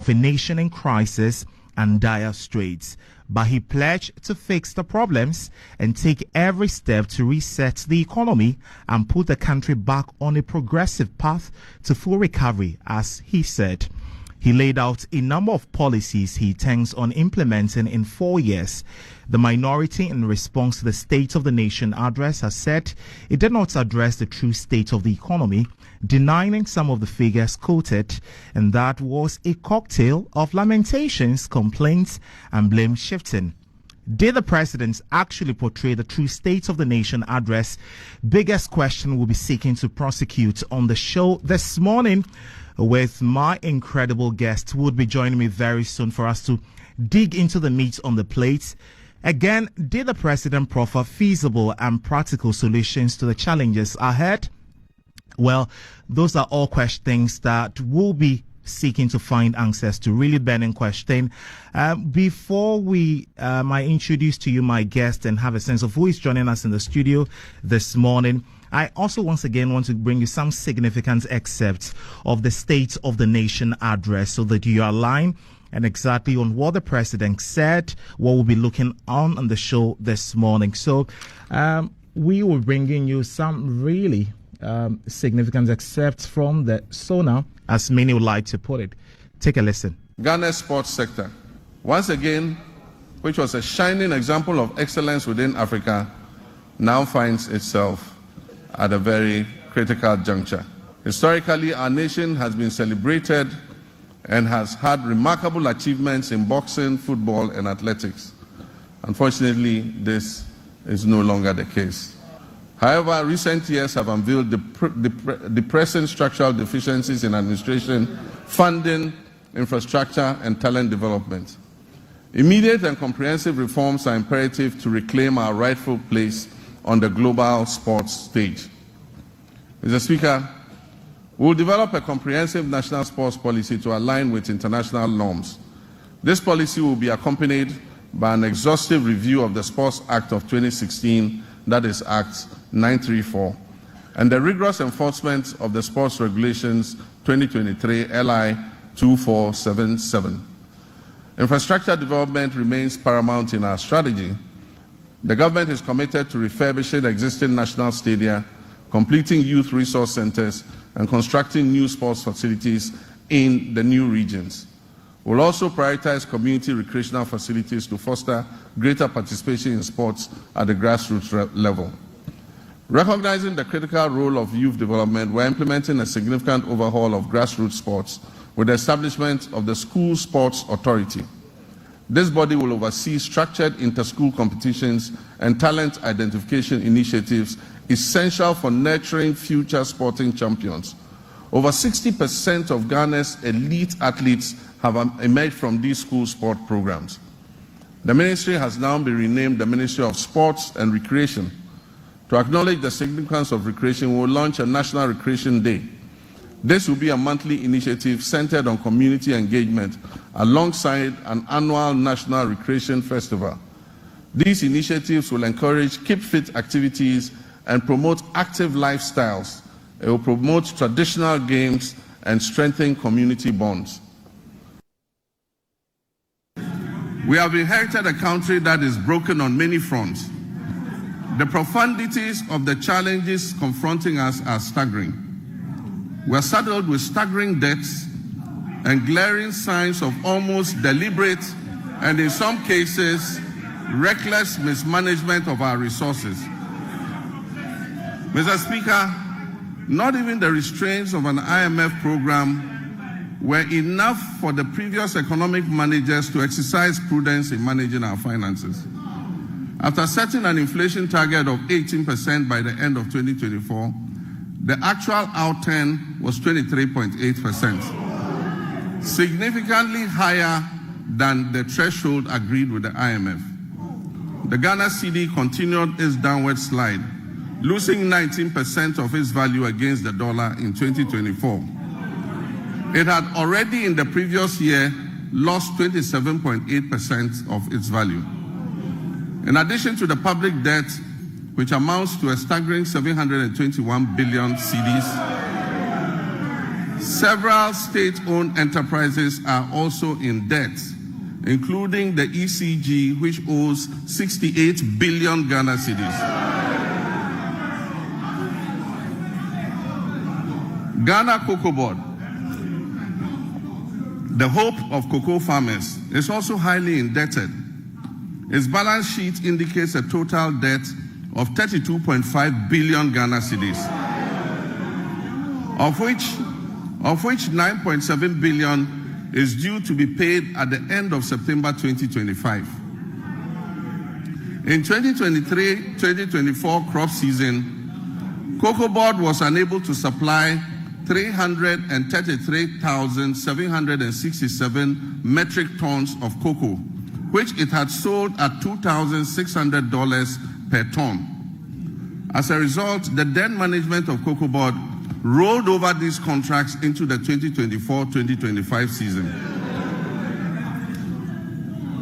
of a nation in crisis and dire straits. But he pledged to fix the problems and take every step to reset the economy and put the country back on a progressive path to full recovery, as he said. He laid out a number of policies he intends on implementing in 4 years. The minority, in response to the State of the Nation address, has said it did not address the true state of the economy, denying some of the figures quoted, and that was a cocktail of lamentations, complaints, and blame shifting. Did the president actually portray the true state of the nation address? Biggest question we'll be seeking to prosecute on the show this morning with my incredible guest who would be joining me very soon for us to dig into the meat on the plate. Again, did the president proffer feasible and practical solutions to the challenges ahead? Well, those are all questions that we'll be seeking to find answers to, really burning question. Before I introduce to you my guest and have a sense of who is joining us in the studio this morning, I also once again want to bring you some significant excerpts of the State of the Nation address so that you are aligned and exactly on what the president said, what we'll be looking on the show this morning. So we will bring in you some really significant excerpts from the SONA, as many would like to put it. Take a listen. Ghana's sports sector, once again, which was a shining example of excellence within Africa, now finds itself at a very critical juncture. Historically, our nation has been celebrated and has had remarkable achievements in boxing, football, and athletics. Unfortunately, this is no longer the case. However, recent years have unveiled depressing structural deficiencies in administration, funding, infrastructure, and talent development. Immediate and comprehensive reforms are imperative to reclaim our rightful place on the global sports stage. Mr. Speaker, we will develop a comprehensive national sports policy to align with international norms. This policy will be accompanied by an exhaustive review of the Sports Act of 2016, that is Act 934, and the rigorous enforcement of the Sports Regulations 2023 LI 2477. Infrastructure development remains paramount in our strategy. The government is committed to refurbishing existing national stadia, completing youth resource centers, and constructing new sports facilities in the new regions. We'll also prioritize community recreational facilities to foster greater participation in sports at the grassroots level. Recognizing the critical role of youth development, we're implementing a significant overhaul of grassroots sports with the establishment of the School Sports Authority. This body will oversee structured inter-school competitions and talent identification initiatives essential for nurturing future sporting champions. Over 60% of Ghana's elite athletes have emerged from these school sport programs. The ministry has now been renamed the Ministry of Sports and Recreation. To acknowledge the significance of recreation, we will launch a National Recreation Day. This will be a monthly initiative centered on community engagement alongside an annual National Recreation Festival. These initiatives will encourage keep fit activities and promote active lifestyles. It will promote traditional games and strengthen community bonds. We have inherited a country that is broken on many fronts. The profundities of the challenges confronting us are staggering. We are saddled with staggering debts and glaring signs of almost deliberate and, in some cases, reckless mismanagement of our resources. Mr. Speaker, not even the restraints of an IMF program were enough for the previous economic managers to exercise prudence in managing our finances. After setting an inflation target of 18% by the end of 2024, the actual outturn was 23.8%, significantly higher than the threshold agreed with the IMF. The Ghana cedi continued its downward slide, losing 19% of its value against the dollar in 2024. It had already in the previous year lost 27.8% of its value. In addition to the public debt, which amounts to a staggering 721 billion cedis, Several state-owned enterprises are also in debt, including the ECG, which owes 68 billion Ghana cedis. Ghana Cocoa Board, the hope of cocoa farmers, is also highly indebted. Its balance sheet indicates a total debt of 32.5 billion Ghana cedis, of which 9.7 billion is due to be paid at the end of September 2025. In 2023-2024 crop season, Cocoa Board was unable to supply 333,767 metric tons of cocoa, which it had sold at $2,600 per ton. As a result, the then management of Cocoa Board rolled over these contracts into the 2024-2025 season.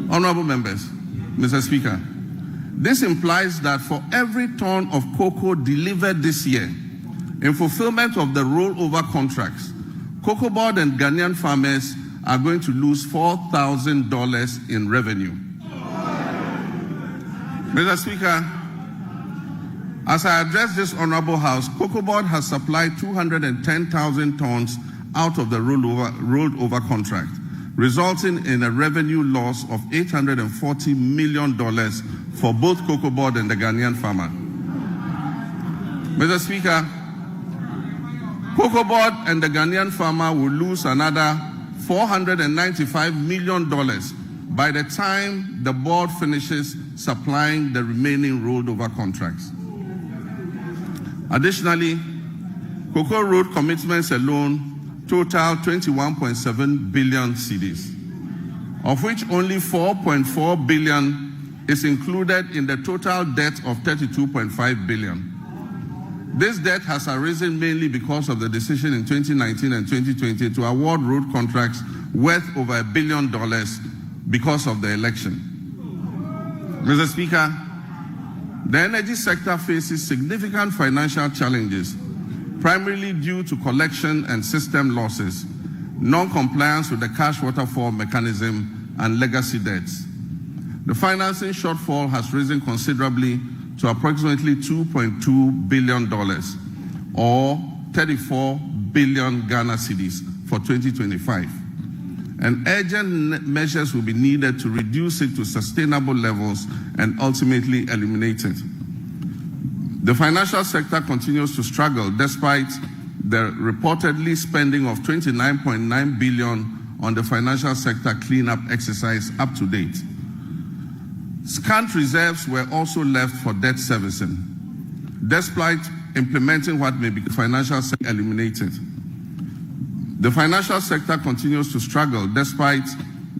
Honorable members, Mr. Speaker, this implies that for every ton of cocoa delivered this year, in fulfillment of the rollover contracts, Cocoa Board and Ghanaian farmers are going to lose $4,000 in revenue. Mr. Speaker, as I address this Honorable House, Cocoa Board has supplied 210,000 tons out of the rolled over contract, resulting in a revenue loss of $840 million for both Cocoa Board and the Ghanaian farmer. Mr. Speaker, Cocoa Board and the Ghanaian farmer will lose another $495 million by the time the board finishes supplying the remaining rolled over contracts. Additionally, cocoa road commitments alone total 21.7 billion cedis, of which only 4.4 billion is included in the total debt of 32.5 billion. This debt has arisen mainly because of the decision in 2019 and 2020 to award road contracts worth over $1 billion because of the election. Mr. Speaker, the energy sector faces significant financial challenges, primarily due to collection and system losses, non-compliance with the cash waterfall mechanism, and legacy debts. The financing shortfall has risen considerably to approximately $2.2 billion, or 34 billion Ghana cedis for 2025. And urgent measures will be needed to reduce it to sustainable levels and ultimately eliminate it. The financial sector continues to struggle despite the reportedly spending of 29.9 billion on the financial sector cleanup exercise up to date. Scant reserves were also left for debt servicing, despite implementing what may be financial sector eliminated. The financial sector continues to struggle despite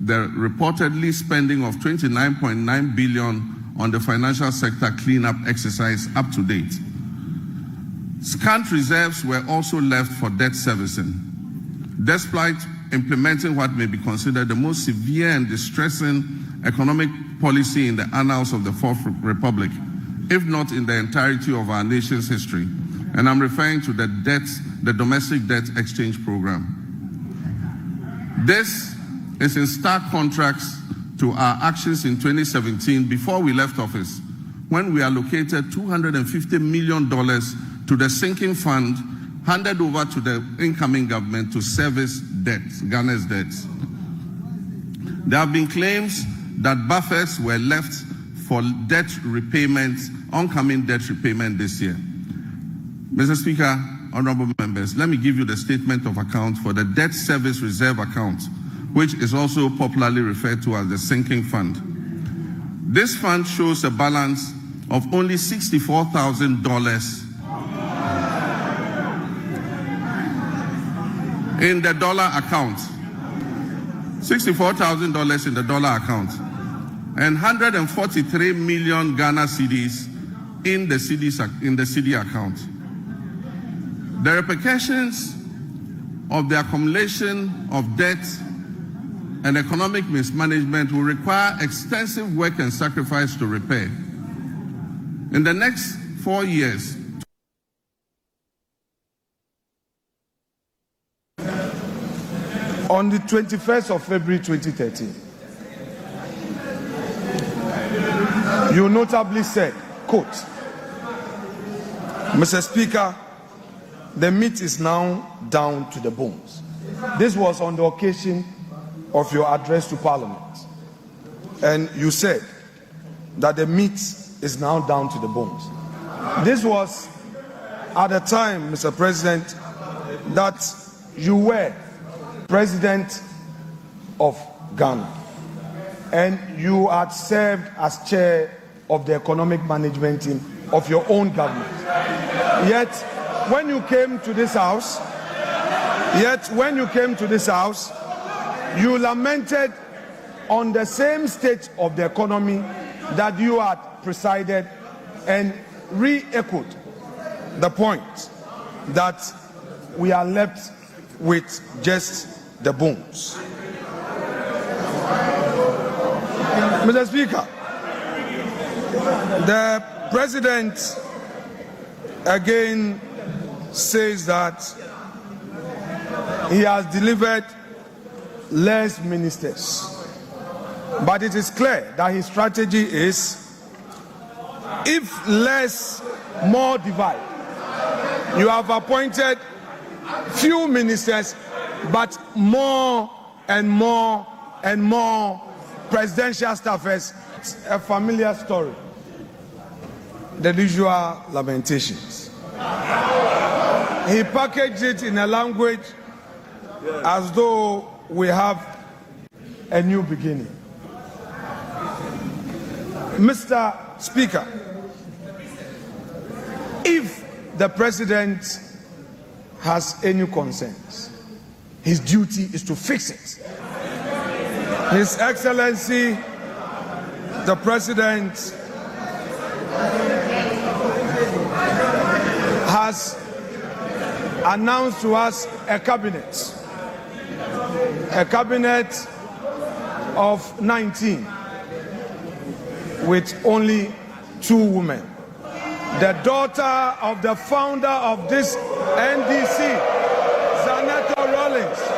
the reportedly spending of 29.9 billion on the financial sector cleanup exercise up to date. Scant reserves were also left for debt servicing, despite implementing what may be considered the most severe and distressing economic policy in the annals of the Fourth Republic, if not in the entirety of our nation's history. And I'm referring to the domestic debt exchange program. This is in stark contrast to our actions in 2017 before we left office, when we allocated $250 million to the sinking fund handed over to the incoming government to service debts, Ghana's debts. There have been claims that buffers were left for debt repayment, oncoming debt repayment this year. Mr. Speaker, honorable members, let me give you the statement of account for the debt service reserve account, which is also popularly referred to as the sinking fund. This fund shows a balance of only $64,000 in the dollar account, $64,000 in the dollar account, and 143 million Ghana cedis in the CD account. The repercussions of the accumulation of debt and economic mismanagement will require extensive work and sacrifice to repair. In the next 4 years, On the 21st of February 2013, you notably said, quote, Mr. Speaker, the meat is now down to the bones. This was on the occasion of your address to Parliament. And you said that the meat is now down to the bones. This was at the time, Mr. President, that you were President of Ghana and you had served as chair of the economic management team of your own government. Yet when you came to this house, you lamented on the same state of the economy that you had presided and re-echoed the point that we are left with just the bones. Mr. Speaker, the President again says that he has delivered less ministers. But it is clear that his strategy is, if less, more divide. You have appointed few ministers, but more and more and more presidential staffers. It's a familiar story. The usual lamentations. He packaged it in a language as though we have a new beginning. Mr. Speaker, if the President has any concerns, his duty is to fix it. His Excellency, the President, has announced to us a cabinet of 19 with only 2 women. The daughter of the founder of this NDC, Zaato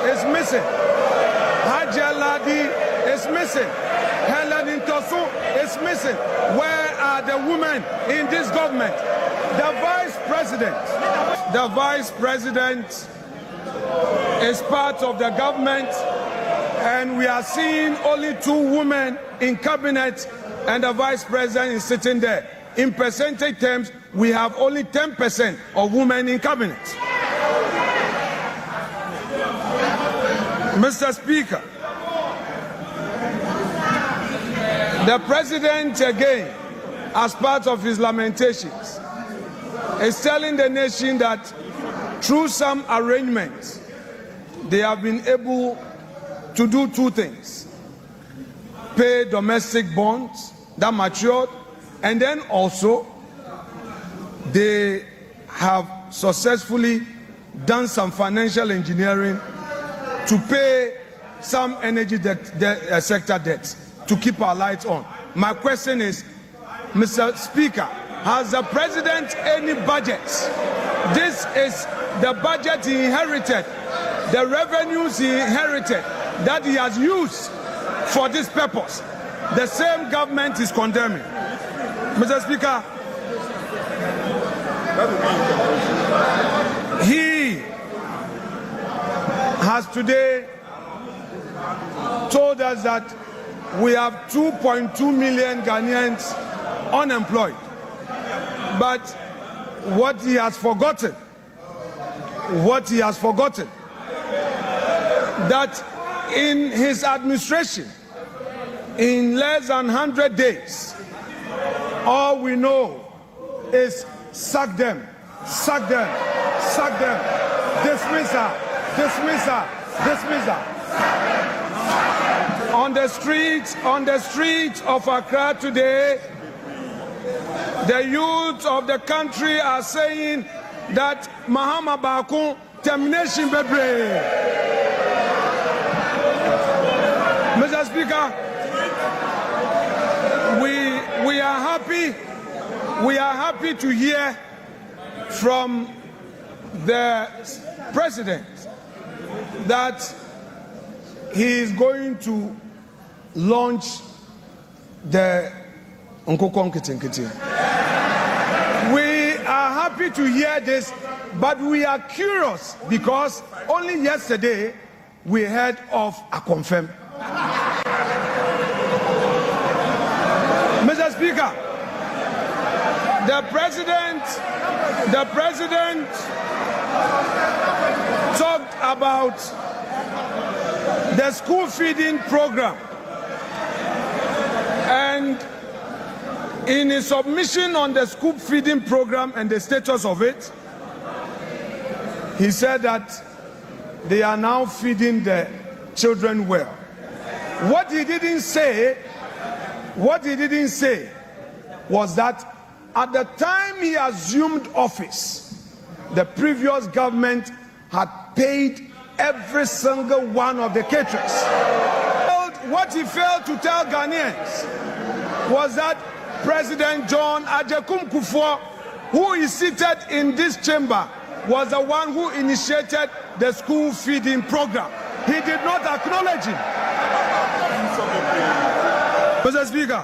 is missing. Haja Ladi is missing. Helen Intosu is missing. Where are the women in this government? The Vice President is part of the government, and we are seeing only 2 women in cabinet, and the Vice President is sitting there. In percentage terms, we have only 10% of women in cabinet. Mr. Speaker, the President again, as part of his lamentations, is telling the nation that through some arrangements, they have been able to do 2 things. Pay domestic bonds that matured, and then also they have successfully done some financial engineering to pay some energy sector debts to keep our lights on. My question is, Mr. Speaker, has the President any budget? This is the budget he inherited, the revenues he inherited that he has used for this purpose. The same government is condemning. Mr. Speaker, he has today told us that we have 2.2 million Ghanaians unemployed. But what he has forgotten, that in his administration, in less than 100 days, all we know is sack them, dismiss her. On the streets of Accra today, the youth of the country are saying that Mahama Bakun termination bebre. Mr. Speaker, we are happy to hear from the President that he is going to launch the Nkokon Kitinkiti. We are happy to hear this, but we are curious because only yesterday we heard of a confirm. Mr. Speaker, the president talked about the school feeding program, and in his submission on the school feeding program and the status of it, he said that they are now feeding the children well. What he didn't say was that at the time he assumed office, the previous government had paid every single one of the caterers. What he failed to tell Ghanaians was that President John Agyekum Kufuor, who is seated in this chamber, was the one who initiated the school feeding program. He did not acknowledge him. Mr. Speaker,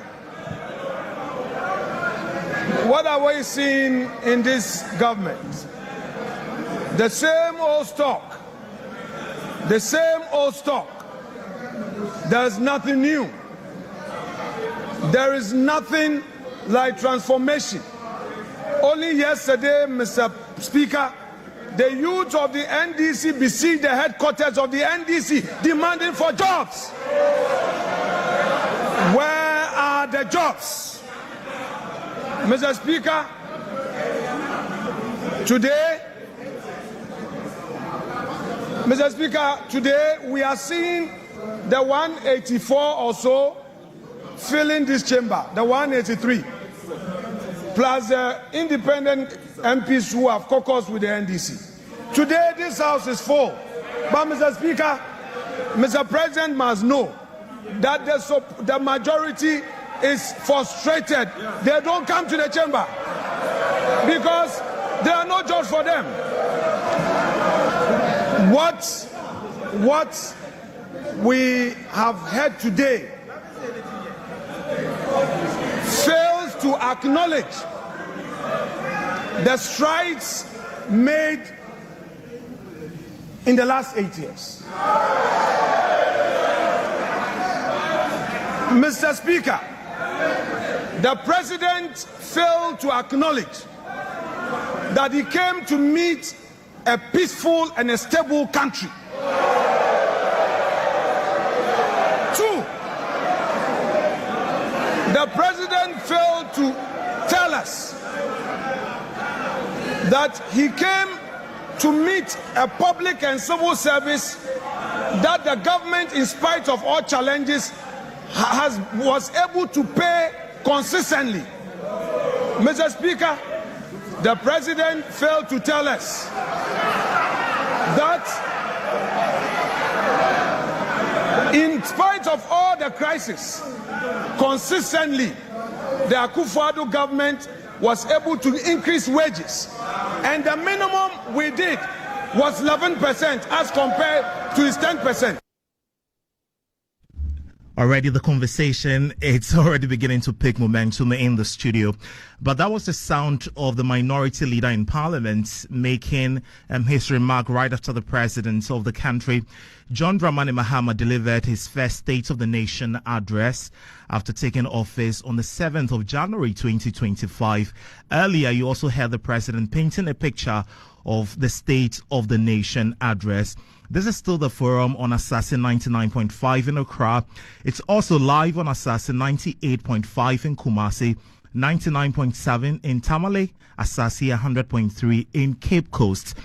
what are we seeing in this government? The same old stock. The same old stock. There's nothing new. There is nothing like transformation. Only yesterday, Mr. Speaker, the youth of the NDC besieged the headquarters of the NDC demanding for jobs. Where are the jobs? Mr. Speaker, today we are seeing the 184 or so filling this chamber, the 183, plus the independent MPs who have caucused with the NDC. Today this house is full, but Mr. Speaker, Mr. President must know that the majority is frustrated. They don't come to the chamber because there are no jobs for them. What we have heard today fails to acknowledge the strides made in the last 8 years. Mr. Speaker, the president failed to acknowledge that he came to meet a peaceful and a stable country. Two, the president failed to tell us that he came to meet a public and civil service that the government, in spite of all challenges, was able to pay consistently. Mr. Speaker, the president failed to tell us that in spite of all the crisis, consistently the Akufo-Addo government was able to increase wages, and the minimum we did was 11% as compared to his 10%. Already the conversation, it's already beginning to pick momentum in the studio. But that was the sound of the minority leader in parliament making his remark right after the president of the country, John Dramani Mahama, delivered his first State of the Nation address after taking office on the 7th of January 2025. Earlier, you also heard the president painting a picture of the State of the Nation address. This is still the forum on Asaase 99.5 in Ekua. It's also live on Asaase 98.5 in Kumasi, 99.7 in Tamale, Asaase 100.3 in Cape Coast.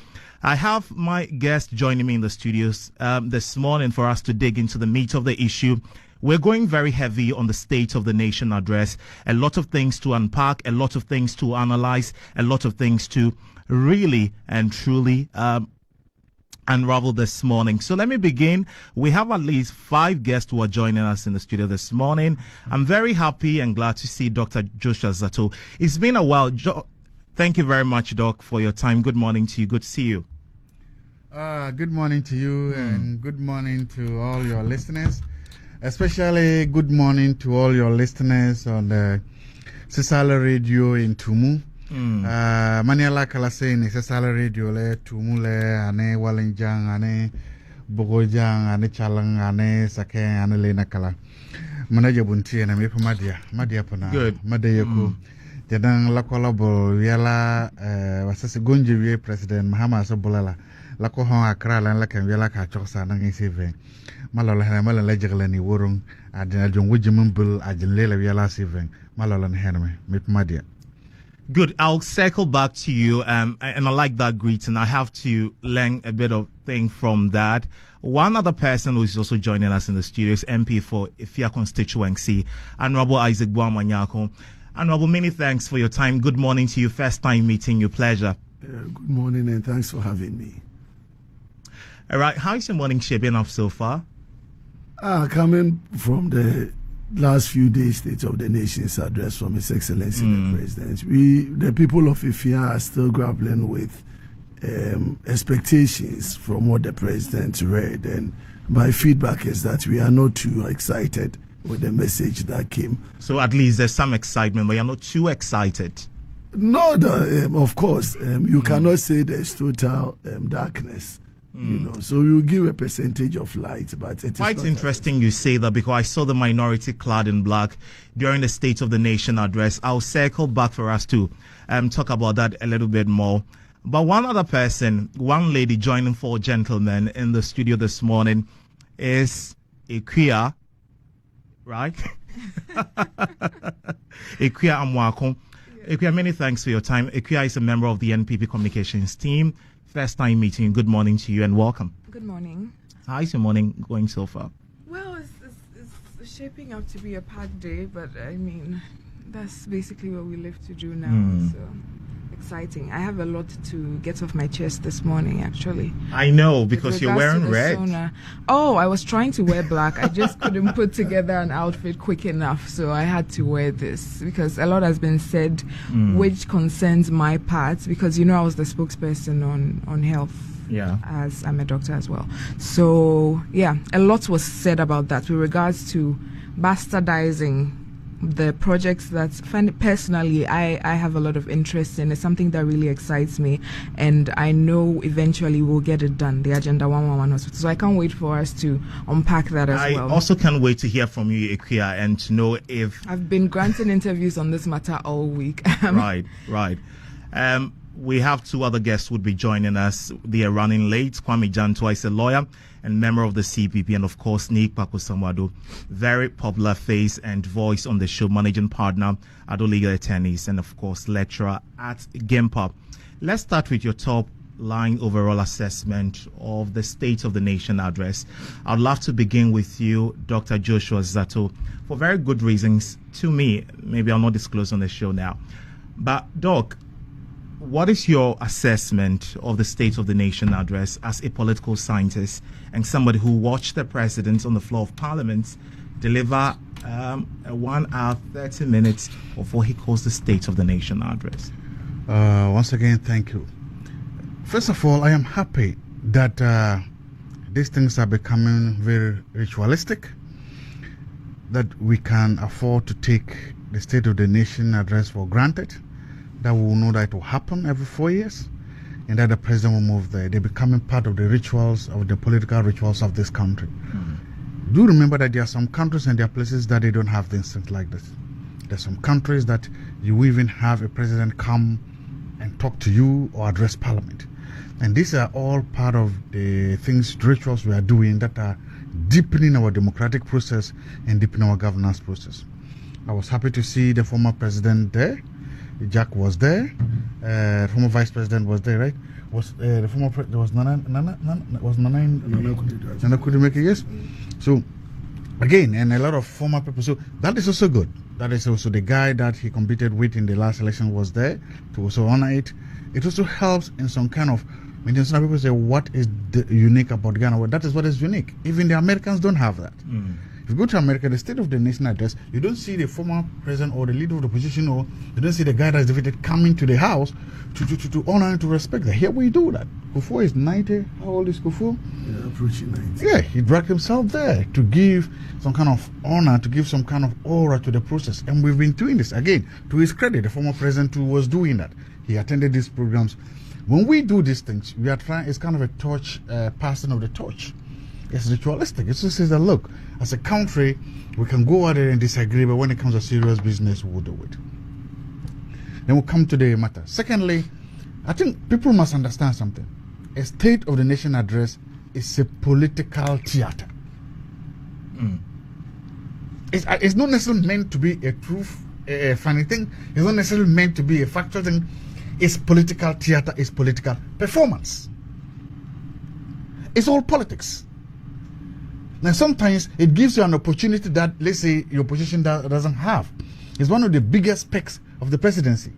I have my guest joining me in the studios this morning for us to dig into the meat of the issue. We're going very heavy on the State of the Nation address. A lot of things to unpack, a lot of things to analyze, a lot of things to really and truly unravel this morning. So let me begin. We have at least 5 guests who are joining us in the studio this morning. I'm very happy and glad to see Dr. Joshua Zaato. It's been a while. Thank you very much, Doc, for your time. Good morning to you. Good to see you. Good morning to you and good morning to all your listeners. Especially good morning to all your listeners on the Sesala Radio in Tumu. Maniala Kalase ni Sesala Radio le Tumu le ane Walinjang ane Bogojang ane Chalang ane Sake ane Lena Kala. Mana Jebuntie na mipa Madia pana. Good. Madeyaku. Jadang lakolabo yala wasasi gunji President Mahama Asobulala. Lako hon akra lan la kan wela ka choksa nan isive malala hana malala jiglani worung adina jon wujimun bul ajin lela wela sive malala hanme mit madia. Good. I'll circle back to you, and I like that greeting. I have to learn a bit of thing from that. One other person who is also joining us in the studio is MP for Ifia constituency, Honorable Isaac Amoakoh. Honorable, many thanks for your time. Good morning to you. First time meeting you. Pleasure. Good morning and thanks for having me. All right, how is your morning shaping up so far? Coming from the last few days, State of the Nation's address from His Excellency the President, the people of Ifia are still grappling with expectations from what the President read, and my feedback is that we are not too excited with the message that came. So at least there's some excitement, but you're not too excited. No, of course, you cannot say there's total darkness. You know, so you give a percentage of light, but it's quite interesting you say that, because I saw the minority clad in black during the State of the Nation address. I'll circle back for us to talk about that a little bit more. But one other person, one lady joining 4 gentlemen in the studio this morning is Ekua, right? Ekua Amoakoh. Ekua, many thanks for your time. Ekua is a member of the NPP communications team. First time meeting. Good morning to you and welcome. Good morning. How is your morning going so far? Well, it's shaping up to be a packed day, but I mean, that's basically what we live to do now. So exciting. I have a lot to get off my chest this morning, actually. I know, because you're wearing red. Oh, I was trying to wear black. I just couldn't put together an outfit quick enough, so I had to wear this because a lot has been said which concerns my part, because I was the spokesperson on health. Yeah. As I'm a doctor as well. So, yeah, a lot was said about that with regards to bastardizing the projects that personally I have a lot of interest in. It's something that really excites me, and I know eventually we'll get it done, the Agenda 111 hospital. So I can't wait for us to unpack that as well. I also can't wait to hear from you, Ekua, and to know if... I've been granting interviews on this matter all week. Right. We have 2 other guests who would be joining us. They are running late. Kwame Jantuah is a lawyer and member of the CPP, and of course Kpakpo, very popular face and voice on the show, managing partner, Addo Legal Attorneys, and of course lecturer at GIMPA. Let's start with your top line overall assessment of the State of the Nation address. I'd love to begin with you, Dr. Joshua Zaato, for very good reasons to me. Maybe I'll not disclose on the show now. But Doc, what is your assessment of the State of the Nation address as a political scientist and somebody who watched the president on the floor of Parliament deliver a 1 hour, 30 minutes of what he calls the State of the Nation address? Once again, thank you. First of all, I am happy that these things are becoming very ritualistic, that we can afford to take the State of the Nation address for granted, that we will know that it will happen every 4 years, and that the president will move there. They're becoming part of the rituals, of the political rituals of this country. Do remember that there are some countries and there are places that they don't have things like this. There's some countries that you even have a president come and talk to you or address Parliament. And these are all part of the things, rituals we are doing that are deepening our democratic process and deepening our governance process. I was happy to see the former president there. Jack was there. Former vice president was there, right? Was the former there was Nana couldn't make it, yes. So again, and a lot of former people. So that is also good. That is also the guy that he competed with in the last election was there to also honor it. It also helps in some kind of. I mean, some people say, "What is unique about Ghana?" Well, that is what is unique. Even the Americans don't have that. If you go to America, the State of the Nation address, you don't see the former president or the leader of the opposition, or you don't see the guy that's defeated coming to the house to honor and to respect that. Here we do that. Kufuor is 90. How old is Kufuor? Yeah, approaching 90. Yeah, he dragged himself there to give some kind of honor, to give some kind of aura to the process. And we've been doing this. Again, to his credit, the former president who was doing that. He attended these programs. When we do these things, we are trying, it's kind of a torch, passing of the torch. It's ritualistic. It just says that, look, as a country, we can go out there and disagree, but when it comes to serious business, we'll do it. Then we'll come to the matter. Secondly, I think people must understand something. A State of the Nation address is a political theater. It's not necessarily meant to be a truth, a funny thing. It's not necessarily meant to be a factual thing. It's political theater, it's political performance. It's all politics. Now, sometimes it gives you an opportunity that, let's say, your opposition doesn't have. It's one of the biggest specs of the presidency.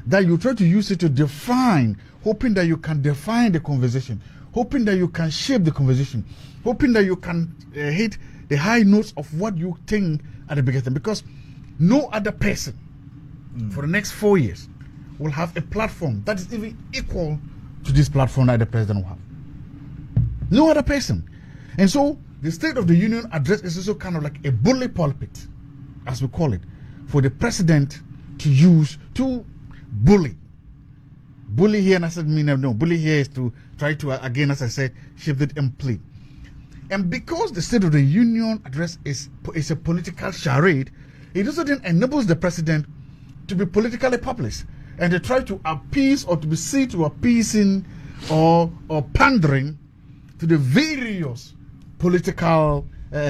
That you try to use it to define, hoping that you can define the conversation, hoping that you can shape the conversation, hoping that you can hit the high notes of what you think at the beginning. Because no other person for the next 4 years will have a platform that is even equal to this platform that the president will have. No other person. And so the State of the Union address is also kind of like a bully pulpit, as we call it, for the president to use to bully. Bully here, and I said, no, bully here is to try to, again, as I said, shift it and play. And because the State of the Union address is a political charade, it also then enables the president to be politically populist and to try to appease or to be seen to appeasing or pandering to the various political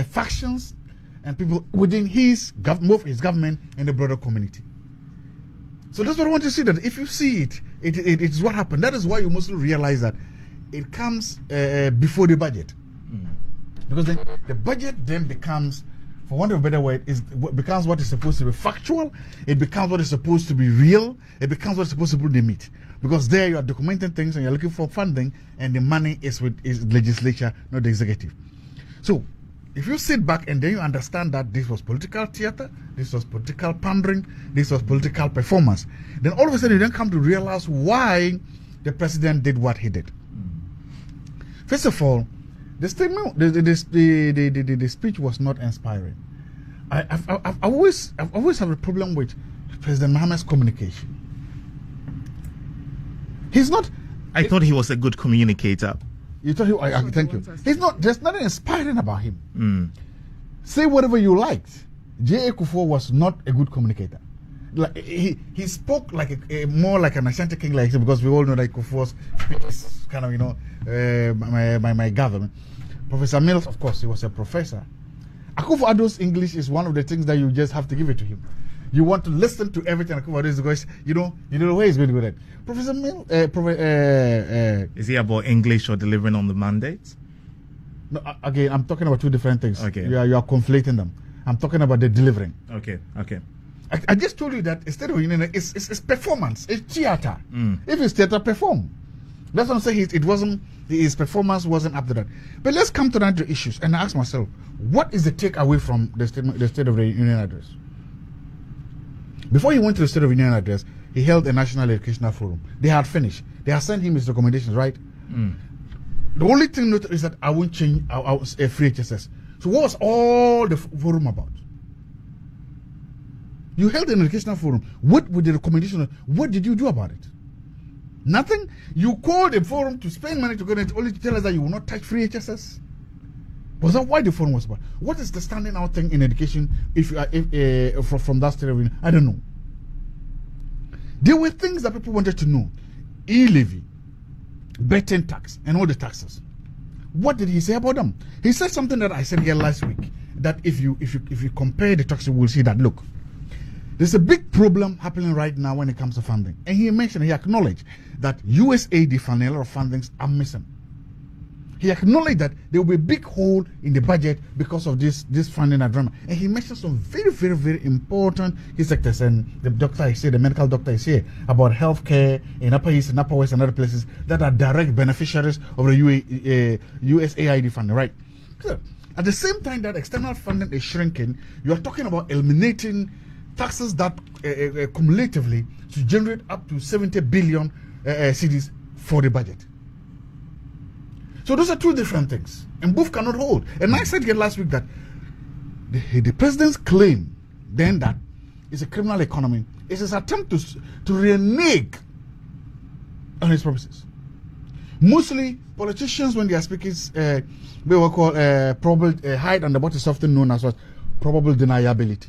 factions and people within his government and the broader community. So that's what I want to see, that if you see it's what happened. That is why you mostly realize that it comes before the budget. Because then the budget then becomes, for want of a better word, becomes what is supposed to be factual. It becomes what is supposed to be real. It becomes what is supposed to be the meat. Because there you are documenting things and you're looking for funding, and the money is with legislature, not the executive. So if you sit back and then you understand that this was political theater, this was political pandering, this was political performance, then all of a sudden you then come to realize why the president did what he did. First of all, the statement, the speech was not inspiring. I've always have a problem with President Mahama's communication. He's not. I thought he was a good communicator. You thought he? Thank you. He's not. There's nothing inspiring about him. Say whatever you liked. J.A. Kufuor was not a good communicator. Like he spoke like more like an Ashanti king, like, because we all know that Kufuor's speech is kind of my government. Professor Mills, of course, he was a professor. Akufo-Addo's English is one of the things that you just have to give it to him. You want to listen to everything Akufo-Addo is because you know where he's going to go at. Professor Mills, is he about English or delivering on the mandate? No, again, I'm talking about two different things. Okay. You are conflating them. I'm talking about the delivering. Okay. I just told you that instead of it's performance, it's theater. If it's theater, perform. That's what I'm saying. His performance wasn't up to that. But let's come to the issues and ask myself, what is the takeaway from the State of the Union address? Before he went to the State of the Union address, he held a National Educational Forum. They had finished. They had sent him his recommendations, right? The only thing noted is that I won't change our free HSS. So what was all the forum about? You held an educational forum. What were the recommendations? What did you do about it? Nothing. You called a forum to spend money to go and only to tell us that you will not touch free HSS. Was that why the forum was about? What is the standing out thing in education from that State of the Union? I don't know. There were things that people wanted to know. E-levy, betting tax, and all the taxes. What did he say about them? He said something that I said here last week. That if you compare the taxes, we'll see that, look, there's a big problem happening right now when it comes to funding. And he acknowledged that USAID funding, a lot of fundings are missing. He acknowledged that there will be a big hole in the budget because of this funding drama. And he mentioned some very, very, very important sectors. And the doctor is here, the medical doctor is here, about healthcare in Upper East and Upper West and other places that are direct beneficiaries of the USAID funding, right? So At the same time that external funding is shrinking, you are talking about eliminating taxes that cumulatively to generate up to 70 billion cedis for the budget. So those are two different things, and both cannot hold. And I said here last week that the president's claim then that it's a criminal economy is his attempt to renege on his promises. Mostly politicians, when they are speaking, we will call probable hide under what is often known as what probable deniability.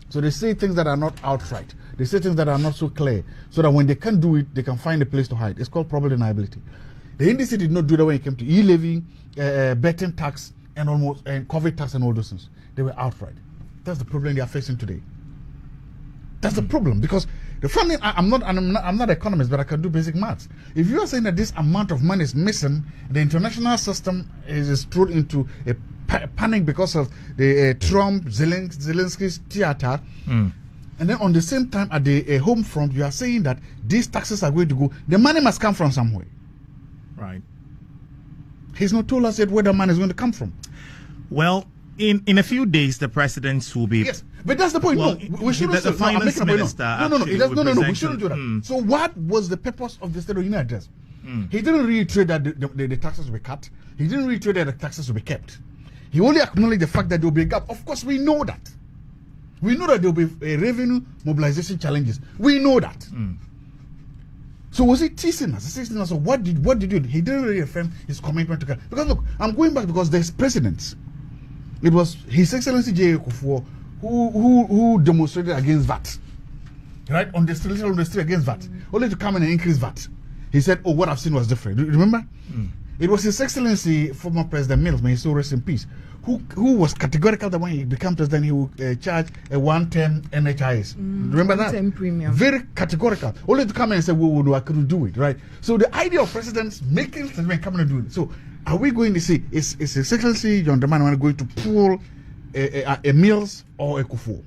So they say things that are not outright. They say things that are not so clear, so that when they can't do it, they can find a place to hide. It's called probable deniability. The NDC did not do that when it came to e-levy, betting tax, and COVID tax and all those things. They were outright. That's the problem they are facing today. That's the problem, because the funding. I'm not an economist, but I can do basic maths. If you are saying that this amount of money is missing, the international system is thrown into a panic because of the Trump Zelensky's theater, and then on the same time at the home front, you are saying that these taxes are going to go. The money must come from somewhere. Right. He's not told us yet where the money is going to come from. Well, in a few days, the president will be. Yes, but that's the point. Well, no, we shouldn't. The finance minister. No. We shouldn't do that. So, what was the purpose of the State of the Union address? He didn't reiterate that the taxes will be cut. He didn't reiterate that the taxes will be kept. He only acknowledged the fact that there will be a gap. Of course, we know that. We know that there will be revenue mobilization challenges. We know that. So was he teasing us? So what did you do? He didn't really affirm his commitment to cut. Because look, I'm going back because there's precedents. It was His Excellency J. Ekua who demonstrated against VAT. Right? On the street against VAT. Only to come in and increase VAT. He said, oh, what I've seen was different. Do you remember? It was His Excellency, former President Mills, may he so rest in peace, who was categorical that when he became president, he would charge a one-term NHIS. Remember that? One-term premium. Very categorical. Only to come in and say, no, I couldn't do it, right? So the idea of presidents making statements coming and doing it. So are we going to see, is His Excellency John Dramani going to pull a Mills or a Kufuor?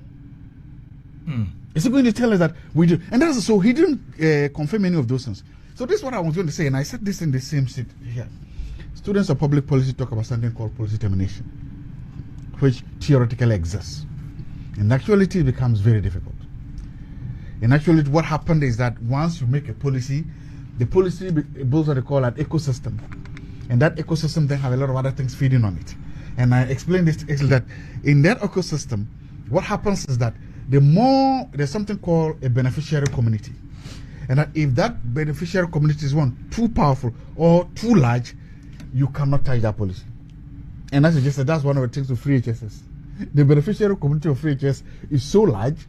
Is he going to tell us that we do? And that's so he didn't confirm any of those things. So this is what I was going to say, and I said this in the same seat here. Students of public policy talk about something called policy termination, which theoretically exists. In actuality, it becomes very difficult. In actuality, what happened is that once you make a policy, the policy builds what they call an ecosystem. And that ecosystem then have a lot of other things feeding on it. And I explained this that in that ecosystem, what happens is that the more there's something called a beneficiary community. And that if that beneficiary community is too powerful or too large, you cannot touch that policy. And as I just said, that's one of the things with free HSS. The beneficiary community of free HSS is so large.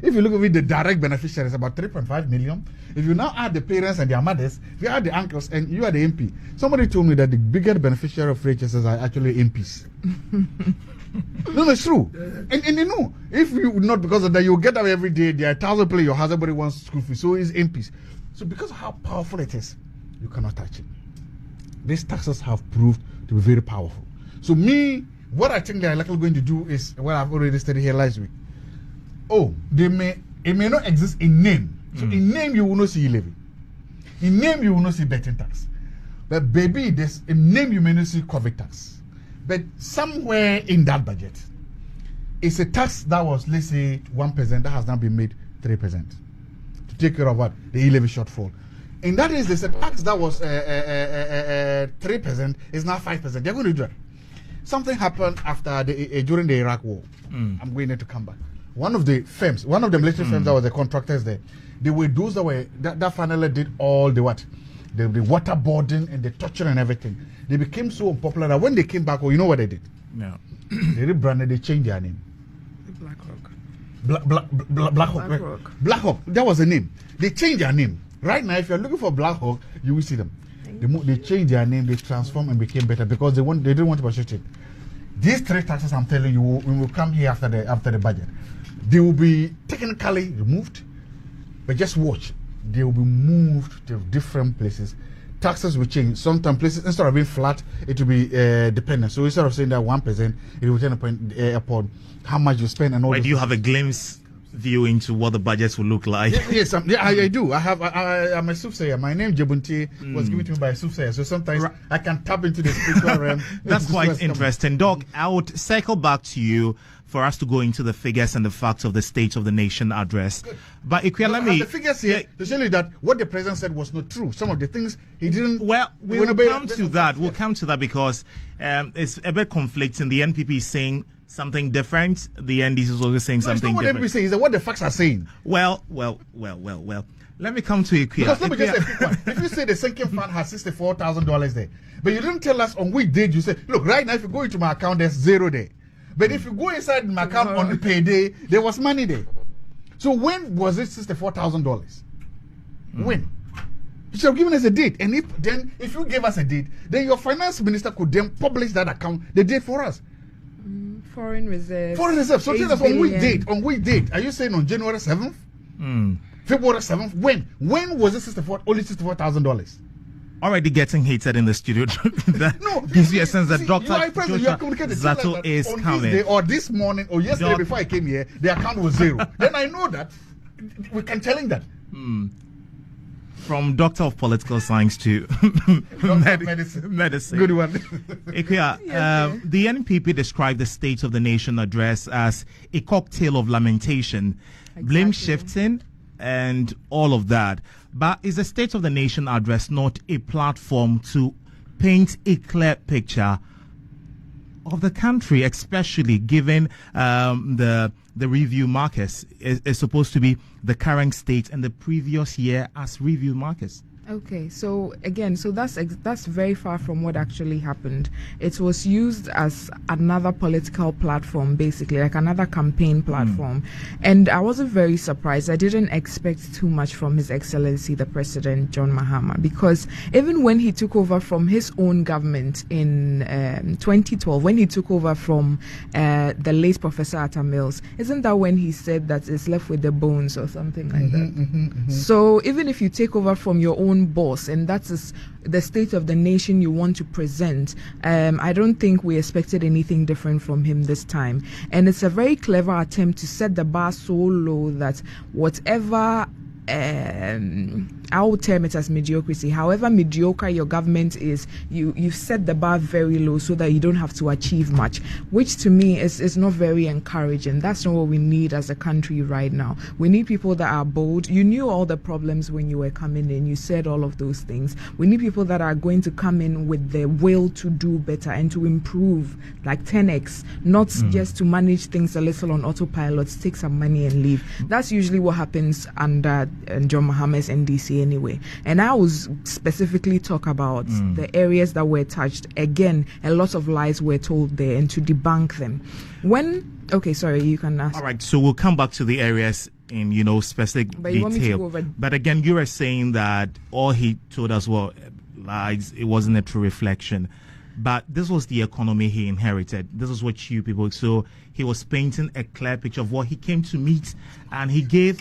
If you look at it, the direct beneficiaries, about 3.5 million. If you now add the parents and their mothers, if you add the uncles, and you are the MP. Somebody told me that the bigger beneficiary of free HSS are actually MPs. No, it's true. And you know, if you not because of that, you get up every day, there are 1,000 people, your husband wants school fees, so is MPs. So because of how powerful it is, you cannot touch it. These taxes have proved to be very powerful. So what I think they are likely going to do is what I've already studied here last week. Oh, it may not exist in name. So in name you will not see levy. In name you will not see betting tax. But baby, in name you may not see COVID tax. But somewhere in that budget, it's a tax that was, let's say, 1% that has now been made 3% to take care of what? The e-levy shortfall. In that is, there's a tax that was 3% is now 5%. They're going to do that. Something happened after during the Iraq War. I'm going to come back. One of the military firms that was the contractors there, they were those that finally did all the what? The waterboarding and the torture and everything. They became so unpopular that when they came back, you know what they did? No. They rebranded, they changed their name. Black Hawk. Black Hawk, that was the name. They changed their name. Right now, if you're looking for Black Hawk, you will see them. They changed their name, they transformed and became better because they didn't want to pursue it. These three taxes, I'm telling you, will come here after the budget. They will be technically removed, but just watch. They will be moved to different places. Taxes will change. Sometimes places, instead of being flat, it will be dependent. So instead of saying that 1%, it will depend upon how much you spend and all. Why do you have a glimpse view into what the budgets will look like. Yes, I do. I'm a soothsayer. My name Jebuntie was given to me by a soothsayer, so sometimes I can tap into the spiritual realm. That's quite interesting. Doc, I would circle back to you for us to go into the figures and the facts of the State of the Nation address. Good. But Ekua, let me... The figures here to show you that what the president said was not true. Some of the things he didn't... Well, we'll come to that. We'll come to that because it's a bit conflicting. The NPP is saying something different. The NDC is also saying something different. What the NPP saying is what the facts are saying. Well. Let me come to Ekua. Because let me just say a quick one. If you say the sinking fund has $64,000 there, but you didn't tell us on which date you said, look, right now if you go into my account, there's zero there. But if you go inside my account on the payday, there was money there. So when was it $64,000? When? You should have given us a date. And if you gave us a date, then your finance minister could then publish that account, the date for us. Foreign reserve. So tell us on which date? On which date? Are you saying on January 7th? February 7th? When? When was it only $64,000? Already getting hated in the studio. That gives you a sense that Dr. Zaato is coming. Or this morning or yesterday before I came here, the account was zero. Then I know that we can tell him that. From Doctor of Political Science to medicine. Good one. Ekua, the NPP described the State of the Nation address as a cocktail of lamentation, blame shifting, and all of that. But is the State of the Nation address not a platform to paint a clear picture of the country, especially given the review markers is supposed to be the current state and the previous year as review markers? Okay, so again, that's very far from what actually happened. It was used as another political platform, basically, like another campaign platform. And I wasn't very surprised. I didn't expect too much from His Excellency, the President, John Mahama, because even when he took over from his own government in 2012, when he took over from the late Professor Atta Mills, isn't that when he said that it's left with the bones or something like that? So even if you take over from your own boss and that is the state of the nation you want to present, I don't think we expected anything different from him this time. And it's a very clever attempt to set the bar so low that whatever I would term it as mediocrity. However mediocre your government is, you've set the bar very low so that you don't have to achieve much, which to me is not very encouraging. That's not what we need as a country right now. We need people that are bold. You knew all the problems when you were coming in. You said all of those things. We need people that are going to come in with the will to do better and to improve, like 10x, not just to manage things a little on autopilot, take some money and leave. That's usually what happens under John Mahama's NDC anyway. And I will specifically talk about the areas that were touched. Again, a lot of lies were told there, and to debunk them. Okay, sorry, you can ask. All right, so we'll come back to the areas in specific but detail. You want me to go over... But again, you were saying that all he told us were lies. It wasn't a true reflection. But this was the economy he inherited. This is what you people... So he was painting a clear picture of what he came to meet, and he gave...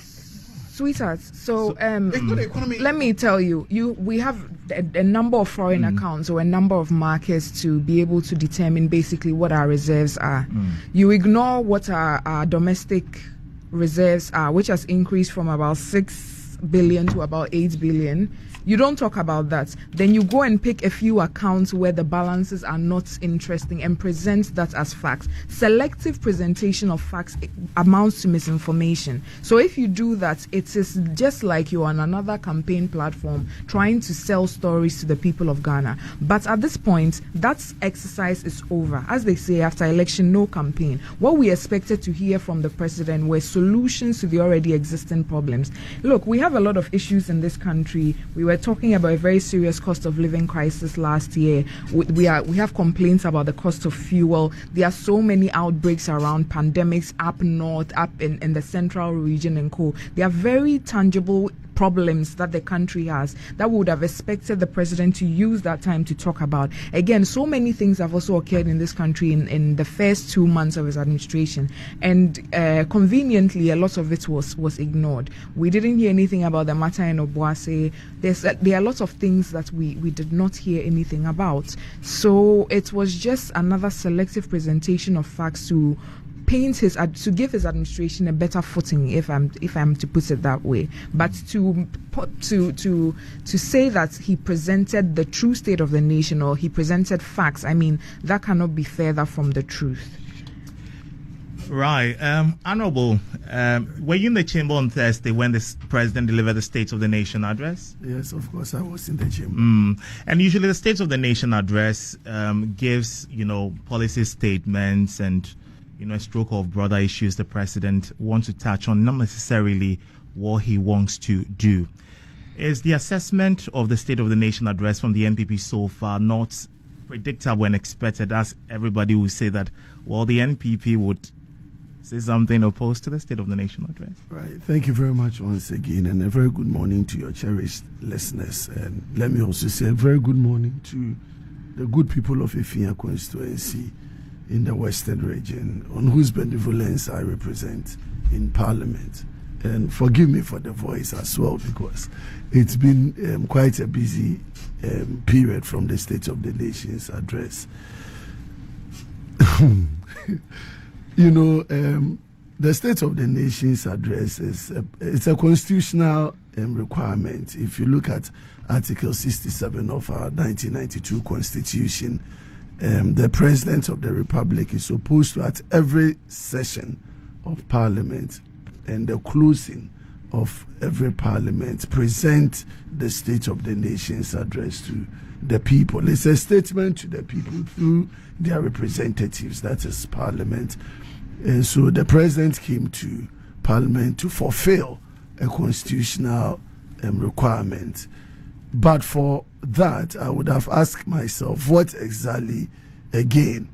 Sweetheart, so let me tell you, we have a number of foreign accounts or a number of markets to be able to determine basically what our reserves are. You ignore what our domestic reserves are, which has increased from about 6 billion to about 8 billion. You don't talk about that. Then you go and pick a few accounts where the balances are not interesting and present that as facts. Selective presentation of facts amounts to misinformation. So if you do that, it is just like you're on another campaign platform trying to sell stories to the people of Ghana. But at this point, that exercise is over. As they say, after election, no campaign. What we expected to hear from the president were solutions to the already existing problems. Look, we have a lot of issues in this country. We were talking about a very serious cost of living crisis last year. We have complaints about the cost of fuel. There are so many outbreaks around, pandemics up north, up in the central region and co. They are very tangible problems that the country has that we would have expected the president to use that time to talk about. Again, so many things have also occurred in this country in the first 2 months of his administration, and conveniently a lot of it was ignored. We didn't hear anything about the matter in Obuasi. There are lots of things that we did not hear anything about. So it was just another selective presentation of facts to paint to give his administration a better footing, if I'm to put it that way. But to say that he presented the true state of the nation or he presented facts, I mean, that cannot be further from the truth. Right. Honorable, were you in the chamber on Thursday when the president delivered the State of the Nation address? Yes, of course, I was in the chamber. And usually the State of the Nation address gives, policy statements and, a stroke of broader issues the president wants to touch on, not necessarily what he wants to do. Is the assessment of the State of the Nation address from the NPP so far not predictable and expected, as everybody will say that, the NPP would say something opposed to the State of the Nation address? Right. Thank you very much once again, and a very good morning to your cherished listeners. And let me also say a very good morning to the good people of Efia constituency in the Western region, on whose benevolence I represent in Parliament. And forgive me for the voice as well, because it's been quite a busy period from the State of the Nation's address. The State of the Nation's address it's a constitutional requirement. If you look at Article 67 of our 1992 Constitution, the President of the Republic is supposed to, at every session of Parliament and the closing of every Parliament, present the State of the Nation's address to the people. It's a statement to the people through their representatives, that is Parliament. And so the President came to Parliament to fulfill a constitutional requirement. But for that, I would have asked myself, what exactly, again,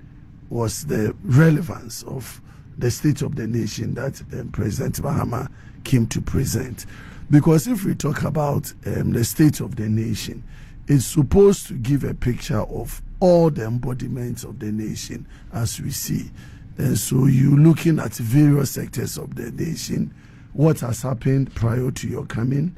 was the relevance of the State of the Nation that President Mahama came to present? Because if we talk about the State of the Nation, it's supposed to give a picture of all the embodiments of the nation as we see. And so you're looking at various sectors of the nation, what has happened prior to your coming,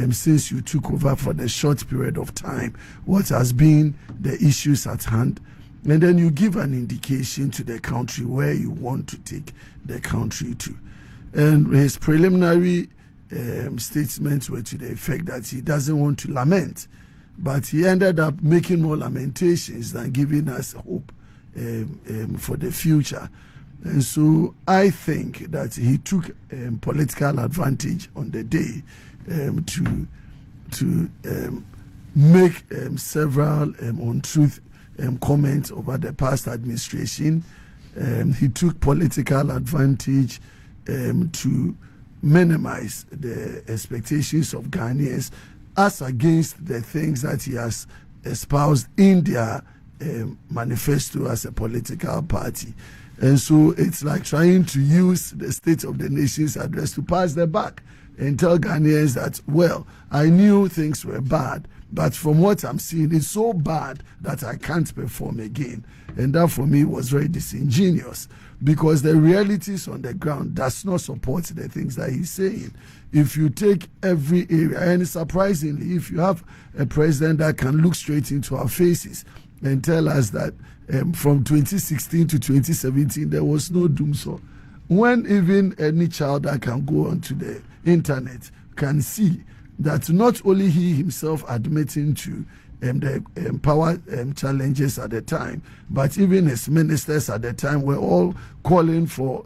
since you took over for the short period of time, what has been the issues at hand, and then you give an indication to the country where you want to take the country to. And his preliminary statements were to the effect that he doesn't want to lament, but he ended up making more lamentations than giving us hope for the future. And so I think that he took political advantage on the day to make several untruth comments over the past administration. He took political advantage to minimize the expectations of Ghanaians as against the things that he has espoused in their manifesto as a political party. And so it's like trying to use the State of the Nation's address to pass the buck and tell Ghanaians that, well, I knew things were bad, but from what I'm seeing, it's so bad that I can't perform again. And that for me was very disingenuous, because the realities on the ground does not support the things that he's saying. If you take every area, and surprisingly, if you have a president that can look straight into our faces and tell us that from 2016 to 2017 there was no doomsday, when even any child that can go onto the internet can see that not only he himself admitting to the power challenges at the time, but even his ministers at the time were all calling for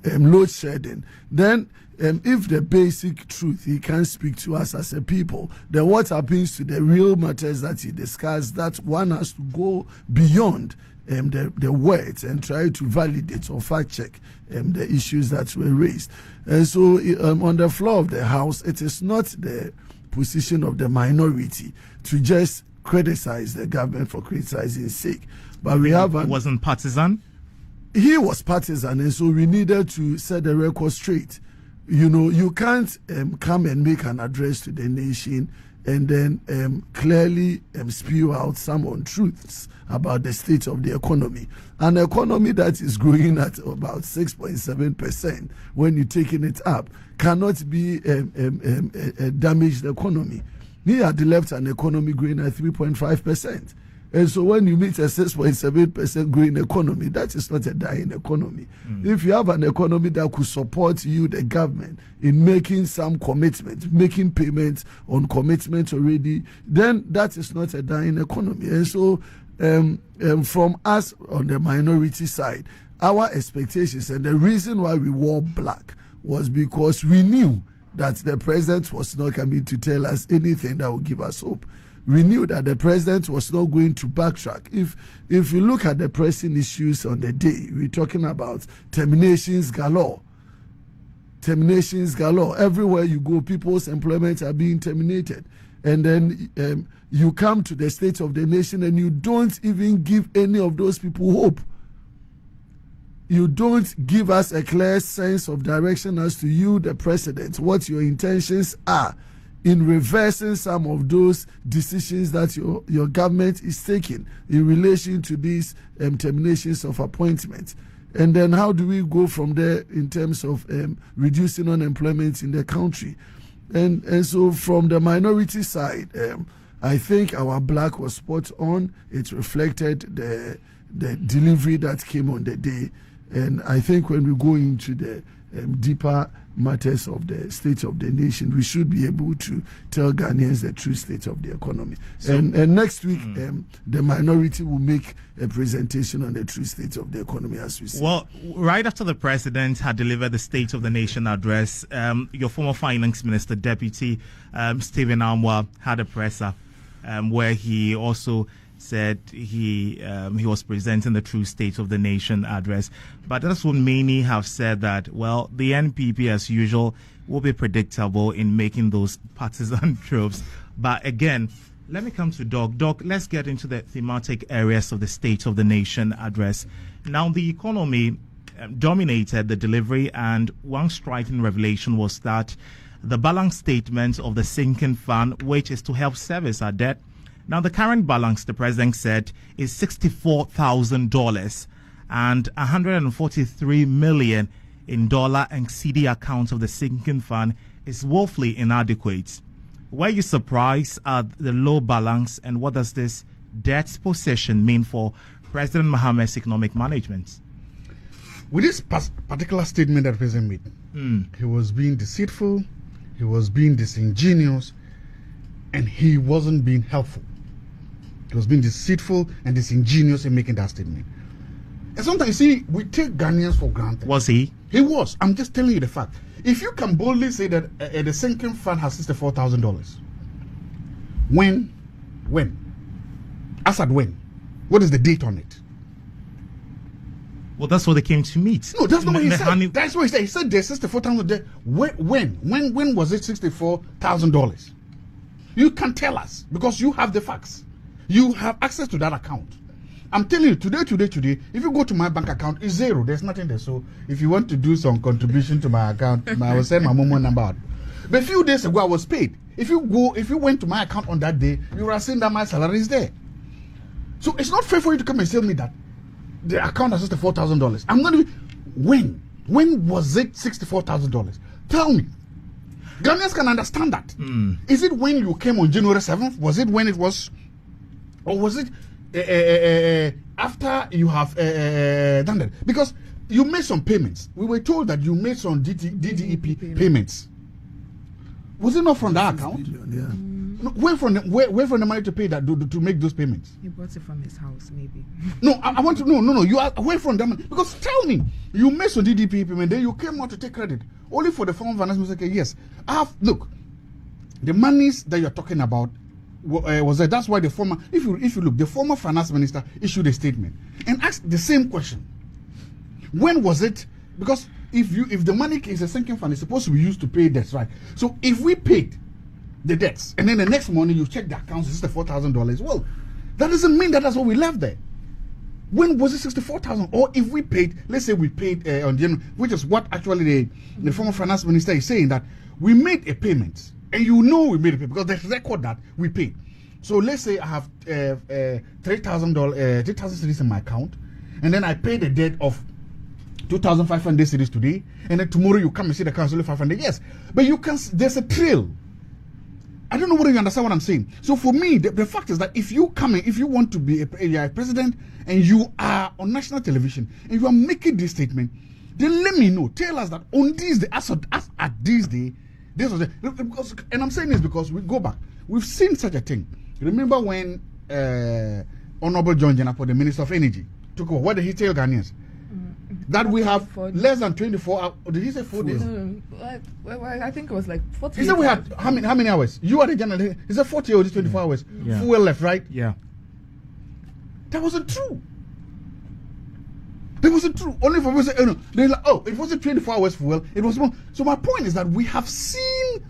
load shedding. Then if the basic truth he can't speak to us as a people, then what happens to the real matters that he discussed, that one has to go beyond the words and try to validate or fact check the issues that were raised. And so on the floor of the House, it is not the position of the minority to just criticize the government for criticizing sake. But we have wasn't partisan? He was partisan, and so we needed to set the record straight. You can't come and make an address to the nation and then clearly spew out some untruths about the state of the economy. An economy that is growing at about 6.7% when you're taking it up cannot be a damaged economy. He had left an economy growing at 3.5%. And so when you meet a 6.7% growing economy, that is not a dying economy. If you have an economy that could support you, the government, in making some commitment, making payments on commitments already, then that is not a dying economy. And so from us on the minority side, our expectations and the reason why we wore black was because we knew that the president was not coming to tell us anything that would give us hope. We knew that the president was not going to backtrack. If you look at the pressing issues on the day, we're talking about terminations galore. Terminations galore. Everywhere you go, people's employment are being terminated. And then you come to the State of the Nation and you don't even give any of those people hope. You don't give us a clear sense of direction as to you, the president, what your intentions are in reversing some of those decisions that your government is taking in relation to these terminations of appointments. And then how do we go from there in terms of reducing unemployment in the country? And so from the minority side, I think our black was spot on. It reflected the delivery that came on the day. And I think when we go into the deeper matters of the state of the nation, we should be able to tell Ghanaians the true state of the economy. So, and next week, the minority will make a presentation on the true state of the economy, as we see. Well, right after the president had delivered the State of the Nation address, your former finance minister, Deputy Stephen Amwa, had a presser where he also said he was presenting the true state of the nation address. But that's what many have said that, well, the NPP, as usual, will be predictable in making those partisan tropes. But again, let me come to Doc. Doc, let's get into the thematic areas of the State of the Nation address. Now, the economy dominated the delivery, and one striking revelation was that the balance statement of the sinking fund, which is to help service our debt. Now, the current balance, the president said, is $64,000 and $143 million in dollar and CD accounts of the sinking fund is woefully inadequate. Were you surprised at the low balance, and what does this debt position mean for President Mahama's economic management? With this particular statement that the president made, he was being deceitful, he was being disingenuous, and he wasn't being helpful. He was being deceitful and disingenuous in making that statement. And sometimes, you see, we take Ghanaians for granted. Was he? He was. I'm just telling you the fact. If you can boldly say that the sinking fund has $64,000, when? As at when? What is the date on it? Well, that's what they came to meet. No, that's not what he said. That's what he said. He said there's $64,000. When was it $64,000? You can tell us because you have the facts. You have access to that account. I'm telling you, today, if you go to my bank account, it's zero. There's nothing there. So if you want to do some contribution to my account, I will send my Momo number out. But a few days ago, I was paid. If you went to my account on that day, you would have seen that my salary is there. So it's not fair for you to come and tell me that the account has $64,000. I'm not even. When was it $64,000? Tell me. Ghanaians can understand that. Is it when you came on January 7th? Was it when it was? Or was it after you have done that? Because you made some payments. We were told that you made some DDEP payments. Was it not from that account? Yeah. No, where from the money to pay that to make those payments? He bought it from his house, maybe. No, I want to no. You are away from that money because tell me, you made some DDP payment, then you came out to take credit only for the former finance minister. Yes, look, the monies that you're talking about was that. That's why the former, if you look, the former finance minister issued a statement and asked the same question. When was it? Because if the money is a sinking fund, it's supposed to be used to pay debts, right? So if we paid the debts and then the next morning you check the accounts, it's $64,000. Well, that doesn't mean that's what we left there. When was it $64,000? Or if we paid, let's say we paid on January, which is what actually the former finance minister is saying, that we made a payment. And you know we made a payment because there's record that we paid. So let's say I have $3,000 cedis in my account, and then I pay the debt of 2,500 cedis today, and then tomorrow you come and see the account is only 500. Yes, but you can. There's a trail. I don't know whether you understand what I'm saying. So for me, the fact is that if you want to be a president and you are on national television and you are making this statement, then let me know. Tell us that on this day, as at this day, this was because, and I'm saying this because we go back. We've seen such a thing. Remember when Honorable John Jantuah, the Minister of Energy, took over? What did he tell Ghanaians? That we have less than 24 hours. Did he say 4 days? I think it was like 40. He said we had how many hours? You are the general. He said 40 or 24 hours. Yeah. Fuel left, right? Yeah. That wasn't true. That wasn't true. Only for people say, they're like, oh, it wasn't 24 hours fuel. It was more. So my point is that we have seen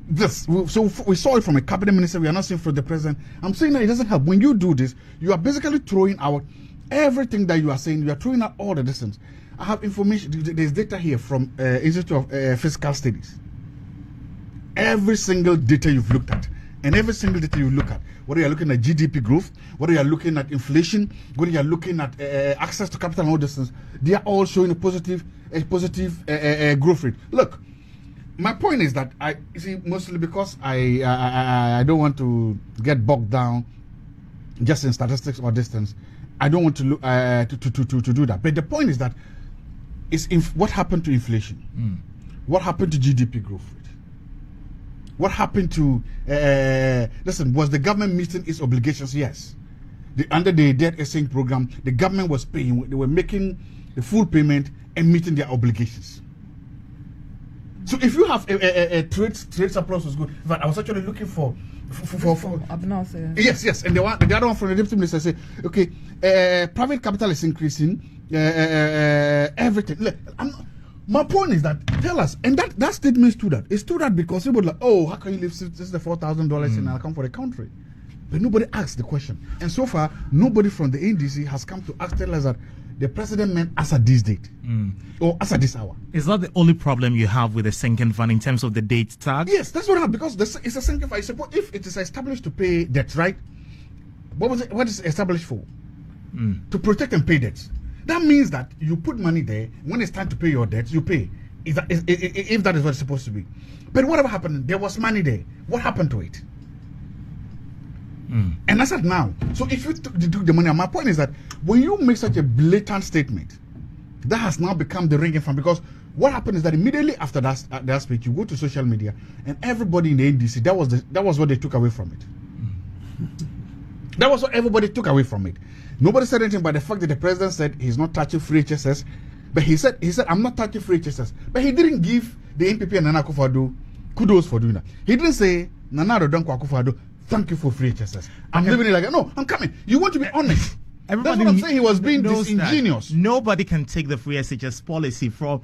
this. So we saw it from a cabinet minister. We are not seeing from the president. I'm saying that it doesn't help. When you do this, you are basically throwing out everything that you are saying. You are throwing out all the distance. I have information. There's data here from Institute of Fiscal Studies. Every single data you've looked at, and every single data you look at, whether you're looking at GDP growth, whether you're looking at inflation, whether you're looking at access to capital and all these things, they are all showing a positive growth rate. Look, my point is that I see mostly because I don't want to get bogged down just in statistics or distance. I don't want to look to do that. But the point is that what happened to inflation? What happened to GDP growth rate? What happened to listen? Was the government meeting its obligations? Yes. Under the debt exchange program, the government was paying. They were making the full payment and meeting their obligations. So if you have a trade surplus was good. But I was actually looking for yes, and the other one from the deputy minister say, okay, private capital is increasing, everything. Look, my point is that tell us, and that statement stood out. It stood out because people were like, oh, how can you leave this is the $4,000 in an account for the country? But nobody asked the question, and so far nobody from the NDC has come to ask tell us that the president meant as at this date or as at this hour. Is that the only problem you have with the sinking fund in terms of the date tag? Yes, that's what I have, because it's a sinking fund. I suppose if it is established to pay debts, right? What is it established for? To protect and pay debts. That means that you put money there. When it's time to pay your debts, you pay. If that is what it's supposed to be. But whatever happened, there was money there. What happened to it? And that's it now. So if you took the money, my point is that when you make such a blatant statement, that has now become the ringing fund. Because what happened is that immediately after that speech, you go to social media, and everybody in the NDC, that was what they took away from it. That was what everybody took away from it. Nobody said anything about the fact that the president said he's not touching free HSS, but he said I'm not touching free HSS. But he didn't give the NPP and Nana Akufo-Addo kudos for doing that. He didn't say Nana Akufo-Addo, thank you for free HSS. I'm living it like no, I'm coming. You want to be honest. Everybody that's what I'm saying. He was being disingenuous. Nobody can take the free SHS policy from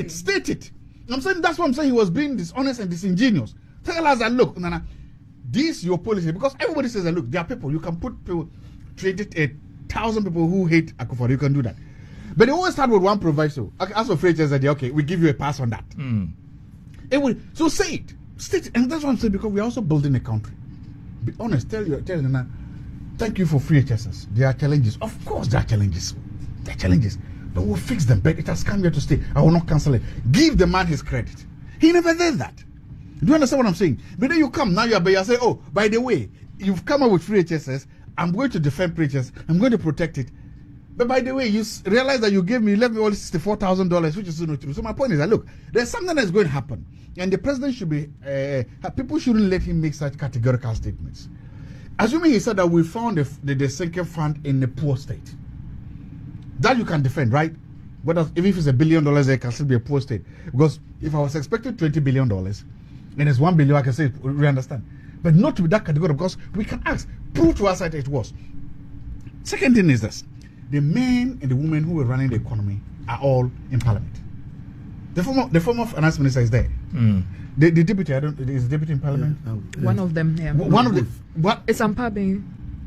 state it. I'm saying that's what I'm saying. He was being dishonest and disingenuous. Tell us that look, Nana, this is your policy, because everybody says that look, there are people you can put people, treat it 1,000 people who hate Akufo-Addo. You can do that, but they always start with one proviso. As for free HSS, okay, we give you a pass on that. So say it. State, and that's what I'm saying, because we're also building a country. Be honest, tell Nana, thank you for free HSS. There are challenges. Of course there are challenges. There are challenges. But we'll fix them. But it has come here to stay. I will not cancel it. Give the man his credit. He never did that. Do you understand what I'm saying? But then you come, now you say, oh, by the way, you've come up with free HSS. I'm going to defend free HSS. I'm going to protect it. But by the way, you realize that you left me all $64,000, which is not true. So my point is that look, there's something that's going to happen, and the president should be. People shouldn't let him make such categorical statements. Assuming he said that we found the sinking fund in a poor state, that you can defend, right? But even if it's $1 billion, it can still be a poor state. Because if I was expecting $20 billion, and it's $1 billion, I can say we understand. But not to be that category, because we can ask, prove to us that it was. Second thing is this. The men and the women who were running the economy are all in parliament. The former finance minister is there. The deputy, is the deputy in parliament? Yeah, one of them, yeah. One of the, what? It's Ampabe.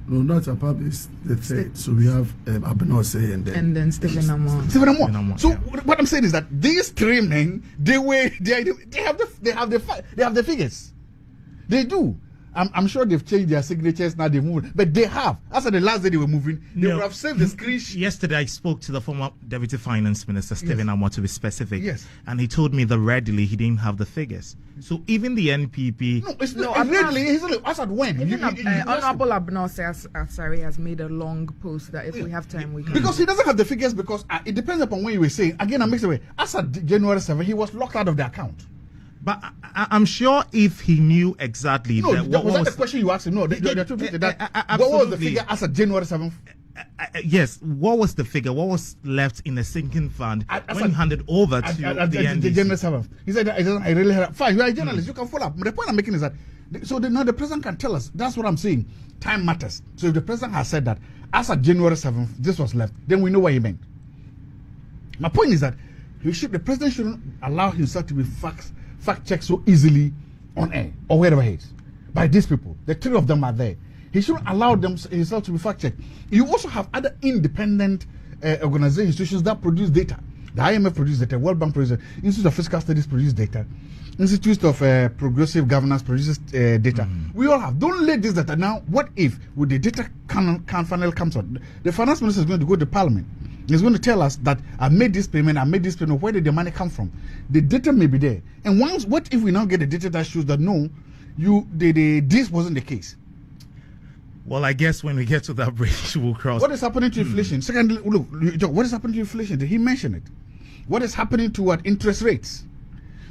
No, not Ampabe, it's the third. So we have Abenose and then Stephen Amoakoh. Stephen Amoakoh. So what I'm saying is that these three men, they have the figures. They do. I'm sure they've changed their signatures now. They've moved, but they have. After the last day they were moving, they would have saved the screenshot. Yesterday, I spoke to the former Deputy Finance Minister Stephen Amoakoh, to be specific. Yes. And he told me that readily he didn't have the figures. So even the NPP. No, it's not readily. As at when? Honorable Abnose Asari has made a long post that if we have time, we can. Because he doesn't have the figures, because it depends upon when you were saying. Again, I'm mixing away. As at January 7, he was locked out of the account. But I'm sure if he knew exactly that. What was that the question you asked him? No, the truth is that. What was the figure as of January 7th? Yes, what was the figure? What was left in the sinking fund when he handed over to the NDC? January 7th. He said, I really had. Fine, you are a journalist, you can follow up. But the point I'm making is that, so now the president can tell us. That's what I'm saying. Time matters. So if the president has said that, as of January 7th, this was left, then we know what he meant. My point is that the president shouldn't allow himself to be fact-checked so easily on air or wherever he is by these people. The three of them are there. He shouldn't allow himself to be fact-checked. You also have other independent organizations, institutions that produce data. The IMF produces data, World Bank produces data, Institute of Fiscal Studies produces data, Institute of Progressive Governance produces data. We all have. Don't let this data now. What if, with the data finally comes out, the finance minister is going to go to Parliament. He's going to tell us that I made this payment. Where did the money come from? The data may be there. And what if we now get the data that shows that no, this wasn't the case? Well, I guess when we get to that bridge, we'll cross. What is happening to inflation? Secondly, look, what is happening to inflation? Did he mention it? What is happening to interest rates?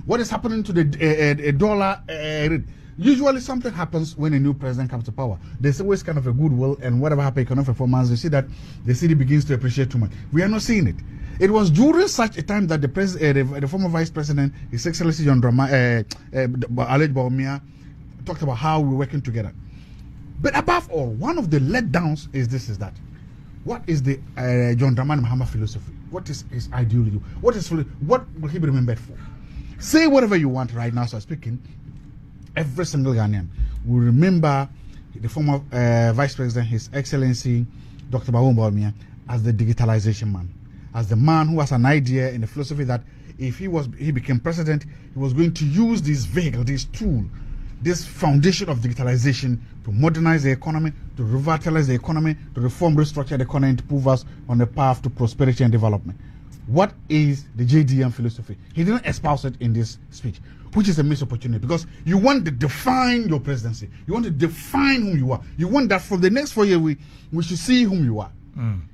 What is happening to the dollar rate? Usually something happens when a new president comes to power. There's always kind of a goodwill, and whatever happens, economic performance, you see that the city begins to appreciate too much. We are not seeing it. It was during such a time that the former vice president, His Excellency Jantuah, talked about how we're working together. But above all, one of the letdowns is that. What is the John Dramani Mahama philosophy? What is his ideology? What will he be remembered for? Say whatever you want right now, so speaking. Every single Ghanaian will remember the former Vice President, His Excellency Dr. Mahama, as the digitalization man, as the man who has an idea in the philosophy that if he became president, he was going to use this vehicle, this tool, this foundation of digitalization to modernize the economy, to revitalize the economy, to reform, restructure the economy, to move us on the path to prosperity and development. What is the JDM philosophy? He didn't espouse it in this speech, which is a missed opportunity, because you want to define your presidency. You want to define whom you are. You want that for the next 4 years we should see whom you are.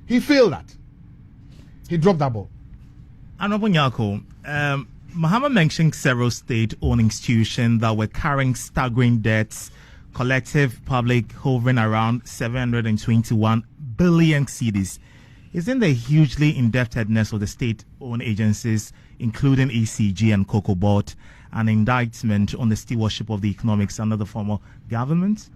He failed that. He dropped that ball. Amoakoh, Mahama mentioned several state-owned institutions that were carrying staggering debts, collective public hovering around 721 billion cedis. Isn't the hugely indebtedness of the state-owned agencies, including ECG and Cocoa Board, an indictment on the stewardship of the economics under the former government?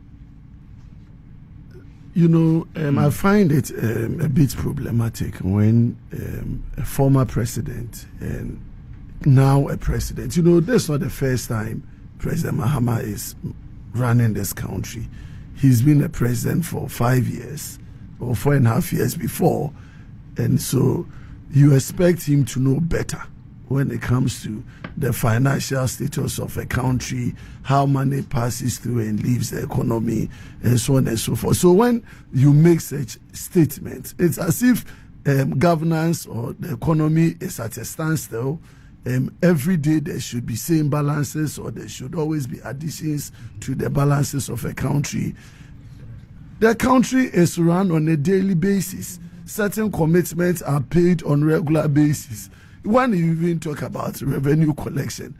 I find it a bit problematic when a former president and now a president, this is not the first time President Mahama is running this country. He's been a president for 5 years or 4.5 years before, and so you expect him to know better when it comes to the financial status of a country, how money passes through and leaves the economy, and so on and so forth. So when you make such statements, it's as if governance or the economy is at a standstill. Every day there should be same balances, or there should always be additions to the balances of a country. The country is run on a daily basis. Certain commitments are paid on regular basis. When you even talk about revenue collection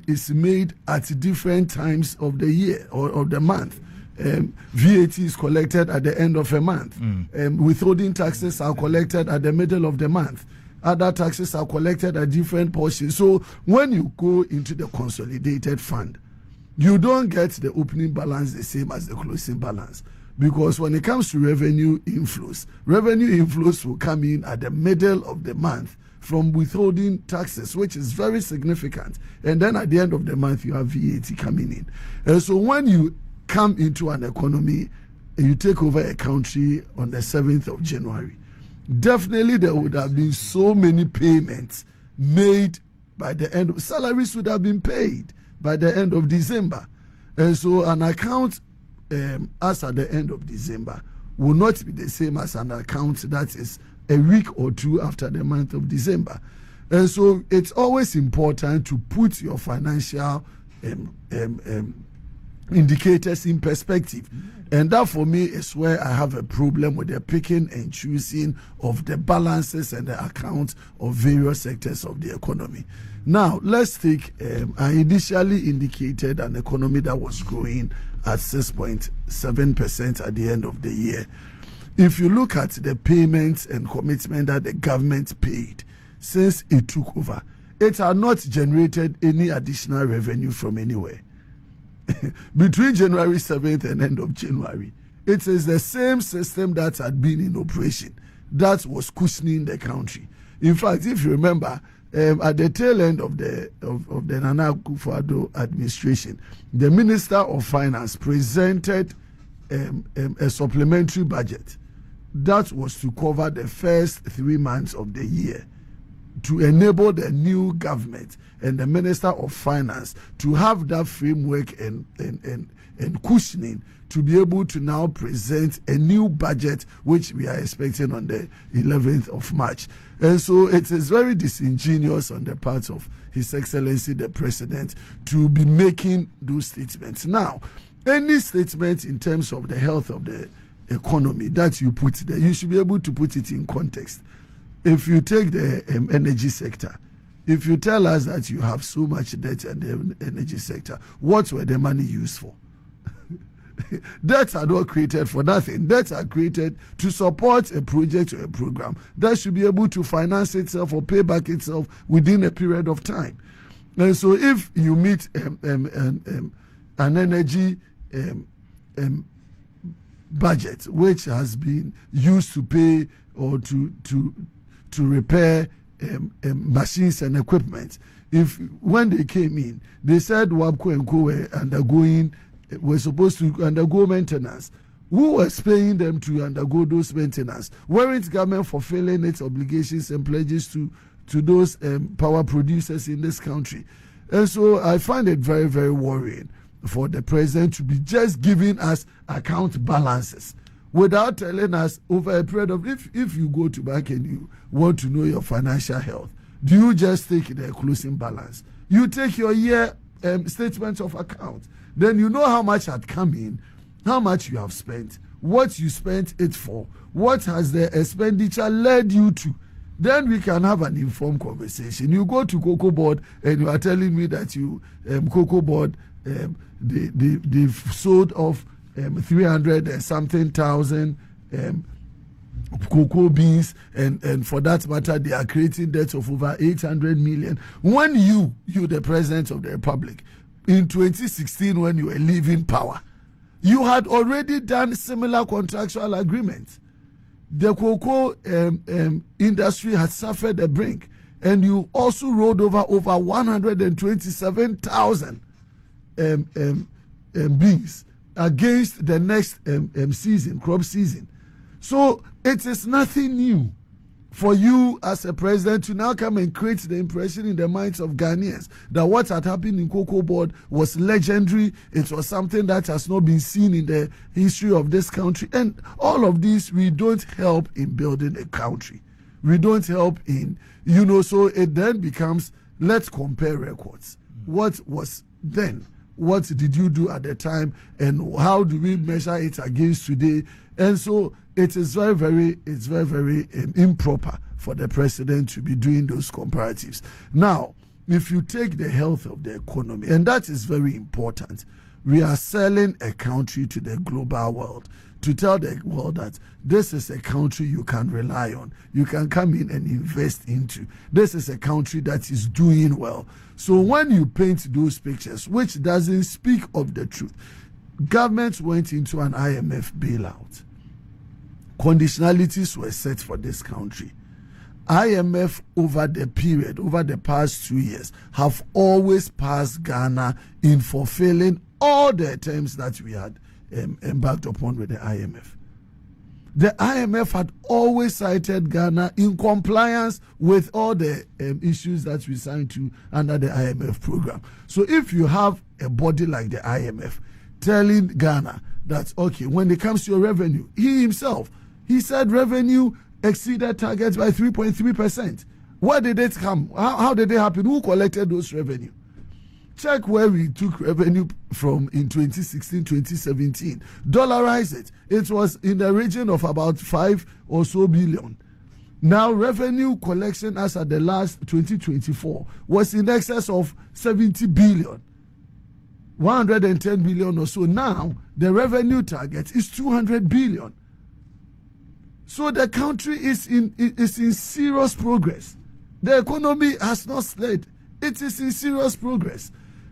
is made at different times of the year or of the month. VAT is collected at the end of a month. Withholding taxes are collected at the middle of the month. Other taxes are collected at different portions. So when you go into the consolidated fund, you don't get the opening balance the same as the closing balance. Because when it comes to revenue inflows will come in at the middle of the month from withholding taxes, which is very significant. And then at the end of the month, you have VAT coming in. And so when you come into an economy and you take over a country on the 7th of January, definitely there would have been so many payments made by the end of salaries would have been paid by the end of December. And so an account as at the end of December will not be the same as an account that is a week or two after the month of December. And so it's always important to put your financial indicators in perspective. And that for me is where I have a problem with the picking and choosing of the balances and the accounts of various sectors of the economy. Now, let's take, I initially indicated an economy that was growing at 6.7% at the end of the year. If you look at the payments and commitment that the government paid since it took over, it had not generated any additional revenue from anywhere. Between January 7th and end of January, it is the same system that had been in operation that was cushioning the country. In fact, if you remember, at the tail end of the Nana Akufo-Addo administration, the Minister of Finance presented a supplementary budget that was to cover the first 3 months of the year, to enable the new government and the Minister of Finance to have that framework and cushioning to be able to now present a new budget, which we are expecting on the 11th of March. And so it is very disingenuous on the part of His Excellency the President to be making those statements. Now, any statement in terms of the health of the economy that you put there, you should be able to put it in context. If you take the energy sector, if you tell us that you have so much debt in the energy sector, what were the money used for? Debts are not created for nothing. Debts are created to support a project or a program that should be able to finance itself or pay back itself within a period of time. And so if you meet an energy budget which has been used to pay or to repair machines and equipment, if when they came in, they said WAPCO and Co were supposed to undergo maintenance. Who was paying them to undergo those maintenance? Weren't government fulfilling its obligations and pledges to those power producers in this country? And so I find it very, very worrying for the president to be just giving us account balances without telling us over a period of, if you go to bank and you want to know your financial health, do you just take the closing balance? You take your year statement of account. Then you know how much had come in, how much you have spent, what you spent it for, what has the expenditure led you to. Then we can have an informed conversation. You go to Cocoa Board and you are telling me that you Cocoa Board they've sold off 300 and something thousand cocoa beans, and for that matter they are creating debts of over 800 million. When you the President of the Republic, in 2016 when you were leaving power, you had already done similar contractual agreements. The cocoa industry had suffered a brink, and you also rolled over 127,000 beans against the next season, crop season. So it is nothing new for you as a president to now come and create the impression in the minds of Ghanaians that what had happened in Cocoa Board was legendary. It was something that has not been seen in the history of this country. And all of this, we don't help in building a country. We don't help in, so it then becomes, let's compare records. What was then? What did you do at the time? And how do we measure it against today? And so it is very, very improper for the president to be doing those comparatives. Now, if you take the health of the economy, and that is very important, we are selling a country to the global world to tell the world that this is a country you can rely on. You can come in and invest into. This is a country that is doing well. So when you paint those pictures, which doesn't speak of the truth, government went into an IMF bailout. Conditionalities were set for this country. IMF over the past 2 years, have always passed Ghana in fulfilling all the terms that we had embarked upon with the IMF. The IMF had always cited Ghana in compliance with all the issues that we signed to under the IMF program. So if you have a body like the IMF telling Ghana that, okay, when it comes to your revenue, he said revenue exceeded targets by 3.3%. Where did it come? How did it happen? Who collected those revenue? Check where we took revenue from in 2016, 2017. Dollarize it. It was in the region of about 5 or so billion. Now, revenue collection as at the last 2024 was in excess of 70 billion. 110 billion or so. Now, the revenue target is 200 billion. So the country is in serious progress. The economy has not slid. It is in serious progress.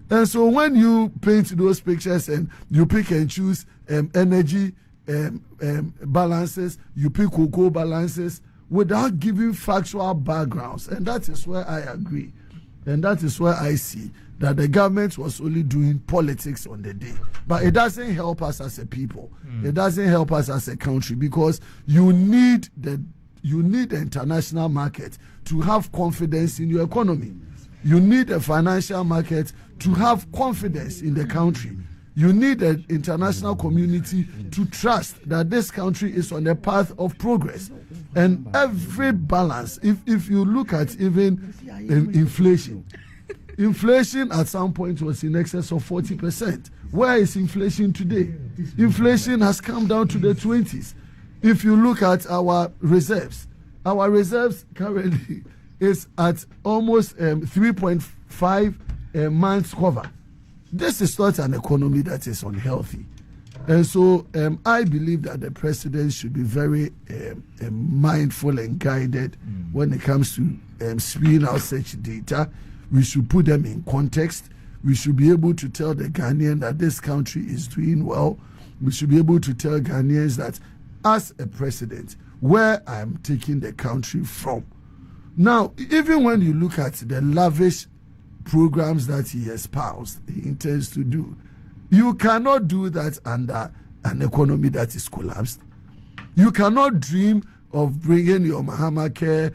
And so when you paint those pictures and you pick and choose energy balances, you pick cocoa balances without giving factual backgrounds, and that is where I agree. And that is where I see that the government was only doing politics on the day. But it doesn't help us as a people. It doesn't help us as a country, because you need the international market to have confidence in your economy. You need a financial market to have confidence in the country. You need the international community to trust that this country is on a path of progress. And every balance, if you look at even inflation at some point was in excess of 40%. Where is inflation today? Inflation has come down to the 20s. If you look at our reserves currently is at almost 3.5 months cover. This is not an economy that is unhealthy. And so I believe that the president should be very mindful and guided when it comes to spewing out such data. We should put them in context. We should be able to tell the Ghanaian that this country is doing well. We should be able to tell Ghanaians that as a president, where I am taking the country from. Now, even when you look at the lavish programs that he espoused, he intends to do, you cannot do that under an economy that is collapsed. You cannot dream of bringing your Mahama care,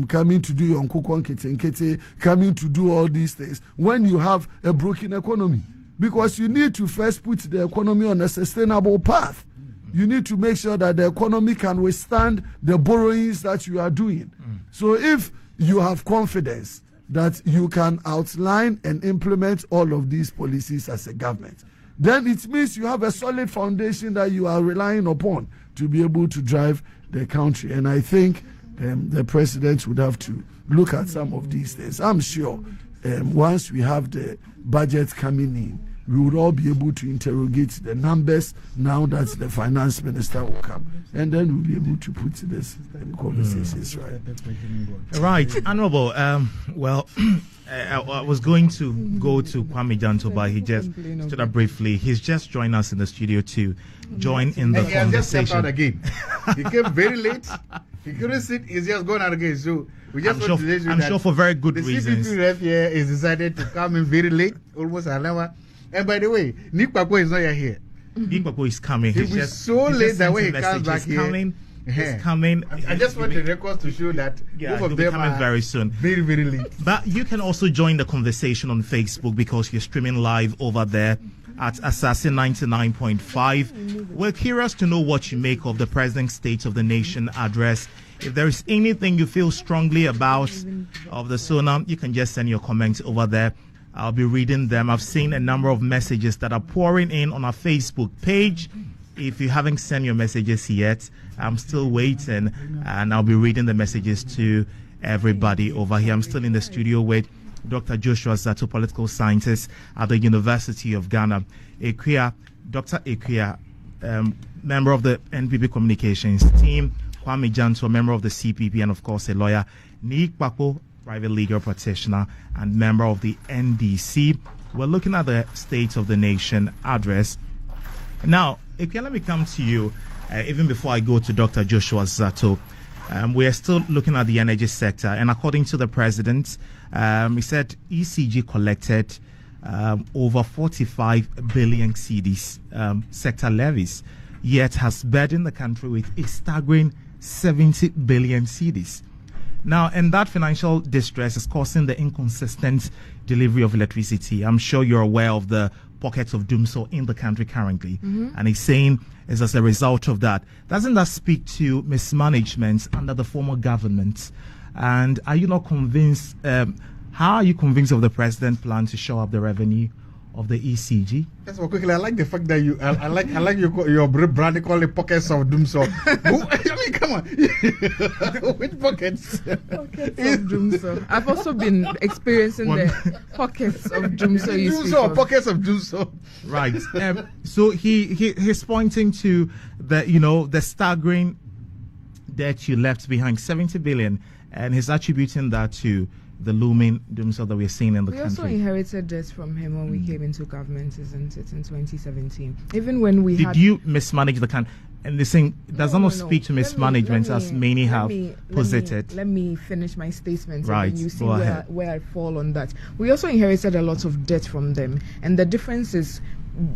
coming to do your Nkukon Kete, coming to do all these things when you have a broken economy. Because you need to first put the economy on a sustainable path. You need to make sure that the economy can withstand the borrowings that you are doing. So if you have confidence that you can outline and implement all of these policies as a government, then it means you have a solid foundation that you are relying upon to be able to drive the country. And I think the president would have to look at some of these things. I'm sure once we have the budget coming in, we would all be able to interrogate the numbers now that the finance minister will come. And then we'll be able to put this conversations right. Right, Honorable. I was going to go to Kwame Jantuah, but he just stood up briefly. He's just joined us in the studio to join in the conversation. He just stepped out again. He came very late. He couldn't sit. He's just going out again. So we just I'm sure for very good reasons. The CPP rep here is decided to come in very late, almost an hour. And by the way, Kpakpo is not yet here. Kpakpo is coming. He's just so late that when he comes back here. He's coming. I just want the records to show that both of them coming are very soon. Very, very late. But you can also join the conversation on Facebook because you're streaming live over there at Asaase 99.5. We're curious to know what you make of the President's State of the Nation address. If there is anything you feel strongly about of the SONA, you can just send your comments over there. I'll be reading them. I've seen a number of messages that are pouring in on our Facebook page. If you haven't sent your messages yet, I'm still waiting, and I'll be reading the messages to everybody over here. I'm still in the studio with Dr. Joshua Zaato, political scientist at the University of Ghana. Ekua, Dr. Ekua, member of the NPP communications team. Kwame Jantuah, member of the CPP, and of course a lawyer. Kpakpo, private legal practitioner and member of the NDC. We're looking at the State of the Nation address. Now, Ekua, let me come to you, even before I go to Dr. Joshua Zaato. We are still looking at the energy sector, and according to the president, he said ECG collected over 45 billion cedis sector levies. yet has burdened the country with a staggering 70 billion cedis. Now, and that financial distress is causing the inconsistent delivery of electricity. I'm sure you're aware of the pockets of doomsday in the country currently. And he's saying it's as a result of that. Doesn't that speak to mismanagement under the former government? And are you not convinced, how are you convinced of the president's plan to show up the revenue of the ECG? Yes, well, quickly, I like the fact that you, I like your brand call it pockets of doomsday. I mean, come on, which pockets? Pockets of doomsday. I've also been experiencing the pockets of doomsday. Pockets of doomsday. Right. So he's pointing to the staggering debt you left behind, 70 billion, and he's attributing that to the looming doomsday that we're seeing in the country. We also inherited debt from him when we came into government, isn't it, in 2017? Even when we Did you mismanage the country? And this thing does not speak to mismanagement as many have posited. Let me finish my statement, right, and then you see where I fall on that. We also inherited a lot of debt from them, and the difference is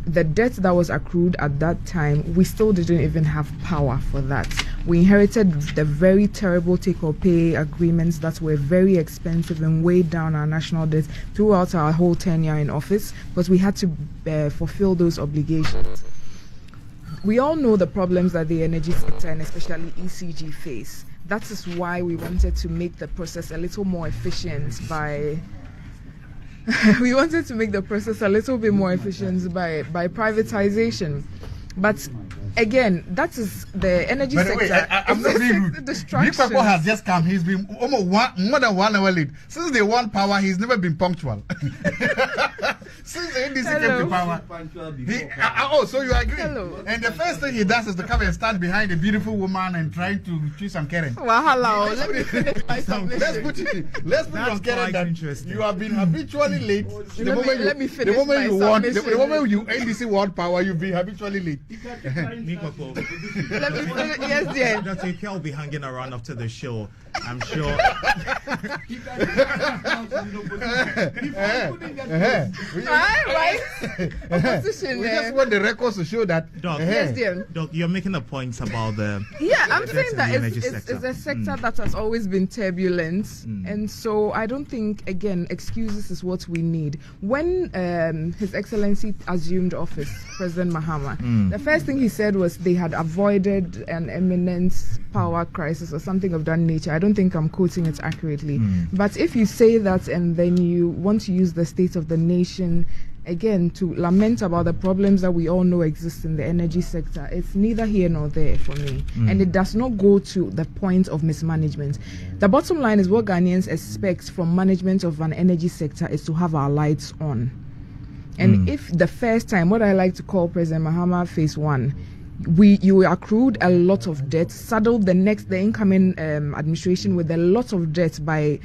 the debt that was accrued at that time, we still didn't even have power for that. We inherited the very terrible take-or-pay agreements that were very expensive and weighed down our national debt throughout our whole tenure in office, because we had to fulfill those obligations. We all know the problems that the energy sector and especially ECG face. That is why we wanted to make the process a little more efficient by we wanted to make the process a little bit more efficient by privatization. But again, that is the energy sector. By the way, I'm not being rude. Kpakpo has just come. He's been almost more than 1 hour late. Since they won power, he's never been punctual. Since the NDC came to power. So you agree? Hello. And the first thing he does is to come and stand behind a beautiful woman and try to choose some Karen. Wahala. Let me finish my submission. Let's put on Karen that you have been habitually late. Let me finish my submission. The moment you NDC won power, you've been habitually late. Let me finish. Yes, dear. Dr. Ekua will be hanging around after the show, I'm sure. Right? Opposition. We just want the records to show that. Doc, yes, dear. Doc, you're making a point about the. Yeah, I'm saying that it's a sector that has always been turbulent, and so I don't think, again, excuses is what we need. When His Excellency assumed office, President Mahama, the first thing he said was they had avoided an imminent power crisis or something of that nature. I don't think I'm quoting it accurately. But if you say that and then you want to use the state of the nation again to lament about the problems that we all know exist in the energy sector, it's neither here nor there for me. And it does not go to the point of mismanagement. The bottom line is what Ghanaians expect from management of an energy sector is to have our lights on. And if the first time, what I like to call President Mahama phase 1, you accrued a lot of debt, saddled the incoming administration with a lot of debt by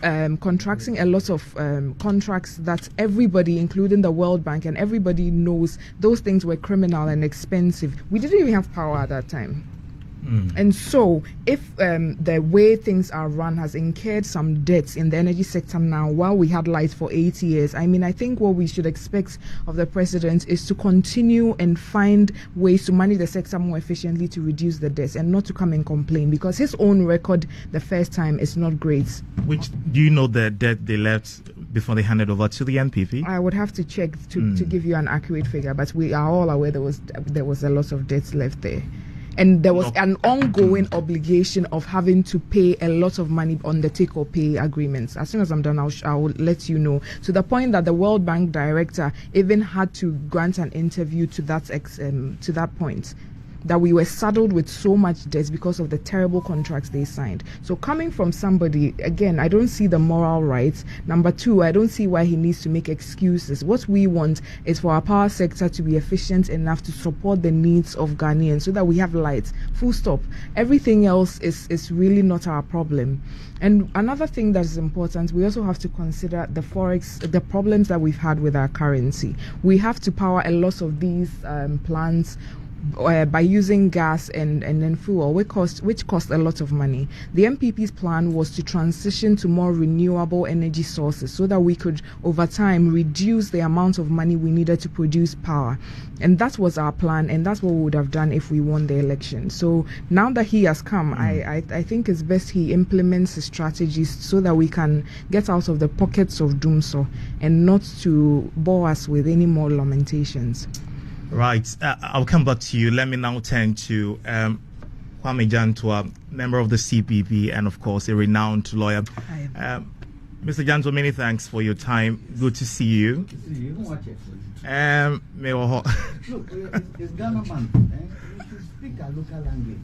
contracting a lot of contracts that everybody, including the World Bank and everybody knows those things were criminal and expensive. We didn't even have power at that time. And so if the way things are run has incurred some debts in the energy sector now while we had lights for 8 years, I mean, I think what we should expect of the president is to continue and find ways to manage the sector more efficiently to reduce the debts and not to come and complain, because his own record the first time is not great. Which, do you know the debt they left before they handed over to the NPP? I would have to check to give you an accurate figure, but we are all aware there was a lot of debts left there. And there was an ongoing obligation of having to pay a lot of money on the take-or-pay agreements. As soon as I'm done, I will let you know. To the point that the World Bank director even had to grant an interview to that point, that we were saddled with so much debt because of the terrible contracts they signed. So coming from somebody, again, I don't see the moral rights. Number 2, I don't see why he needs to make excuses. What we want is for our power sector to be efficient enough to support the needs of Ghanaians so that we have lights. Full stop. Everything else is really not our problem. And another thing that is important, we also have to consider the forex, the problems that we've had with our currency. We have to power a lot of these plants by using gas and then fuel, which cost a lot of money. The MPP's plan was to transition to more renewable energy sources so that we could, over time, reduce the amount of money we needed to produce power. And that was our plan, and that's what we would have done if we won the election. So now that he has come, I think it's best he implements his strategies so that we can get out of the pockets of doomsday and not to bore us with any more lamentations. Right. I'll come back to you. Let me now turn to Kwame Jantuah, member of the CPP and, of course, a renowned lawyer. Mr. Jantuah, many thanks for your time. Good to see you. Look, it's Ghana man. We should speak our local language.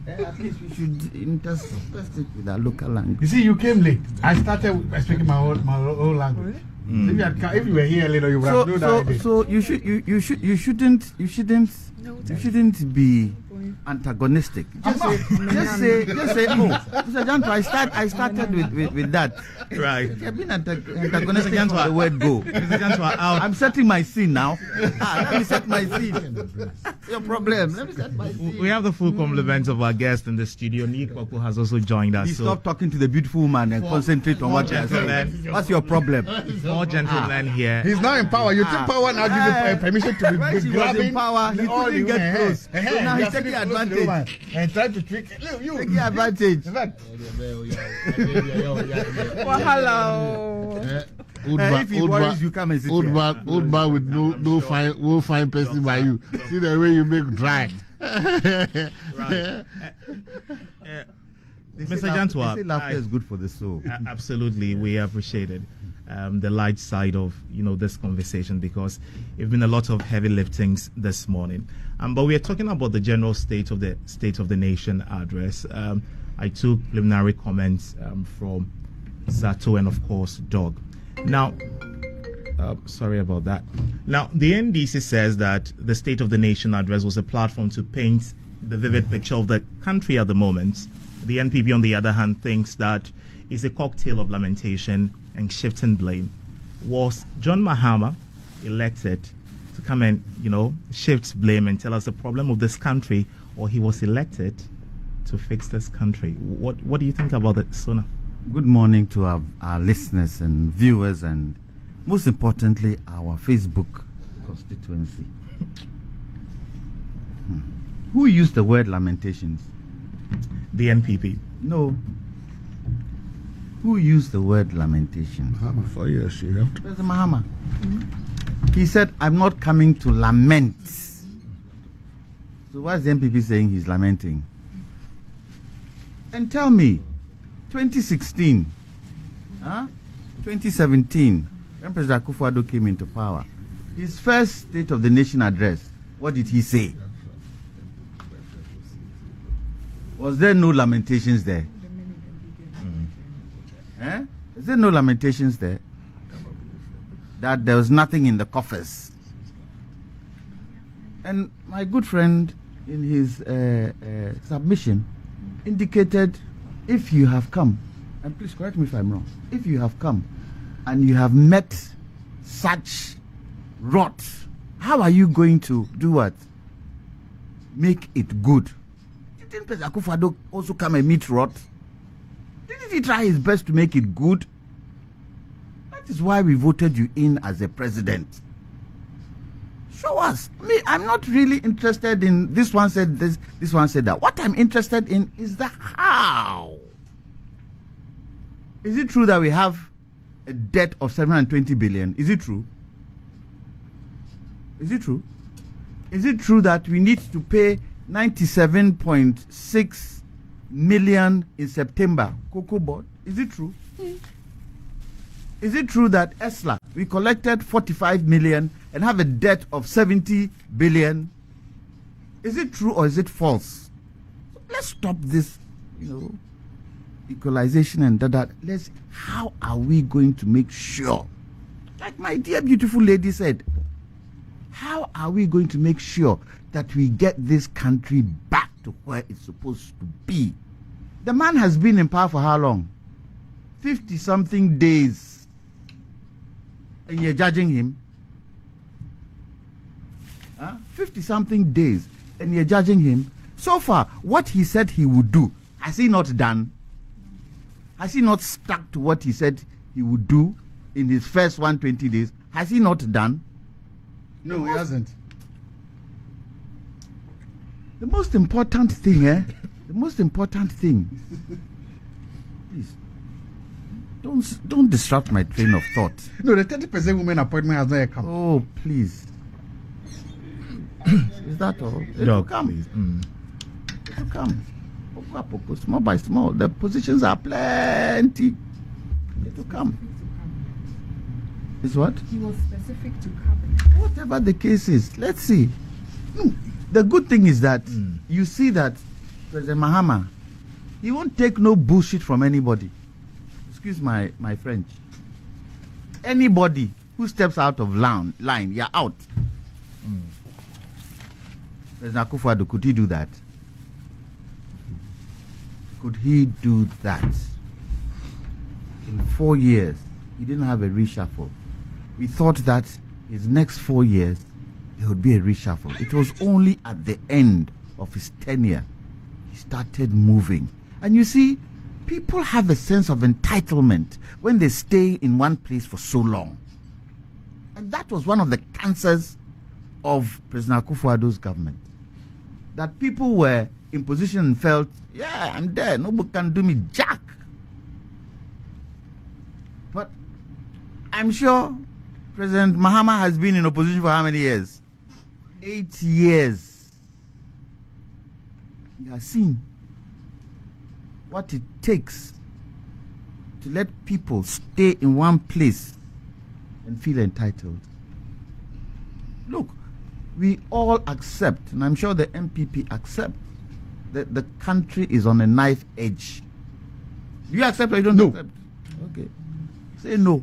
At least we should intersperse it with our local language. You see, you came late. I started speaking my own language. If you were here later, you would have known that. So you shouldn't be antagonistic. Just say, oh, Mr. Jantuah, I started with that. Right. You've been antagonistic for the word go. Mr. Jantuah, I'm setting my scene now. Let me set my scene. Your problem. Let me set my scene. We have the full complement of our guest in the studio. Kpakpo has also joined us. Stop talking to the beautiful woman and concentrate on what you're saying. What's your problem? More gentlemen here. He's now in power. You think power now gives him permission to be when he was in power, he couldn't get close. So now he's taking advantage. And trying to trick you. Taking advantage. Well, hello. If he worries, you come and sit old man with no fine person by you. See the way you make dry. Mr. Jantuah, laughter is good for the soul. Absolutely, we appreciated the light side of this conversation because it's been a lot of heavy liftings this morning. But we are talking about the general state of the nation address. I took preliminary comments from Zaato and of course Dog. Now, sorry about that. Now, the NDC says that the State of the Nation address was a platform to paint the vivid picture of the country at the moment. The NPP, on the other hand, thinks that it's a cocktail of lamentation and shifting blame. Was John Mahama elected to come and, shift blame and tell us the problem of this country, or he was elected to fix this country? What do you think about it, Sona? Good morning to our listeners and viewers, and most importantly, our Facebook constituency. Who used the word lamentations? The NPP. No. Who used the word lamentations? Mahama, for years, you have to. President Mahama. He said, I'm not coming to lament. So what's the NPP saying he's lamenting? And tell me, 2016, 2017, when President Akufo-Addo came into power, his first State of the Nation address, what did he say? Was there no lamentations there? Is there no lamentations there? That there was nothing in the coffers? And my good friend, in his submission, indicated, if you have come, and please correct me if I'm wrong, if you have come and you have met such rot, how are you going to do what? Make it good. Didn't President Akufo-Addo also come and meet rot? Didn't he try his best to make it good? That is why we voted you in as a president. Show us. Me, I'm not really interested in this one said this one said that. What I'm interested in is the how. Is it true that we have a debt of 720 billion? Is it true? Is it true? Is it true that we need to pay 97.6 million in September? Cocoa board. Is it true? Is it true that Xtra, we collected 45 million and have a debt of 70 billion? Is it true or is it false? Let's stop this, equalization and that. How are we going to make sure, like my dear beautiful lady said, how are we going to make sure that we get this country back to where it's supposed to be? The man has been in power for how long? 50-something days. And you're judging him? Huh? 50-something days, and you're judging him. So far, what he said he would do, has he not done? Has he not stuck to what he said he would do in his first 120 days? Has he not done? No, he hasn't. The most important thing, the most important thing. Please, don't disrupt my train of thought. No, the 30% women appointment has not yet come. Oh, please. Is that all? It will come. It will come. Small by small. The positions are plenty. It will come. Is what? He was specific to cabinet. Whatever the case is, let's see. The good thing is that you see that President Mahama, he won't take no bullshit from anybody. Excuse my French. Anybody who steps out of line, you're out. President Akufo-Addo, could he do that? Could he do that? In 4 years, he didn't have a reshuffle. We thought that his next 4 years, there would be a reshuffle. It was only at the end of his tenure he started moving. And you see, people have a sense of entitlement when they stay in one place for so long. And that was one of the cancers of President Akufo-Addo's government. That people were in position and felt, yeah, I'm there, nobody can do me jack. But I'm sure President Mahama has been in opposition for how many years? 8 years. He has seen what it takes to let people stay in one place and feel entitled. Look, we all accept, and I'm sure the MPP accept, that the country is on a knife edge. Do you accept or you don't accept? Okay. Say no.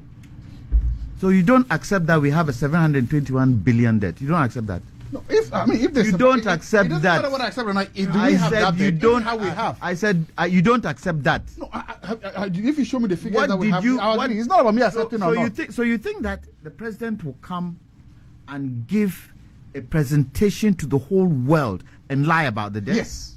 So you don't accept that we have a 721 billion debt. You don't accept that. No, if you don't accept it doesn't that. matter what I accept or not. If I we have said that you debt, don't. how we have. I said you don't accept that. No, if you show me the figures What that we did have, you? what, it's not about me accepting or not. So you think that the president will come and give a presentation to the whole world and lie about the debt? Yes.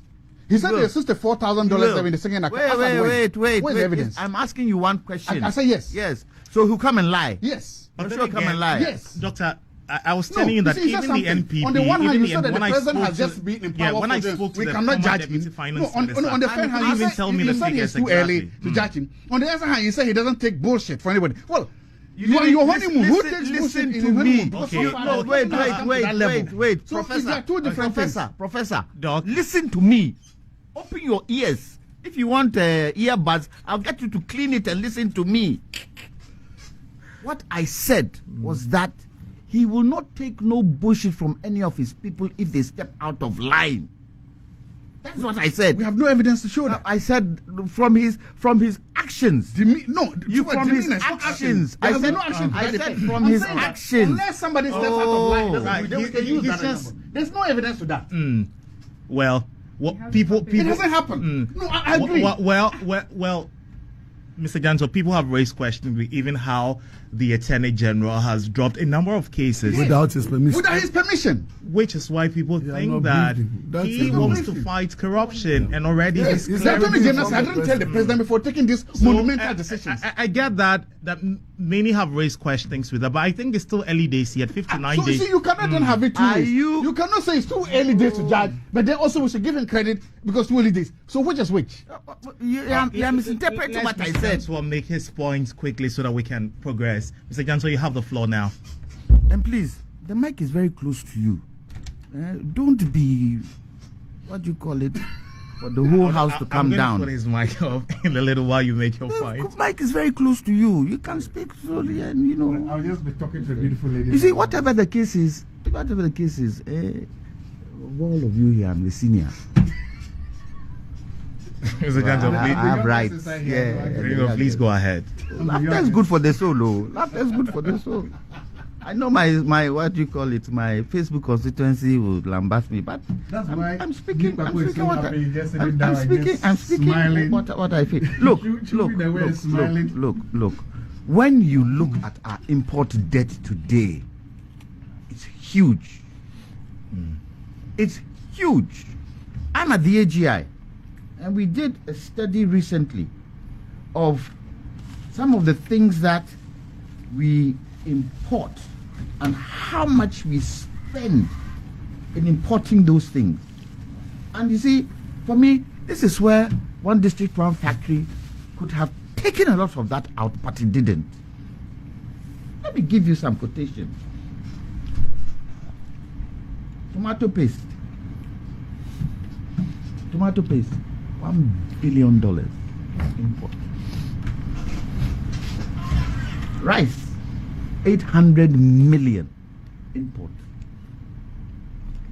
He said there's $64,000 in the second account. Wait. Where's the evidence? I'm asking you one question. I say yes. Yes. So he'll come and lie? Yes. I'm sure he'll come and lie. Yes. Doctor, I was telling you that even the NPP, on the one hand, you said that the when president I has spoke just been in yeah, power when for I them, spoke to we the cannot former judge deputy him. finance On minister, the first hand, you even tell me the said figures it's too early exactly. to judge him. On the other hand, you say he doesn't take bullshit for anybody. Well, you are your honeymoon. Who takes bullshit in your honeymoon? Okay. No, wait. So there are two different things. Professor, Doc, listen to me. Open your ears. If you want earbuds, I'll get you to clean it and listen to me. What I said was that he will not take no bullshit from any of his people if they step out of line. That's what I said. We have no evidence to show that. I said from his actions. From his actions. I said no action. I said from his actions. Unless somebody steps out of line, there's no evidence to that. Well, people. It hasn't happened. No, I agree. Well, Mr. Jantuah, people have raised questions with even how the Attorney General has dropped a number of cases without his permission. Without his permission. Which is why people think that he wants to fight corruption and already yes, the Attorney General, I didn't tell the president before taking this monumental decisions. I get that many have raised questions with that, but I think it's still early days here at 59 days. So you see, you cannot then have it 2 ways. You cannot say it's too early days to judge, but then also we should give him credit because 2 early days. So which is which? You are misinterpreting what I said. So I'll make his points quickly so that we can progress. Mr. Jantuah, you have the floor now. And please, the mic is very close to you. Don't be, what do you call it, for the whole house to come down. I'm going to put his mic off in a little while you make your point. The mic is very close to you. You can speak slowly and, you know. I'll just be talking to a beautiful lady. You see, whatever the case is, all of you here, I'm the senior. Mr. Jantuah, I have rights. Please go ahead. Laughter is good for the soul, though. Laughter is good for the soul. I know my what do you call it? My Facebook constituency will lambast me, but I'm speaking what I feel. Look. When you look at our import debt today, it's huge. It's huge. I'm at the AGI, and we did a study recently of some of the things that we import and how much we spend in importing those things. And you see, for me, this is where one district one factory could have taken a lot of that out, but it didn't. Let me give you some quotations. Tomato paste, $1 billion import. Rice, 800 million import.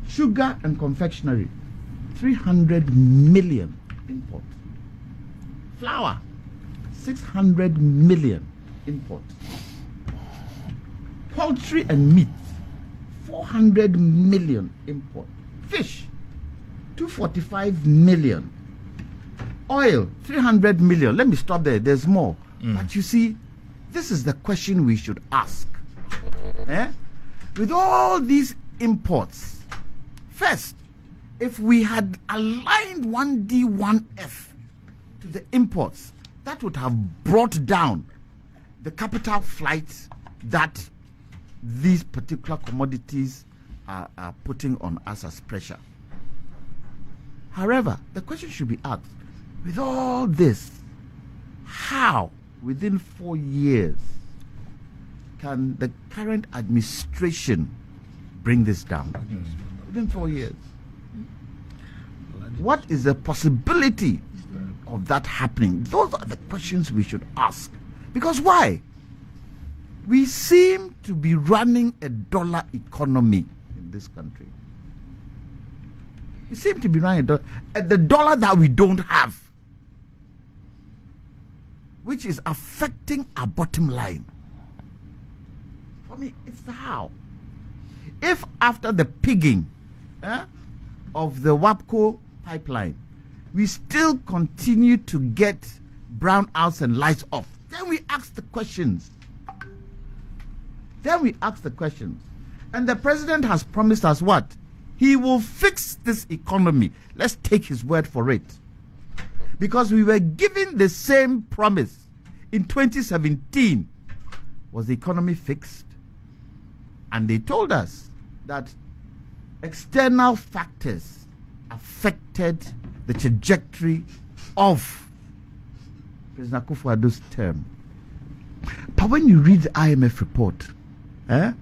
Sugar and confectionery, 300 million import. Flour, 600 million import. Poultry and meat, 400 million import. Fish, 245 million. Oil, 300 million. Let me stop there. There's more. But you see, this is the question we should ask. With all these imports, first, if we had aligned 1D, 1F to the imports, that would have brought down the capital flights that these particular commodities are putting on us as pressure. However, the question should be asked, with all this, how within 4 years can the current administration bring this down? Within 4 years. What is the possibility of that happening? Those are the questions we should ask. Because why? We seem to be running a dollar economy in this country. We seem to be running the dollar that we don't have, which is affecting our bottom line. For me, it's the how. If after the pigging of the WAPCO pipeline, we still continue to get brownouts and lights off, then we ask the questions. And the president has promised us what? He will fix this economy. Let's take his word for it. Because we were given the same promise in 2017. Was the economy fixed? And they told us that external factors affected the trajectory of President Akufo-Addo's term. But when you read the IMF report, the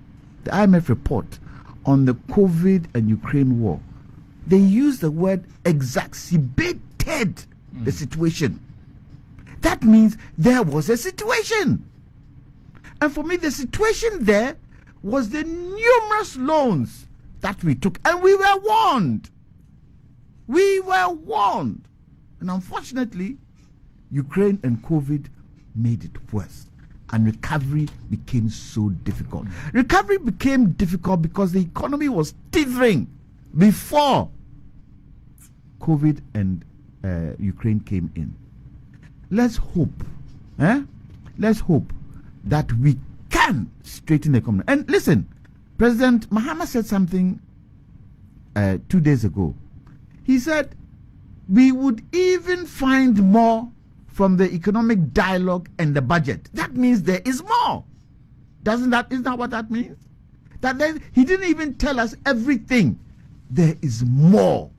IMF report on the COVID and Ukraine war, they use the word exacerbated the situation. That means there was a situation. And for me, the situation there was the numerous loans that we took. And we were warned. And unfortunately, Ukraine and COVID made it worse. And recovery became so difficult. Recovery became difficult because the economy was teetering before COVID and Ukraine came in. Let's hope that we can straighten the economy. And listen, President Mahama said something 2 days ago. He said we would even find more from the economic dialogue and the budget. That means there is more. Isn't that what that means? That then he didn't even tell us everything. There is more.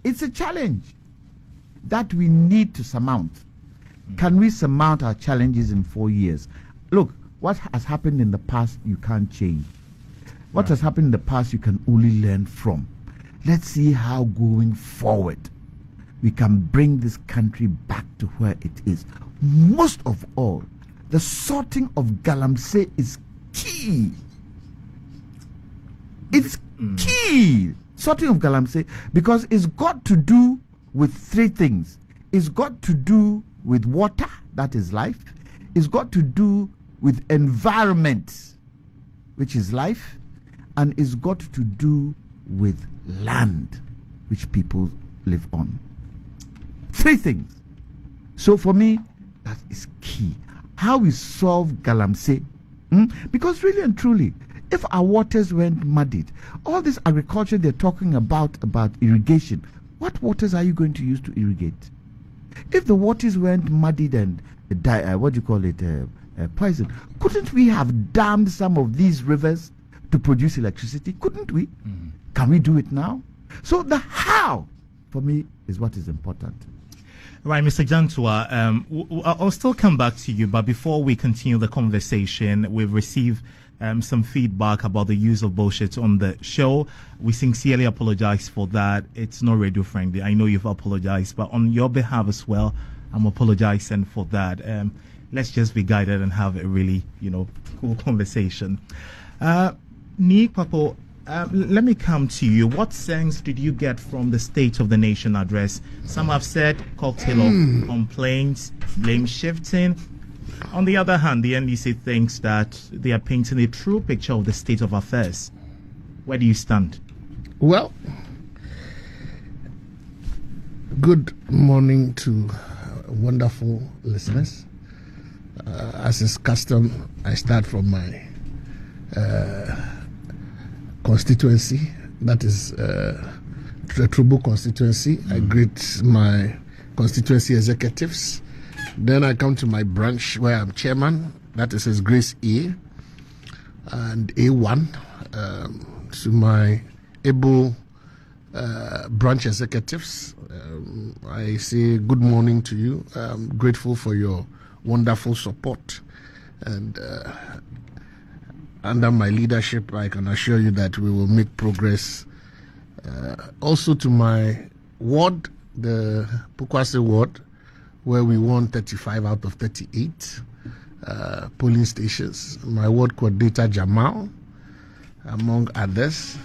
It's a challenge that we need to surmount. Can we surmount our challenges in 4 years? Look, what has happened in the past you can't change. What has happened in the past you can only learn from. Let's see how going forward we can bring this country back to where it is. Most of all, the sorting of galamsey is key. It's key. Sorting of galamsey, because it's got to do with 3 things. It's got to do with water, that is life. It's got to do with environment, which is life. And it's got to do with land, which people live on. 3 things. So for me, that is key. How we solve galamsey. Because really and truly, If our waters weren't muddied, all this agriculture they're talking about irrigation, what waters are you going to use to irrigate? If the waters weren't muddied and poison, couldn't we have dammed some of these rivers to produce electricity? Couldn't we? Mm-hmm. Can we do it now? So the how, for me, is what is important. Right, Mr. Jantuah, I'll still come back to you, but before we continue the conversation, we've received some feedback about the use of bullshit on the show. We sincerely apologize for that. It's not radio friendly. I know you've apologized, but on your behalf as well, I'm apologizing for that. Let's just be guided and have a really, cool conversation. Kpakpo, let me come to you. What sense did you get from the State of the Nation address? Some have said cocktail of complaints, blame shifting. On the other hand, the NDC thinks that they are painting a true picture of the state of affairs. Where do you stand? Well, good morning to wonderful listeners. As is custom, I start from my constituency, that is the Trubu constituency. I greet my constituency executives. Then I come to my branch where I'm chairman, that is His Grace A and A1. To my able branch executives, I say good morning to you. I'm grateful for your wonderful support, and under my leadership, I can assure you that we will make progress. Also to my ward, the Pukwase ward, where we won 35 out of 38 polling stations. My ward coordinator, Jamal, among others.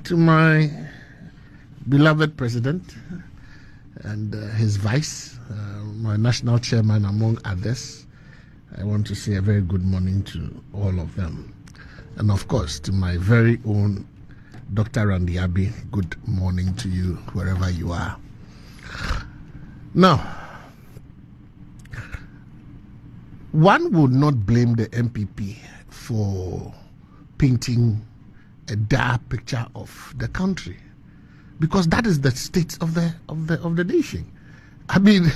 To my beloved president and his vice, my national chairman, among others, I want to say a very good morning to all of them. And of course, to my very own Dr. Randy Abbey, good morning to you, wherever you are. Now, one would not blame the MPP for painting a dire picture of the country, because that is the state of the nation. I mean,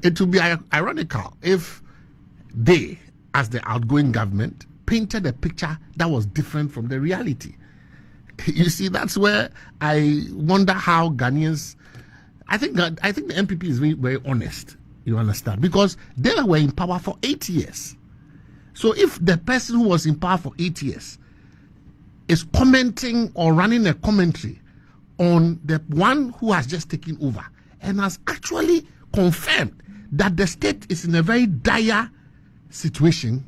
it would be ironical if they, as the outgoing government, painted a picture that was different from the reality. You see, that's where I wonder how Ghanaians. I think the MPP is very, very honest. You understand? Because they were in power for 8 years. So if the person who was in power for 8 years is commenting or running a commentary on the one who has just taken over and has actually confirmed that the state is in a very dire situation.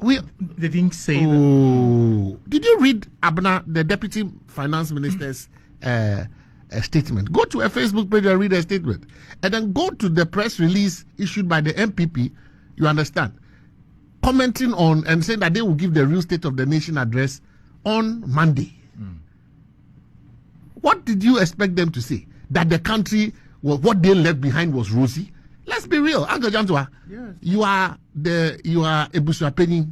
They didn't say that. Did you read Abna, the Deputy Finance Minister's a statement? Go to a Facebook page and read a statement, and then go to the press release issued by the MPP. You understand, commenting on and saying that they will give the real State of the Nation address on Monday. What did you expect them to say? That the country, what they left behind was rosy? Let's be real, Uncle Jantuah. Yes. You are a Busuapeni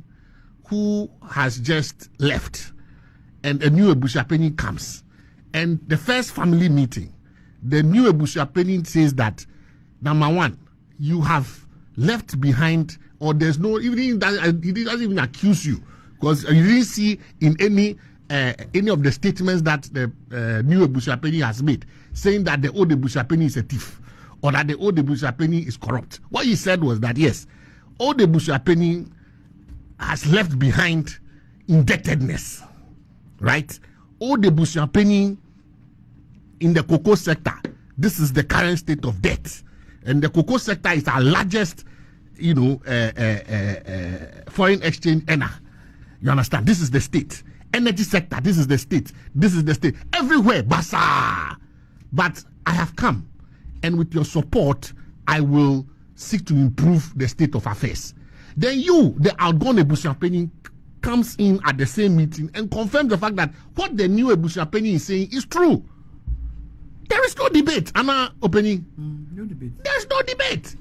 who has just left, and a new Busuapeni comes. And the first family meeting, the new Busuapeni says that, number one, you have left behind, or there's no, even he doesn't even accuse you, because you didn't see in any of the statements that the new Busuapeni has made, saying that the old Busuapeni is a thief, or that the old Busuapeni is corrupt. What he said was that, yes, old Busuapeni has left behind indebtedness, right? Old Busuapeni in the cocoa sector, this is the current state of debt, and the cocoa sector is our largest, foreign exchange earner. You understand? This is the state. Energy sector, this is the state. This is the state. Everywhere, basa. But I have come, and with your support, I will seek to improve the state of affairs. Then you, the outgone Busuapeni, comes in at the same meeting and confirms the fact that what the new Busuapeni is saying is true. There is no debate. Anna Openi. No debate. There's no debate.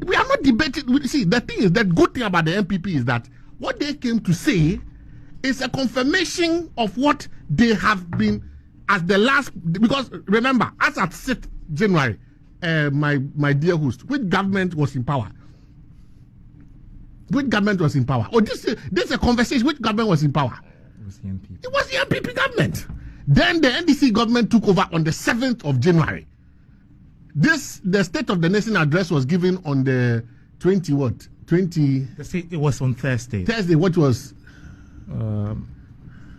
We are not debating. See, the thing is, the good thing about the MPP is that what they came to say is a confirmation of what they have been as the last, because remember, as at 6th January, my dear host, which government was in power? Which government was in power? Oh, this is a conversation. Which government was in power? It was the MPP. It was the MPP government. Then the NDC government took over on the 7th of January. The State of the Nation address was given on the 20 what? 20. It was on Thursday. Thursday, what was?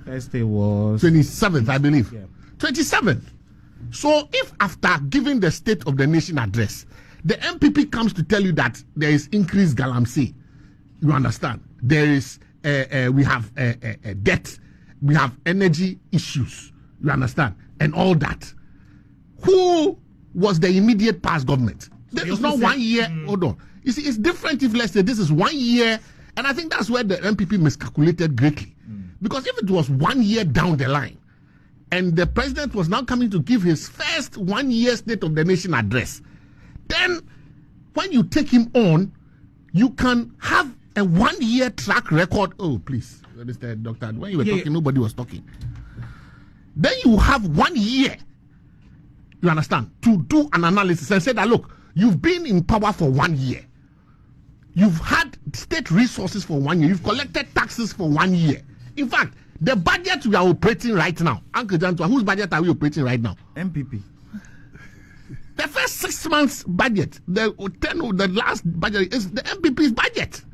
Thursday was 27th, I believe. Yeah. 27th. So if after giving the State of the Nation address, the MPP comes to tell you that there is increased galamsey, you understand? There is we have debt, we have energy issues, you understand, and all that. Who was the immediate past government? This is not 1 year. Hold on. You see, it's different if, let's say, this is 1 year, and I think that's where the MPP miscalculated greatly. Because if it was 1 year down the line, and the president was now coming to give his first 1 year State of the Nation address, then when you take him on, you can have a 1 year track record. Oh, please, understand, Doctor, when you were talking, nobody was talking. Then you have 1 year, you understand, to do an analysis and say that, look, you've been in power for 1 year. You've had state resources for 1 year. You've collected taxes for 1 year. In fact, the budget we are operating right now, Uncle Jantuah, whose budget are we operating right now? MPP. The first 6 months budget, the last budget is the MPP's budget.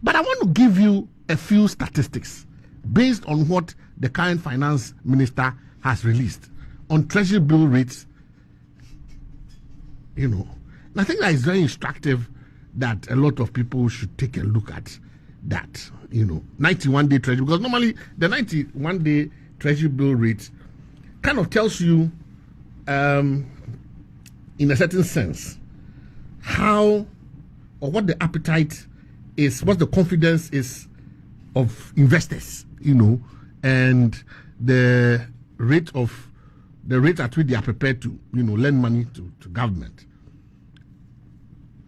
But I want to give you a few statistics based on what the current finance minister has released on treasury bill rates. You know, and I think that is very instructive that a lot of people should take a look at that. 91-day treasury, because normally the 91-day treasury bill rate kind of tells you, in a certain sense, how or what the appetite is, what the confidence is of investors, and the rate at which they are prepared to, lend money to government.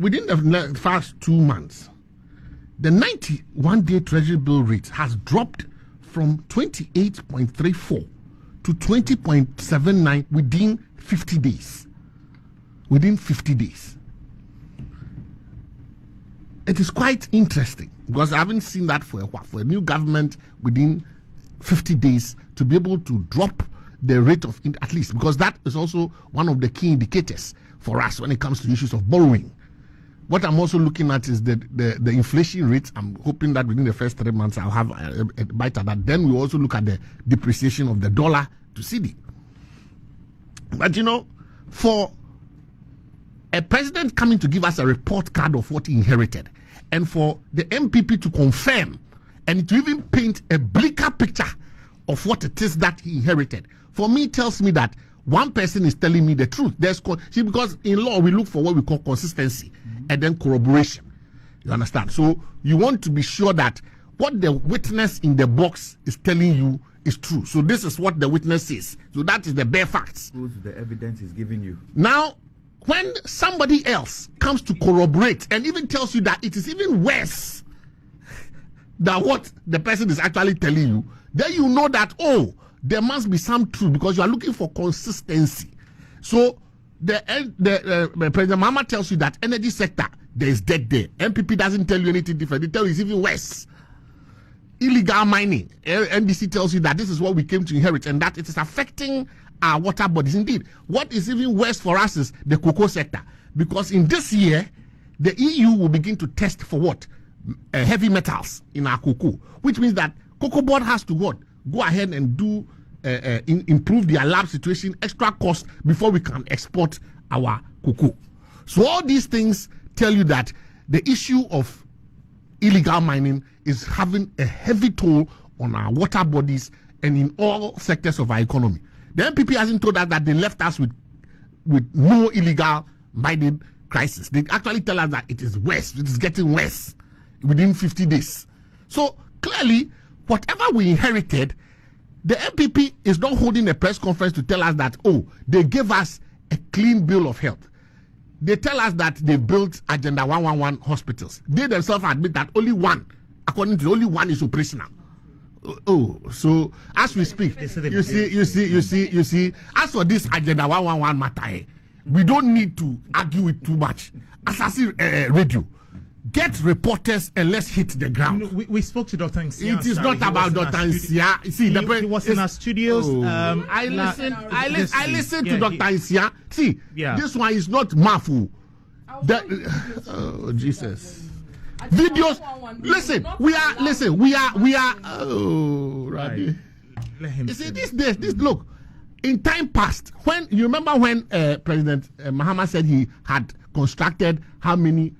Within the first 2 months, the 91-day treasury bill rate has dropped from 28.34 to 20.79 within 50 days. Within 50 days. It is quite interesting because I haven't seen that for a while. For a new government within 50 days to be able to drop the rate of, at least, because that is also one of the key indicators for us when it comes to issues of borrowing. What I'm also looking at is the inflation rate. I'm hoping that within the first 3 months I'll have a bite at that. Then we also look at the depreciation of the dollar to CD. But for a president coming to give us a report card of what he inherited, and for the MPP to confirm and to even paint a bleaker picture of what it is that he inherited, for me tells me that one person is telling me the truth. Because in law we look for what we call consistency and then corroboration. You understand? So you want to be sure that what the witness in the box is telling you is true. So this is what the witness says. So that is the bare facts. The evidence is giving you. Now, when somebody else comes to corroborate and even tells you that it is even worse than what the person is actually telling you, then you know that, there must be some truth, because you are looking for consistency. So the President Mahama tells you that energy sector, there is debt there. MPP doesn't tell you anything different. They tell you it's even worse. Illegal mining, NDC tells you that this is what we came to inherit and that it is affecting our water bodies. Indeed, what is even worse for us is the cocoa sector, because in this year, the EU will begin to test for what? Heavy metals in our cocoa, which means that Cocoa Board has to what? Go ahead and do improve their lab situation, extra cost before we can export our cocoa. So all these things tell you that the issue of illegal mining is having a heavy toll on our water bodies and in all sectors of our economy. The MPP hasn't told us that they left us with no illegal mining crisis. They actually tell us that it is worse. It is getting worse within 50 days. So clearly, whatever we inherited, the MPP is not holding a press conference to tell us that, they gave us a clean bill of health. They tell us that they built Agenda 111 hospitals. They themselves admit that only one according to only one is operational. Oh, so as we speak, you see. As for this agenda 111 matter, we don't need to argue it too much. Asaase radio, get reporters and let's hit the ground. We spoke to Dr. Nsia. It is not about Dr. Nsia. See, he was in our studios. I listened to Dr. Nsia. See, this one is not Mafu. Oh, Jesus. Videos. Listen, we are. Oh, Radhi. You see, these days, look. In time past, when you remember when President Mahama said he had constructed how many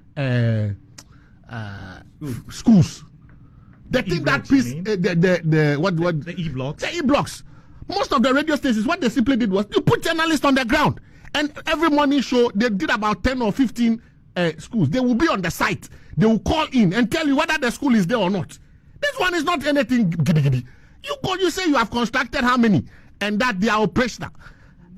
schools? The thing that piece, the E-blocks. The E-blocks. Most of the radio stations, what they simply did was you put journalists on the ground, and every morning show they did about 10 or 15 schools. They will be on the site. They will call in and tell you whether the school is there or not. This one is not anything giddy. You say you have constructed how many, and that they are operational.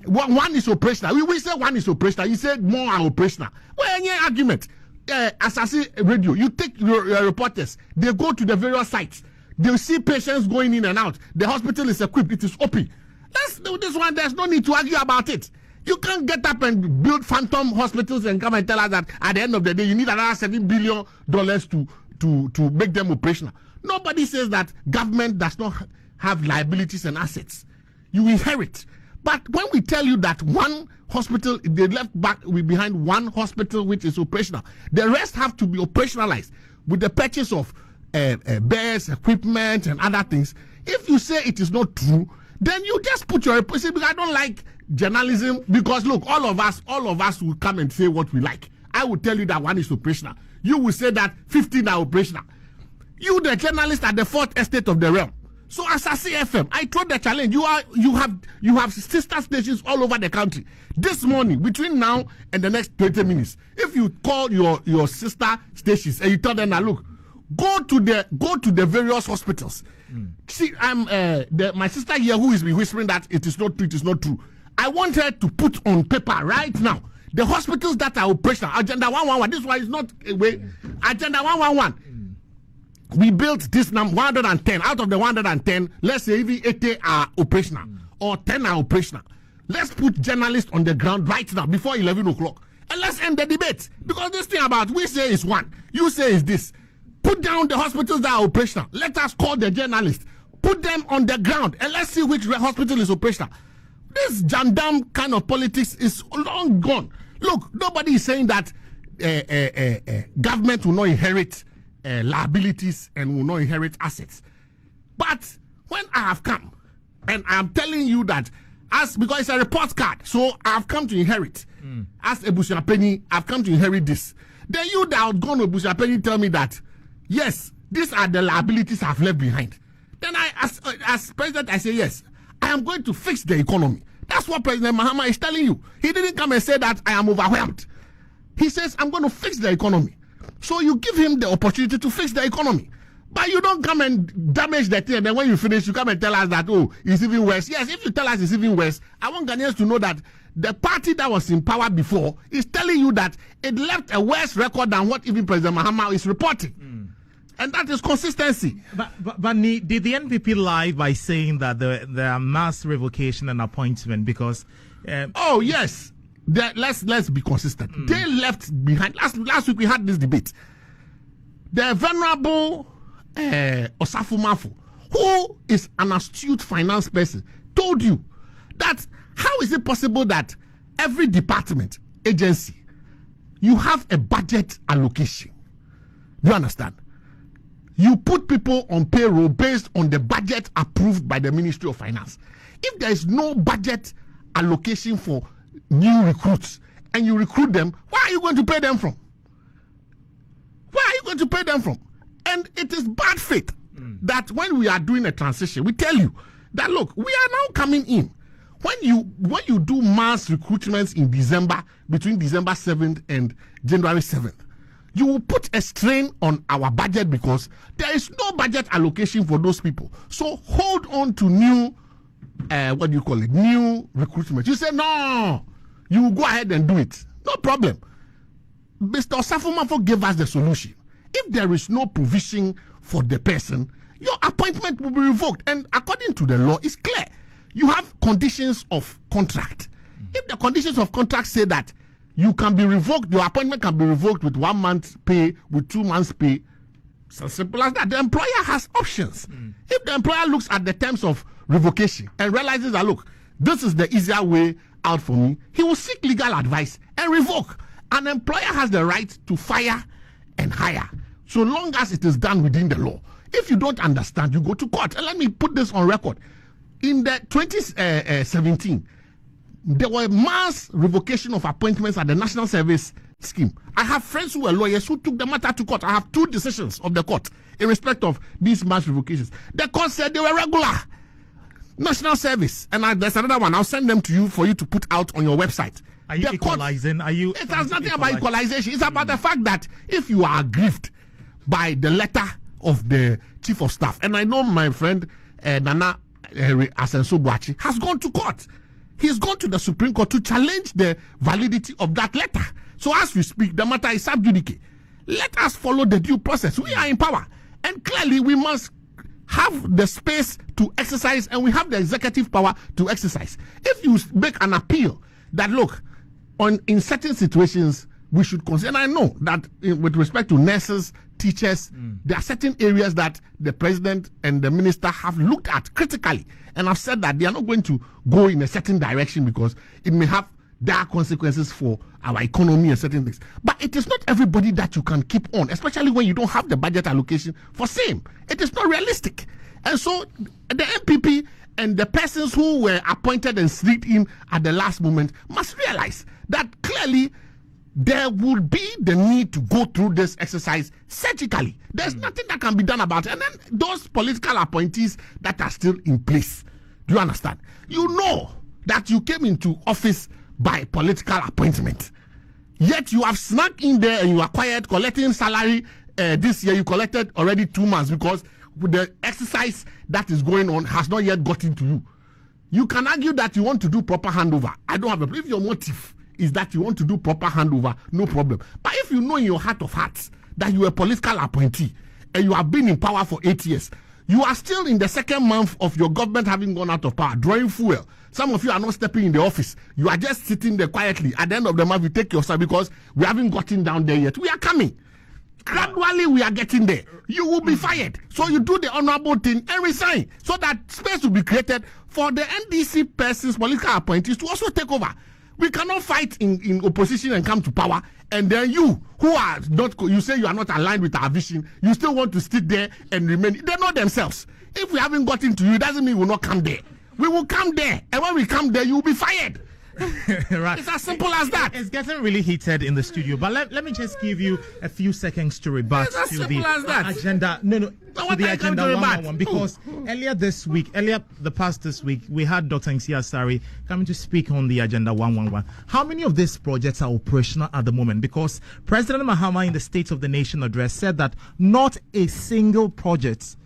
One is operational. We say one is operational. You said more are operational. Well, any argument? Asaase radio, you take your reporters. They go to the various sites. They see patients going in and out. The hospital is equipped. It is open. This one. There's no need to argue about it. You can't get up and build phantom hospitals and come and tell us that at the end of the day you need another $7 billion to make them operational. Nobody says that government does not have liabilities and assets. You inherit. But when we tell you that one hospital, they left behind one hospital which is operational, the rest have to be operationalized with the purchase of beds, equipment, and other things. If you say it is not true, then you just put your because I don't like journalism, because look, all of us will come and say what we like. I will tell you that one is operational. You will say that 15 are operational. You, the journalist, are the fourth estate of the realm. So Asaase FM, I throw the challenge. You have sister stations all over the country. This morning, between now and the next 20 minutes, if you call your sister stations and you tell them, now look, go to the various hospitals. See, my sister here who is whispering that it is not true. I want her to put on paper right now the hospitals that are operational. Agenda 111. This one is not a way. Agenda 111. We built this number 110. Out of the 110, let's say even 80 are operational or 10 are operational. Let's put journalists on the ground right now before 11 o'clock. And let's end the debate. Because this thing about we say is one, you say is this. Put down the hospitals that are operational. Let us call the journalists. Put them on the ground and let's see which hospital is operational. This jandam kind of politics is long gone. Look, nobody is saying that government will not inherit liabilities and will not inherit assets. But when I have come and I am telling you that because it's a report card, so I have come to inherit. As Ebusia Penny, I've come to inherit this. Then you that have gone to Ebusia Penny tell me that yes, these are the liabilities I've left behind. Then as president, I say yes, I am going to fix the economy. That's what President Mahama is telling you. He didn't come and say that I am overwhelmed. He says I'm going to fix the economy. So you give him the opportunity to fix the economy. But you don't come and damage the thing, and then when you finish, you come and tell us that, oh, it's even worse. Yes, if you tell us it's even worse, I want Ghanaians to know that the party that was in power before is telling you that it left a worse record than what even President Mahama is reporting. And that is consistency. But did the NPP lie by saying that there are mass revocation and appointment because... oh, yes. Let's be consistent. They left behind... Last week we had this debate. The venerable Osafo Mafu, who is an astute finance person, told you that how is it possible that every department, agency, you have a budget allocation? Do you understand? You put people on payroll based on the budget approved by the Ministry of Finance. If there is no budget allocation for new recruits and you recruit them, where are you going to pay them from? Where are you going to pay them from? And it is bad faith that when we are doing a transition, we tell you that, look, we are now coming in. When you do mass recruitments in December, between December 7th and January 7th, you will put a strain on our budget because there is no budget allocation for those people. So hold on to new, new recruitment. You say, no, you will go ahead and do it. No problem. Mr. Osafo Mafu gave us the solution. If there is no provision for the person, your appointment will be revoked. And according to the law, it's clear. You have conditions of contract. If the conditions of contract say that you can be revoked, your appointment can be revoked with 1 month's pay, with 2 months' pay, it's as simple as that. The employer has options. If the employer looks at the terms of revocation and realizes that, look, this is the easier way out for me, he will seek legal advice and revoke. An employer has the right to fire and hire, so long as it is done within the law. If you don't understand, you go to court. And let me put this on record. In the 2017, there were mass revocation of appointments at the National Service Scheme. I have friends who were lawyers who took the matter to court. I have 2 decisions of the court in respect of these mass revocations. The court said they were regular. National Service, and there's another one. I'll send them to you for you to put out on your website. Are you equalizing? It has nothing about equalization. It's about the fact that if you are aggrieved by the letter of the chief of staff, and I know my friend Nana Asenso has gone to court. He's gone to the Supreme Court to challenge the validity of that letter. So as we speak, the matter is sub judice. Let us follow the due process. We are in power, and clearly we must have the space to exercise, and we have the executive power to exercise. If you make an appeal that, look, in certain situations we should consider, and I know that with respect to nurses, teachers, there are certain areas that the president and the minister have looked at critically, and have said that they are not going to go in a certain direction because it may have dire consequences for our economy and certain things. But it is not everybody that you can keep on, especially when you don't have the budget allocation for same. It is not realistic. And so the MPP and the persons who were appointed and slid in at the last moment must realize that clearly there would be the need to go through this exercise surgically. There's nothing that can be done about it. And then those political appointees that are still in place, do you understand? You know that you came into office by political appointment. Yet you have snuck in there and you are quiet, collecting salary. This year you collected already 2 months because the exercise that is going on has not yet gotten to you. You can argue that you want to do proper handover. I don't have a problem. If your motive is that you want to do proper handover, no problem. But if you know in your heart of hearts that you are a political appointee and you have been in power for 8 years, you are still in the 2nd month of your government having gone out of power, drawing fuel. Some of you are not stepping in the office. You are just sitting there quietly. At the end of the month, you take your side because we haven't gotten down there yet. We are coming. Gradually, we are getting there. You will be fired. So you do the honorable thing and resign so that space will be created for the NDC persons, political appointees to also take over. We cannot fight in opposition and come to power. And then you, who are not, you say you are not aligned with our vision, you still want to sit there and remain. They know themselves. If we haven't gotten to you, it doesn't mean we will not come there. We will come there. And when we come there, you will be fired. Right. It's as simple as that. It's getting really heated in the studio, but let me just give you a few seconds to rebut to the agenda. To the agenda 111, because earlier this week, we had Dr. Nsiasari coming to speak on the agenda 111. How many of these projects are operational at the moment? Because President Mahama in the State of the Nation address said that not a single project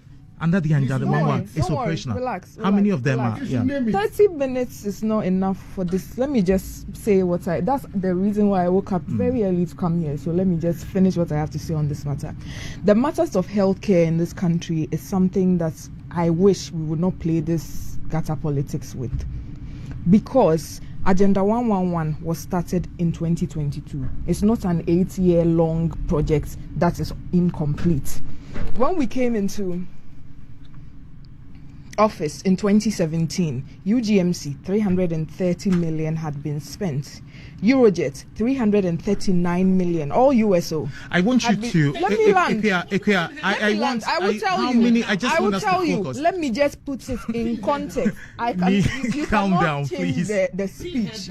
under the agenda 111 is operational. Relax. How many of them are? 30 minutes is not enough for this. Let me just say that's the reason why I woke up very early to come here. So let me just finish what I have to say on this matter. The matters of healthcare in this country is something that I wish we would not play this gutter politics with, because Agenda 111 was started in 2022. It's not an 8-year-long project that is incomplete. When we came into office in 2017, UGMC 330 million had been spent. Eurojet 339 million, all USO. I want you to let me land. Ekua, I will tell how you. Many, I just I will want tell us to you. focus. Let me just put it in context. You calm cannot down, change please. The speech.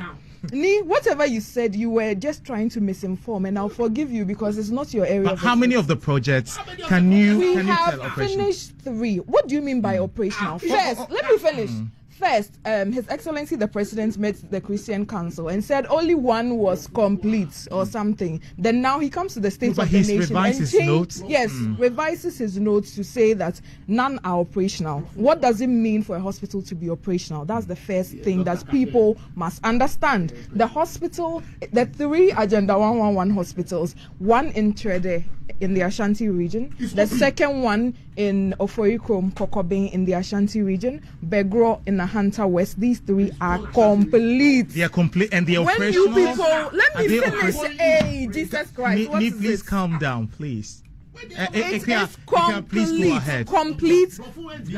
Whatever you said, you were just trying to misinform, and I'll forgive you because it's not your area. But how many of the projects can you tell operational? We have finished 3. What do you mean by operational? First, let me finish. First, His Excellency the President met the Christian Council and said only 1 was complete or something. Then now he comes to the State of the Nation and revises his notes to say that none are operational. What does it mean for a hospital to be operational? That's the first thing that people must understand. The hospital, the 3 Agenda 111 hospitals, 1 in Trede in the Ashanti region. The second one in Ofoikrom, Kokobeng in the Ashanti region. Begro in the Hunter West. These 3 are complete. They are complete and they are when operational. You people, let me finish. Hey, Jesus Christ. What is please this? calm down, please. It is complete, please go ahead. Complete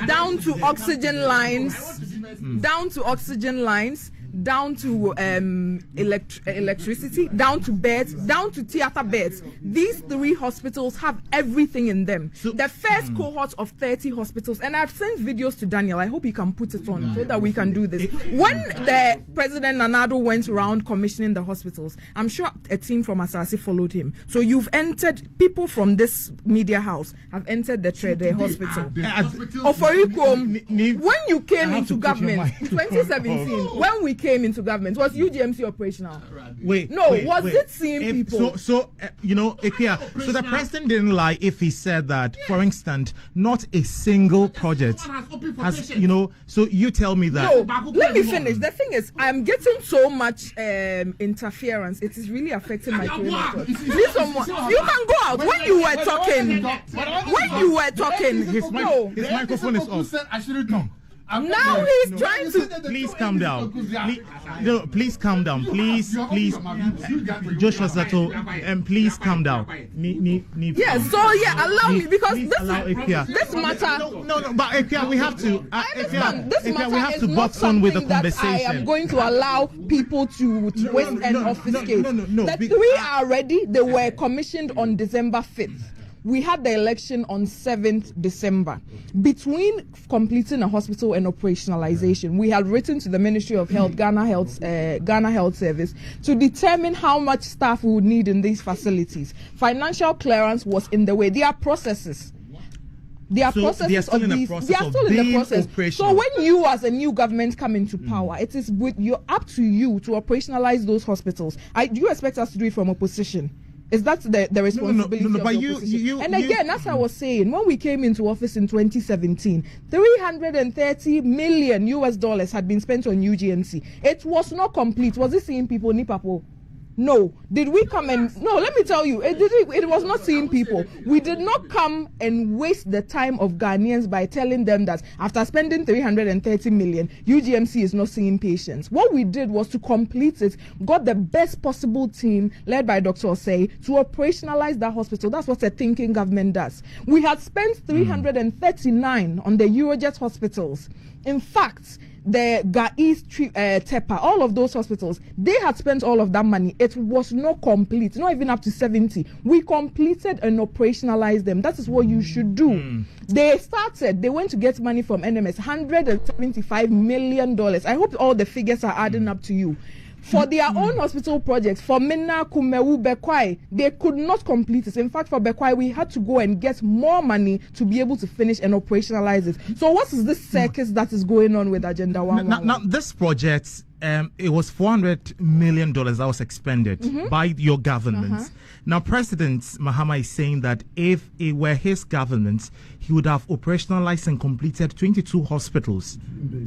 down to oxygen lines, down to oxygen lines, down to electricity, down to beds, down to theater beds. These 3 hospitals have everything in them. So, the first cohort of 30 hospitals, and I've sent videos to Daniel. I hope he can put it on so that we can do this. When the President Addo went around commissioning the hospitals, I'm sure a team from Asaase followed him. So you've entered, people from this media house have entered the hospital. When you came into government in 2017, when we came into government, was UGMC operational? Was it seeing people? So Ekua, so the president didn't lie if he said that, for instance, not a single project has, so you tell me that. No, let me finish. The thing is, I'm getting so much interference. It is really affecting my career. Please, someone, you can go out. When you were talking, his microphone is off. I shouldn't talk. Now he's trying to. Please calm down. Please calm down. Please, Joshua Zaato, and please calm down. Yes, allow me, because this matter. No, but Ekua, we have to. This matter we have to box on with the conversation. I am going to allow people to twist and obfuscate. The 3 are ready. They were commissioned on December 5th. We had the election on 7th December. Between completing a hospital and operationalization, we had written to the Ministry of Health, Ghana Health Service, to determine how much staff we would need in these facilities. Financial clearance was in the way. There are processes. They are still in the process. So when you as a new government come into power, it is up to you to operationalize those hospitals. Do you expect us to do it from opposition? Is that the responsibility of the opposition? Again, as I was saying, when we came into office in 2017, $330 million had been spent on UGMC. It was not complete. Was it seeing people, Nipapo? No. Did we come and... No, let me tell you, it was not seeing people. We did not come and waste the time of Ghanaians by telling them that after spending $330 million, UGMC is not seeing patients. What we did was to complete it, got the best possible team led by Dr. Osei to operationalize that hospital. That's what a thinking government does. We had spent $339 on the Eurojet hospitals. In fact, the Gais, Tepa, all of those hospitals, they had spent all of that money. It was not complete, not even up to 70. We completed and operationalized them. That is what you should do. They went to get money from NMS, $175 million. I hope all the figures are adding up to you. For their own hospital projects, for Minna, Kumewu, Bekwai, they could not complete it. In fact, for Bekwai, we had to go and get more money to be able to finish and operationalize it. So what is this circus that is going on with Agenda 111? Now this project, it was $400 million that was expended by your government. Now, President Mahama is saying that if it were his government, he would have operationalized and completed 22 hospitals.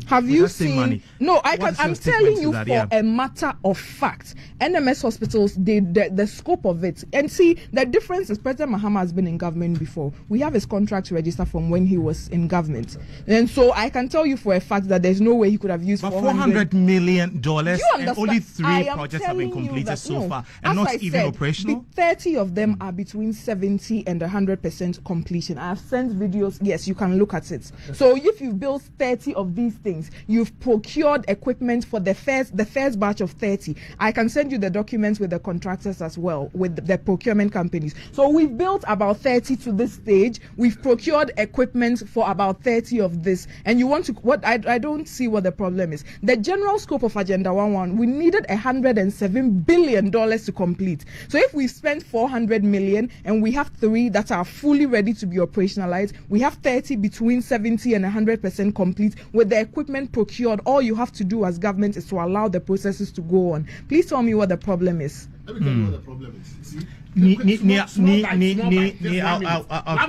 Have you seen money? No, I'm telling you a matter of fact. NMS hospitals, the scope of it. And see, the difference is President Mahama has been in government before. We have his contract registered from when he was in government. And so I can tell you for a fact that there's no way he could have used $400 million and only 3 projects have been completed so far, and not even operational. 30 of them are between 70 and 100% completion. I have sent videos. Yes, you can look at it. So if you've built 30 of these things, you've procured equipment for the first batch of 30. I can send you the documents with the contractors as well, with the procurement companies. So we've built about 30 to this stage. We've procured equipment for about 30 of this. And you want to, I don't see what the problem is. The general scope of Agenda 111, we needed $107 billion to complete. So if we spent $400 million and we have 3 that are fully ready to be operationalized, we have 30 between 70 and 100% complete with the equipment procured. All you have to do as government is to allow the processes to go on. Please tell me what the problem is. Let me tell you what the problem is. 1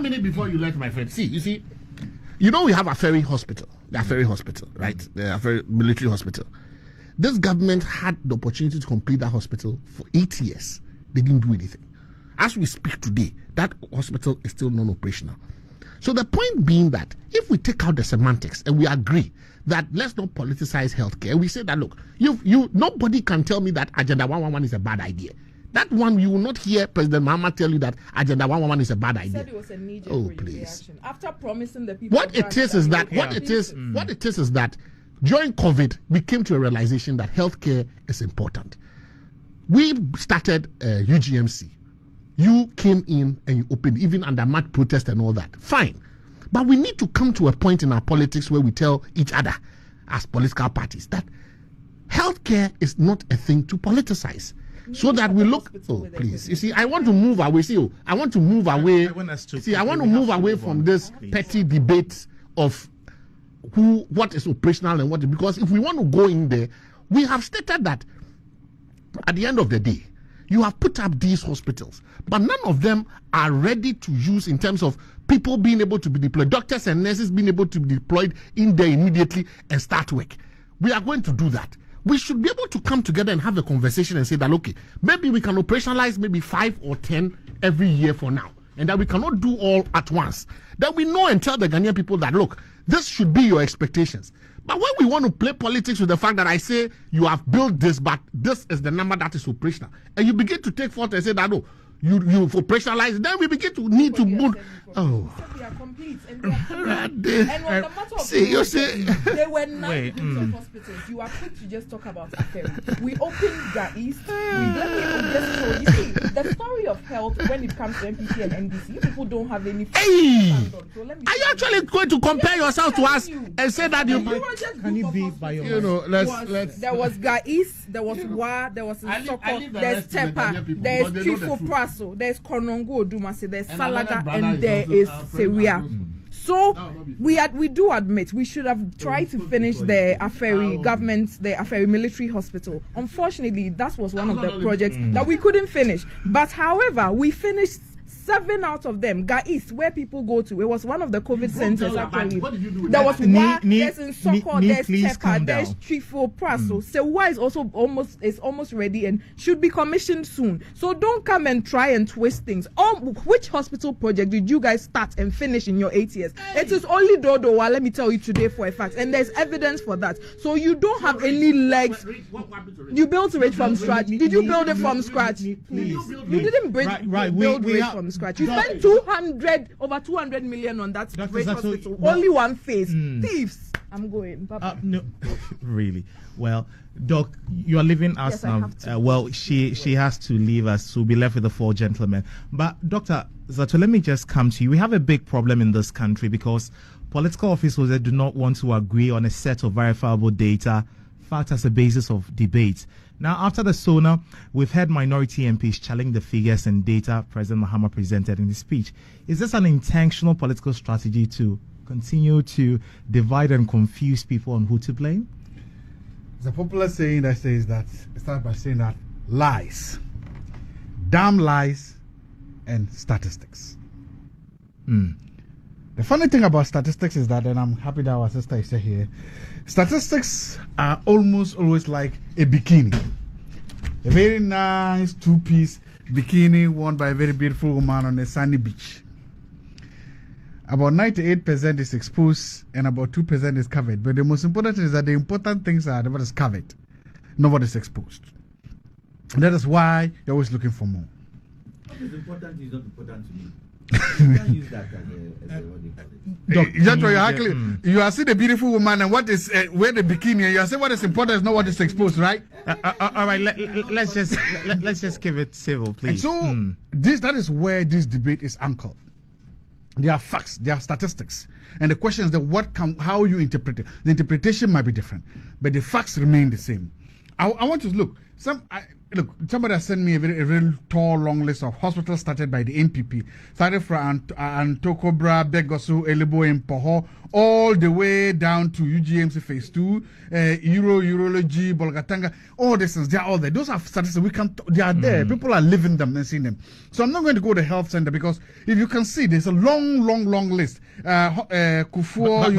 minute before you let my friend. We have a ferry hospital. The ferry hospital, right? The ferry military hospital. This government had the opportunity to complete that hospital for 8 years. They didn't do anything. As we speak today, that hospital is still non-operational. So the point being that if we take out the semantics and we agree that let's not politicize healthcare, we say that look, nobody can tell me that Agenda 111 is a bad idea. That one, you will not hear President Mahama tell you that Agenda 111 is a bad idea. He said it was a knee-jerk reaction. After promising the people. What it is is that during COVID, we came to a realization that healthcare is important. We started UGMC. You came in and you opened, even under mad protest and all that. Fine. But we need to come to a point in our politics where we tell each other as political parties that healthcare is not a thing to politicize. So that we look. Oh, please. You see, I want to move away. See, I want to move away. I want to move away from this petty debate of what is operational and what. Because if we want to go in there, we have stated that at the end of the day, you have put up these hospitals, but none of them are ready to use in terms of people being able to be deployed, doctors and nurses being able to be deployed in there immediately and start work. We are going to do that. We should be able to come together and have a conversation and say that, okay, maybe we can operationalize maybe 5 or 10 every year for now, and that we cannot do all at once. That we know and tell the Ghanaian people that, look, this should be your expectations. But when we want to play politics with the fact that I say you have built this, but this is the number that is operational, and you begin to take fault and say that, no, you've operationalized, then we begin to need to move. Oh. We are complete and we are and on the matter of you say there were 9 hospitals. You are quick to just talk about Aferi. We opened the East. Let me just show you. See, the story of health when it comes to MPC and NDC, you people don't have any. So let me are you actually going to compare yourself to us and say that you can you be by your let's there was Gais, there was Wa, there was Nsoko, there's Tepa, there's Chifo Praso, there's Konongo Odumase, there's Salaga, and there is Seria. So we do admit we should have tried to finish the Aferi government, the Aferi military hospital. Unfortunately, that was one of the projects that we couldn't finish. But however, we finished 7 out of them. Gais, where people go to, it was one of the COVID centers actually. There was Wa, there's Nsoko, there's Tepa, there's Chifo Praso. Sewa is also almost ready and should be commissioned soon. So don't come and try and twist things. Which hospital project did you guys start and finish in your 8 years? It is only Dodowa, let me tell you today for a fact, and there's evidence for that. So you don't have any legs. You built it from scratch. Did you build it from scratch? Please. You didn't build it from scratch. You spent over 200 million on that great hospital. Only one phase. Thieves. I'm going. No, really. Well, Doc, you are leaving us now. Well, she has to leave us. So we'll be left with the 4 gentlemen. But Dr. Zaato, let me just come to you. We have a big problem in this country because political officials do not want to agree on a set of verifiable data, fact as a basis of debate. Now, after the SONA, we've heard minority MPs challenge the figures and data President Mahama presented in his speech. Is this an intentional political strategy to continue to divide and confuse people on who to blame? There's a popular saying that says that, it starts by saying that lies, damn lies, and statistics. The funny thing about statistics is that, and I'm happy that our sister is here, statistics are almost always like a bikini. A very nice 2-piece bikini worn by a very beautiful woman on a sunny beach. About 98% is exposed and about 2% is covered. But the most important thing is that the important things are what is covered, not what is exposed. And that is why you're always looking for more. What is important is not important to me. You can't use that as what they call it. Jantuah, you are seeing the beautiful woman and what is wear the bikini, and you are saying what is important is not what is exposed, right? All right, let's just give it civil, please. And so that is where this debate is anchored. There are facts, there are statistics, and the question is that how you interpret it. The interpretation might be different, but the facts remain the same. I want to look. Somebody has sent me a very tall, long list of hospitals started by the NPP. Started from Antokobra, Begosu, Elebo, and Poho, all the way down to UGMC Phase 2, Urology, Bolgatanga, all these things, they are all there. Those are statistics, they are there. People are living them and seeing them. So I'm not going to go to the health center because if you can see, there's a long list. Kufuor,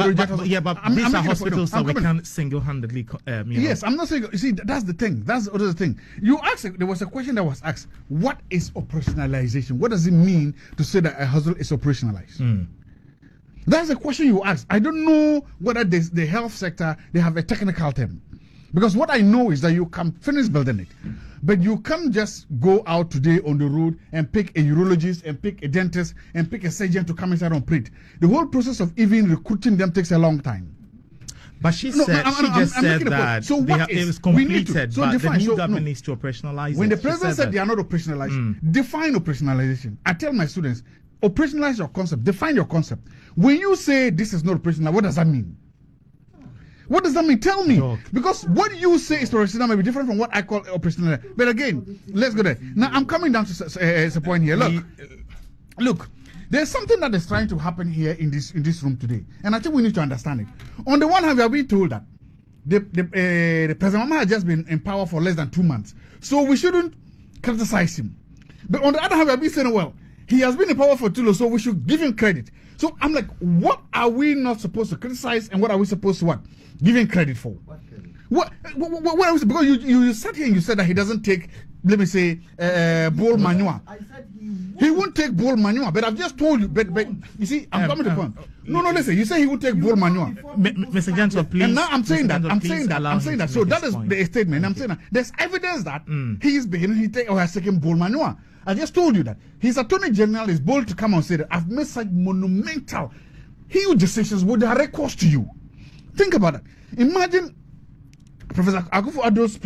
but these are hospitals that we can't single-handedly. Yes, I'm not saying, you see, that's the thing. That's the other thing. You there was a question that was asked. What is operationalization? What does it mean to say that a hospital is operationalized? That's a question you asked. I don't know whether the health sector, they have a technical term. Because what I know is that you can finish building it. But you can't just go out today on the road and pick a urologist and pick a dentist and pick a surgeon to come inside and operate. The whole process of even recruiting them takes a long time. But she said that so it was completed, so but the new government needs to operationalize when it. The president said they are not operationalized, define operationalization. I tell my students, operationalize your concept, define your concept. When you say this is not operational, what does that mean? What does that mean? Tell me. Because what you say is operational may be different from what I call operational. But again, let's go there. Now, I'm coming down to a point here. Look, there's something that is trying to happen here in this room today. And I think we need to understand it. On the one hand, we are being told that the President Mahama has just been in power for less than 2 months. So we shouldn't criticize him. But on the other hand, we are being saying, well, he has been in power for too long, so we should give him credit. So I'm like, what are we not supposed to criticize and what are we supposed to what? Give him credit for? What are we, because you sat here and you said that he doesn't take, let me say, bull manure. I said he won't take bull manure, but I've just told you, but you see, I'm coming to the point. No, listen, you say he would take bull manure. Mr. Jantuah, please. And now I'm saying that. So that is the statement. I'm saying that there's evidence that he has taken bull manure. I just told you that his attorney general is bold to come and say that I've made such monumental, huge decisions with the recourse to you. Think about it. Imagine Professor Akufo-Addo's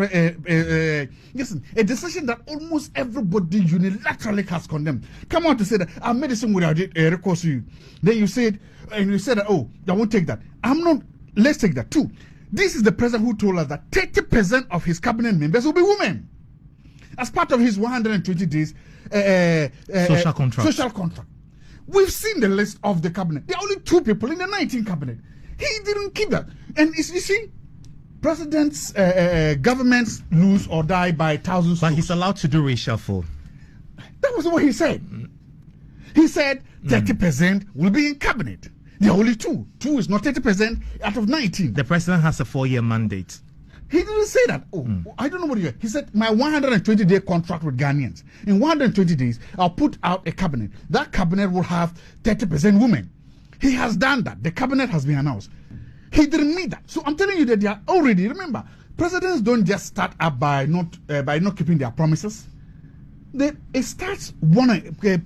listen, a decision that almost everybody unilaterally has condemned. Come on to say that I made this without recourse to you. Then you said that, oh, I won't take that. I'm not. Let's take that too. This is the president who told us that 30% of his cabinet members will be women, as part of his 120 days social contract. We've seen the list of the cabinet. There are only 2 people in the 19 cabinet. He didn't keep that. And you see, presidents, governments lose or die by thousands. But he's allowed to do reshuffle. That was what he said. He said 30% will be in cabinet. There are only 2. 2 is not 30% out of 19. The president has a 4-year mandate. He didn't say that. I don't know what he said. My 120-day contract with Ghanaians. In 120 days, I'll put out a cabinet. That cabinet will have 30% women. He has done that. The cabinet has been announced. He didn't meet that. So I'm telling you that they are already. Remember, presidents don't just start up by not keeping their promises. It starts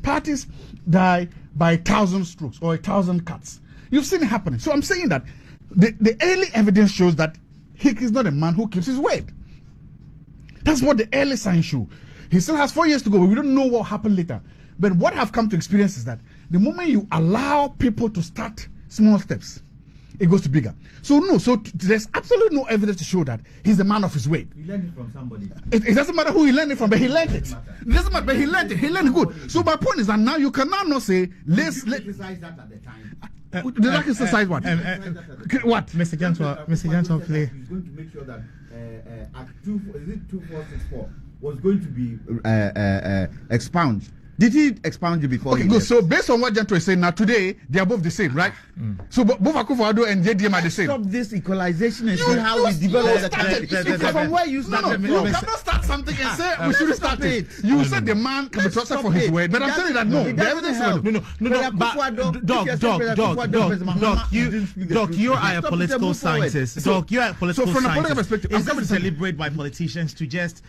parties die by 1,000 strokes or 1,000 cuts. You've seen it happening. So I'm saying that the early evidence shows that he is not a man who keeps his word. That's what the early signs show. He still has 4 years to go, but we don't know what happened later. But what I've come to experience is that the moment you allow people to start small steps, it goes to bigger. So there's absolutely no evidence to show that he's a man of his word. He learned it from somebody. It doesn't matter who he learned it from, but he learned it. It doesn't matter, but he learned it. He learned it good. So my point is that now you can now say, let's criticize that at the time. Did I criticize what? What? Mr. Jantuah, please. He's going to make sure that Act 2464 was going to be expunged. Did he expound you before? Okay, good. So based on what Jantuah is saying now, today they are both the same, right? So both Akufo-Addo and JDM are the same. Stop this equalization and see how we develop the country. From where you started. You cannot start something and say we should start it. You said the man can be trusted for his word, but I'm telling you that no. The evidence Doc, you are a political scientist. Doc, you are a political scientist. So from a political perspective, I'm going to deliberate by politicians to just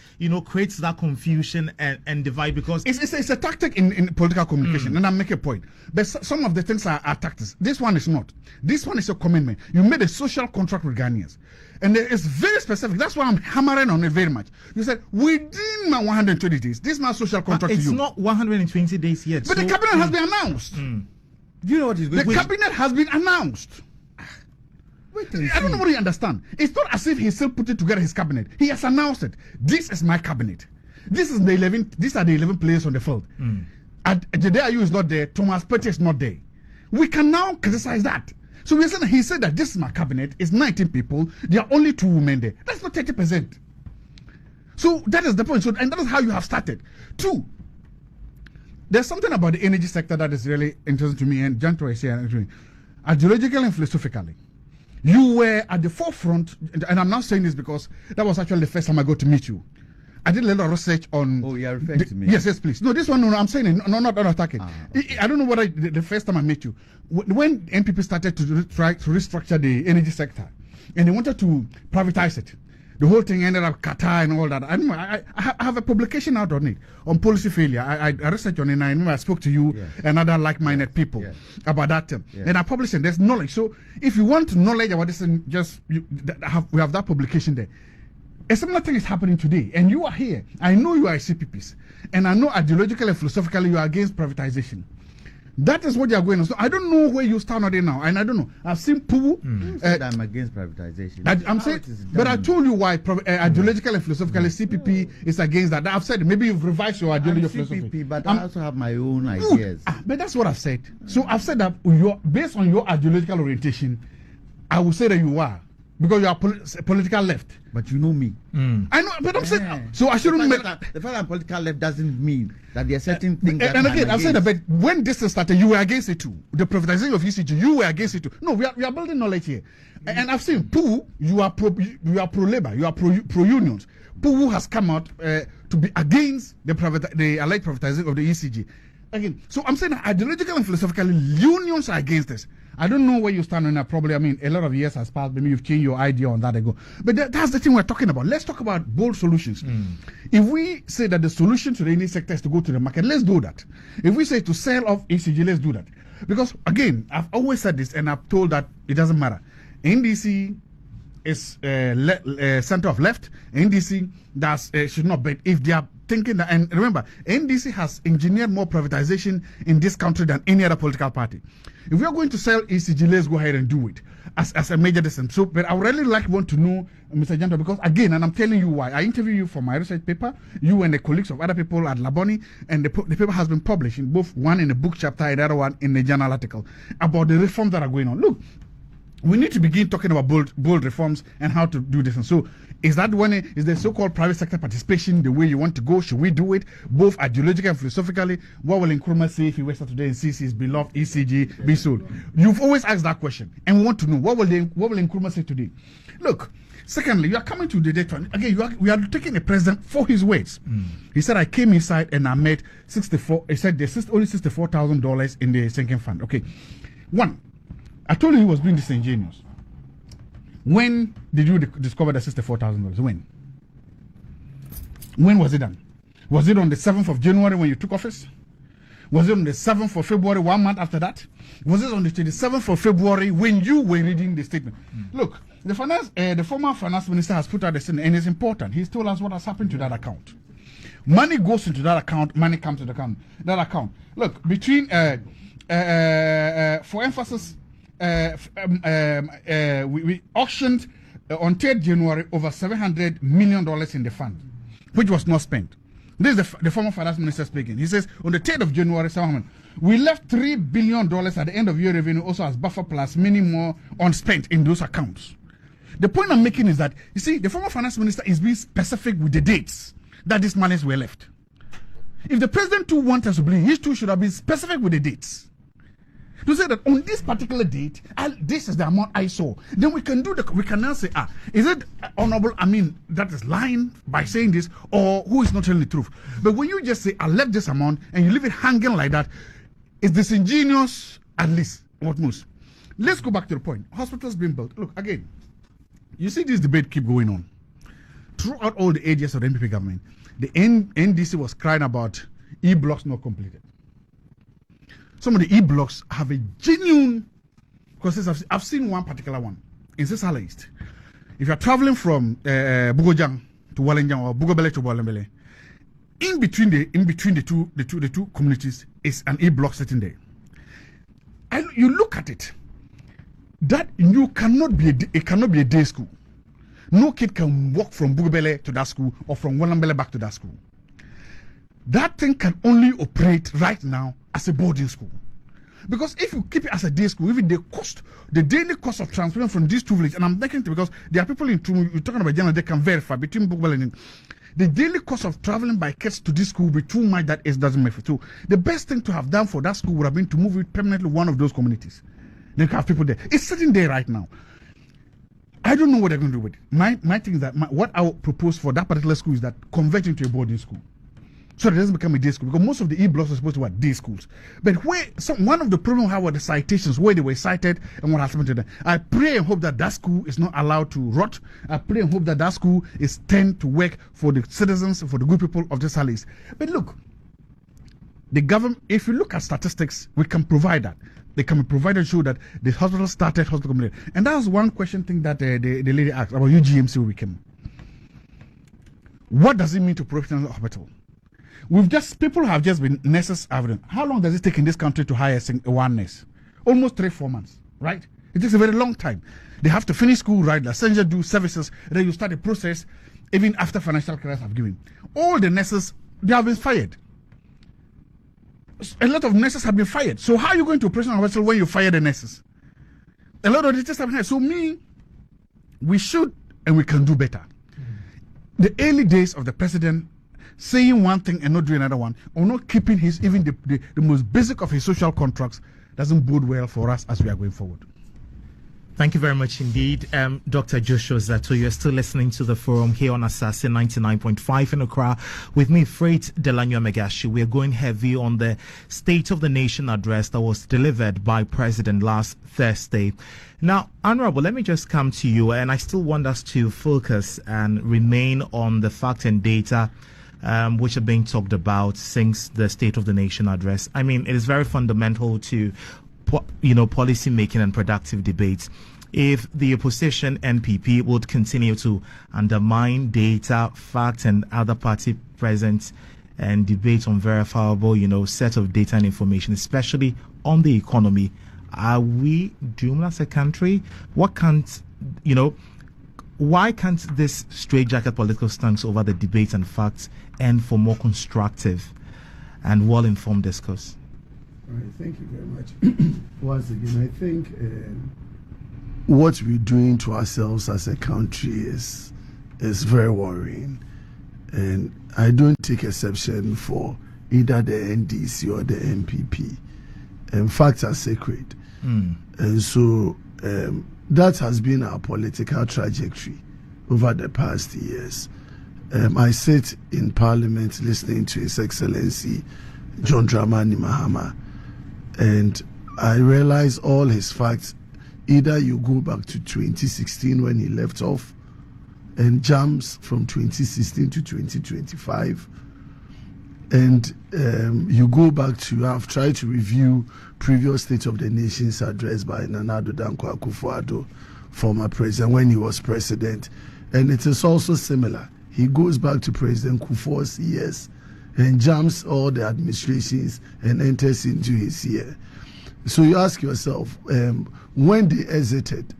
create that confusion and divide, because it's a tactic in political communication, and I make a point. But some of the things are tactics. This one is not. This one is a commitment. You made a social contract with Ghanaians, and it's very specific. That's why I'm hammering on it very much. You said within my 120 days, this is my social contract to you. It's not 120 days yet. But the cabinet has been announced. Do you know what is going? The cabinet has been announced. I don't know what you understand. It's not as if he still put it together his cabinet. He has announced it. This is my cabinet. These are the 11 players on the field. Delanyo is not there. Thomas Partey is not there. We can now criticize that. So we said he said that this is my cabinet. It's 19 people. There are only 2 women there. That's not 30%. So that is the point. So and that is how you have started. 2. There's something about the energy sector that is really interesting to me, and Jantuah is here. Ideologically and philosophically, you were at the forefront, and I'm not saying this because that was actually the first time I got to meet you. I did a lot of research on. Oh, you are referring to me? Yes, please. No, this one, no, I'm saying it. No, not attacking. I don't know whether the first time I met you, when NPP started to try to restructure the energy sector, and they wanted to privatize it. The whole thing ended up Qatar and all that. I have a publication out on it, on policy failure. I researched on it, and I remember I spoke to you and other like-minded people about that. And I published it. There's knowledge. So if you want knowledge about this, we have that publication there. A similar thing is happening today, and you are here. I know you are CPPs, and I know ideologically and philosophically you are against privatization. That is what you are going on. So I don't know where you stand on it now, and I don't know. I've seen Poo. I'm against privatization. I'm saying, but I told you why ideologically and philosophically CPP is against that. I've said maybe you've revised your ideology philosophy. CPP, but I also have my own ideas. But that's what I've said. So I've said that based on your ideological orientation, I will say that you are. Because you are political left. But you know me. I know, but I'm saying, so I shouldn't make the fact I'm political left doesn't mean that there are certain things that and again, I've said that, but when this started, you were against it too. The privatization of ECG, you were against it too. No, we are building knowledge here. And I've seen Poo, you are pro-labor, you are pro-unions. Poo has come out to be against the alleged privatization of the ECG. Again, so I'm saying that ideologically and philosophically, unions are against this. I don't know where you stand on that. Probably, I mean, a lot of years has passed. Maybe you've changed your idea on that ago. But that's the thing we're talking about. Let's talk about bold solutions. If we say that the solution to the energy sector is to go to the market, let's do that. If we say to sell off ECG, let's do that. Because, again, I've always said this, and I've told that it doesn't matter. NDC is center of left. NDC should not bet if they are thinking that. And remember, NDC has engineered more privatization in this country than any other political party. If we are going to sell ECG, let's go ahead and do it as a major decision. So, but I would really want to know, Mr. Jantuah, because again, and I'm telling you why. I interviewed you for my research paper, you and the colleagues of other people at Laboni, and the paper has been published in both one in the book chapter and the other one in the journal article about the reforms that are going on. Look, we need to begin talking about bold reforms and how to do this. And so, is the so-called private sector participation the way you want to go? Should we do it both ideologically and philosophically? What will Nkrumah say if he wakes up today and sees his beloved ECG be sold? You've always asked that question, and we want to know what will Nkrumah say today? Look, secondly, you are coming to the data again. We are taking the president for his words. He said, "I came inside and I met 64." He said, "There's only $64,000 in the sinking fund." Okay, one. I told you he was being disingenuous. When did you discover the $64,000? When was it done? Was it on the 7th of January when you took office? Was it on the 7th of February, 1 month after that? Was it on the 27th of February when you were reading the statement? Look, the former finance minister has put out a statement, and it's important. He's told us what has happened to that account. Money goes into that account, money comes to that account. Look, between, for emphasis, we auctioned on 3rd January over $700 million in the fund, which was not spent. This is the former finance minister speaking. He says on the 3rd of January, we left $3 billion at the end of year revenue also as buffer plus many more unspent in those accounts. The point I'm making is that, you see, the former finance minister is being specific with the dates that these monies were left. If the president too wants us to believe, he too should have been specific with the dates. To say that on this particular date, this is the amount I saw. Then we can now say, is it honorable? I mean, that is lying by saying this, or who is not telling the truth? But when you just say, I left this amount, and you leave it hanging like that, it's disingenuous, at least, what most. Let's go back to the point. Hospitals being built. Look, again, you see this debate keep going on. Throughout all the ages of the NPP government, the NDC was crying about E-blocks not completed. Some of the E-blocks have a genuine, because I've seen one particular one in Sisala East. If you're traveling from Bugojang to Walenjang or Bugobele to Walembele, in between the two communities is an E-block sitting there. And you look at it, that it cannot be a day school. No kid can walk from Bugobele to that school or from Walembele back to that school. That thing can only operate right now as a boarding school. Because if you keep it as a day school, even the daily cost of transferring from these two villages, and I'm thinking because there are people in Tumu, you're talking about general, they can verify between Bugwell and the daily cost of traveling by kids to this school will be too much that it doesn't make it. So the best thing to have done for that school would have been to move it permanently one of those communities. They can have people there. It's sitting there right now. I don't know what they're going to do with it. My thing is that what I would propose for that particular school is that convert it into a boarding school, so that it doesn't become a day school, because most of the E-blocks are supposed to be day schools. But one of the problems we have were the citations, where they were cited and what happened to them. I pray and hope that school is not allowed to rot. I pray and hope that school is turned to work for the citizens, for the good people of the Salis. But look, the government, if you look at statistics, we can provide that. They can be provided to show that the hospital started hospital community. And that was one question thing that the lady asked about UGMC we came. What does it mean to professional hospital? People have just been nurses. How long does it take in this country to hire one nurse? Almost 3-4 months, right? It takes a very long time. They have to finish school, right? The essential do services, then you start the process, even after financial crisis have given. All the nurses, they have been fired. A lot of nurses have been fired. So how are you going to operational hospital when you fire the nurses? A lot of the tests have been fired. So we should and we can do better. The early days of the president saying one thing and not doing another one, or not keeping even the most basic of his social contracts, doesn't bode well for us as we are going forward. Thank you very much indeed. Dr. Joshua Zaato, you're still listening to the forum here on Asaase 99.5 in Ekua. With me, Fritz, Delanyo, Amegashie. We're going heavy on the State of the Nation address that was delivered by President last Thursday. Now, Honorable, let me just come to you, and I still want us to focus and remain on the facts and data which are being talked about since the State of the Nation address. I mean, it is very fundamental to policy making and productive debates. If the opposition NPP would continue to undermine data, facts, and other party presence and debate on verifiable, set of data and information, especially on the economy, are we doomed as a country? Why can't this straitjacket political stance over the debates and facts end for more constructive and well-informed discourse? All right, thank you very much. Once again, I think what we're doing to ourselves as a country is very worrying. And I don't take exception for either the NDC or the MPP. And facts are sacred. And so that has been our political trajectory over the past years. I sit in Parliament listening to His Excellency John Dramani Mahama, and I realize all his facts. Either you go back to 2016 when he left off and jumps from 2016 to 2025, and you go back to, I've tried to review previous State of the Nation's address by Nana Addo Addo, former president, when he was president, and it is also similar. He goes back to President Kufuor's years and jumps all the administrations and enters into his year. So you ask yourself, when they exited,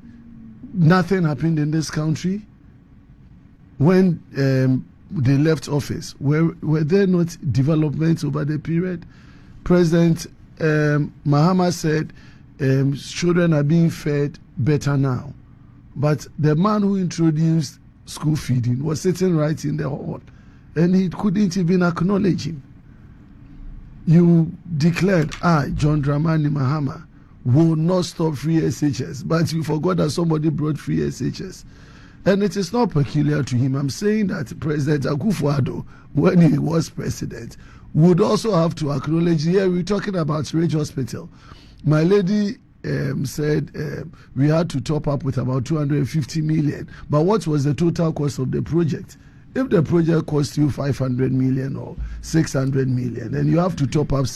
nothing happened in this country. When they left office, were there not developments over the period? President Mahama said children are being fed better now. But the man who introduced school feeding was sitting right in the hall, and he couldn't even acknowledge him. You declared, John Dramani Mahama, will not stop free SHS, but you forgot that somebody brought free SHS. And it is not peculiar to him. I'm saying that President Akufo-Addo, when he was president, would also have to acknowledge, here we're talking about Ridge Hospital. My lady said we had to top up with about 250 million. But what was the total cost of the project? If the project costs you 500 million or 600 million, and you have to top up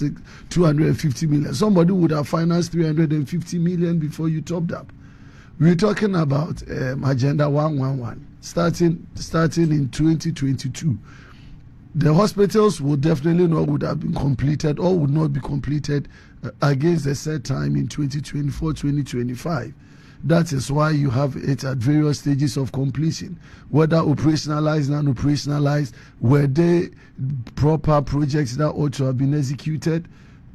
250 million, somebody would have financed 350 million before you topped up. We're talking about Agenda 111 starting in 2022. The hospitals would definitely would have been completed or would not be completed against the set time in 2024, 2025. That is why you have it at various stages of completion, whether operationalized, non-operationalized. Were they proper projects that ought to have been executed?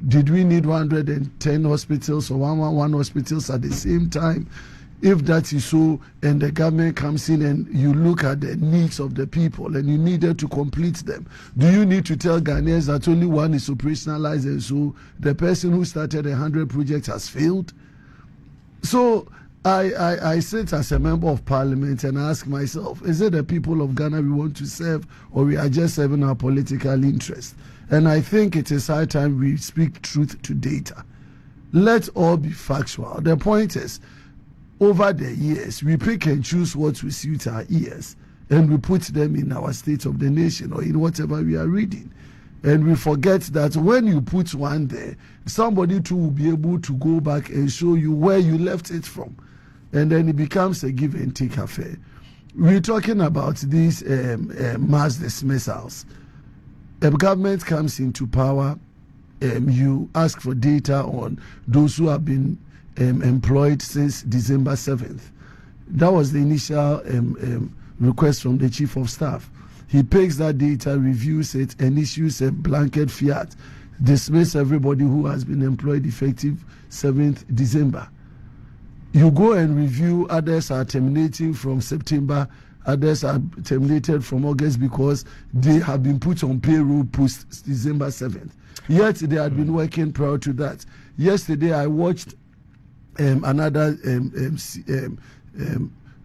Did we need 110 hospitals or 111 hospitals at the same time? If that is so, and the government comes in and you look at the needs of the people and you needed to complete them, do you need to tell Ghanaians that only one is operationalized and so the person who started 100 projects has failed? So I sit as a member of parliament and ask myself, is it the people of Ghana we want to serve, or we are just serving our political interest? And I think it is high time we speak truth to data. Let's all be factual. The point is, over the years, we pick and choose what will suit our ears, and we put them in our State of the Nation or in whatever we are reading. And we forget that when you put one there, somebody too will be able to go back and show you where you left it from. And then it becomes a give and take affair. We're talking about these mass dismissals. The government comes into power, you ask for data on those who have been employed since December 7th. That was the initial request from the Chief of Staff. He picks that data, reviews it, and issues a blanket fiat, dismiss everybody who has been employed effective 7th December. You go and review, others are terminating from September, others are terminated from August because they have been put on payroll post December 7th. Yet they had been working prior to that. Yesterday I watched another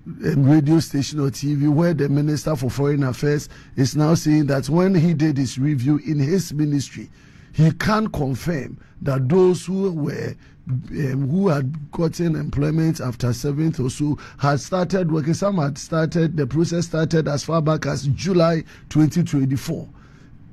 radio station or TV where the Minister for Foreign Affairs is now saying that when he did his review in his ministry, he can confirm that those who were who had gotten employment after 7th or so had started working. Some had started, the process started as far back as July 2024.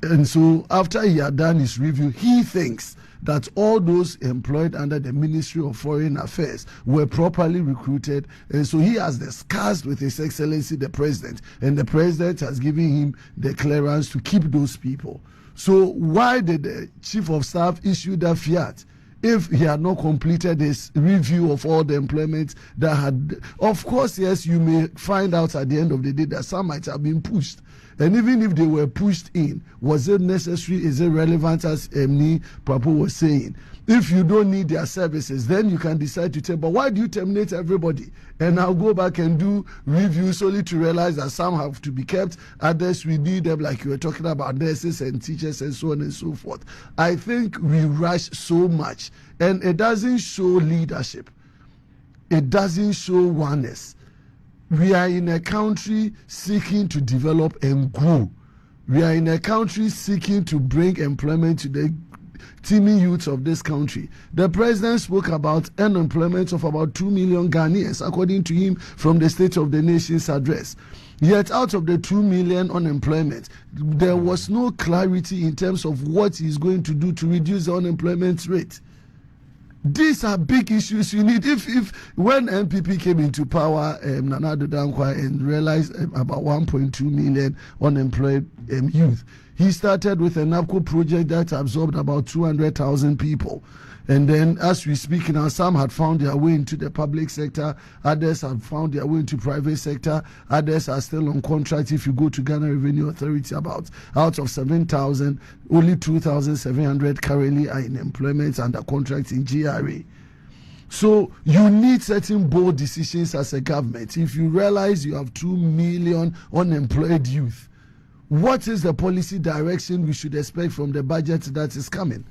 And so after he had done his review, he thinks that all those employed under the Ministry of Foreign Affairs were properly recruited. And so he has discussed with His Excellency the President, and the President has given him the clearance to keep those people. So why did the Chief of Staff issue that fiat if he had not completed his review of all the employment that had? Of course, yes, you may find out at the end of the day that some might have been pushed. And even if they were pushed in, was it necessary? Is it relevant, as Kpakpo was saying? If you don't need their services, then you can decide to take. But why do you terminate everybody? And I'll go back and do reviews only to realize that some have to be kept, others we need them, like you were talking about nurses and teachers and so on and so forth. I think we rush so much, and it doesn't show leadership. It doesn't show oneness. We are in a country seeking to develop and grow. We are in a country seeking to bring employment to the teeming youth of this country. The President spoke about unemployment of about 2 million Ghanaians, according to him, from the State of the Nation's address. Yet out of the 2 million unemployment, there was no clarity in terms of what he's going to do to reduce the unemployment rate. These are big issues you need. If when MPP came into power, Nana Addo Dankwa, and realized about 1.2 million unemployed youth, he started with a NAPCO project that absorbed about 200,000 people. And then, as we speak now, some had found their way into the public sector, others have found their way into private sector, others are still on contract. If you go to Ghana Revenue Authority, about out of 7,000, only 2,700 currently are in employment under contract in GRA. So you need certain bold decisions as a government. If you realize you have 2 million unemployed youth, what is the policy direction we should expect from the budget that is coming?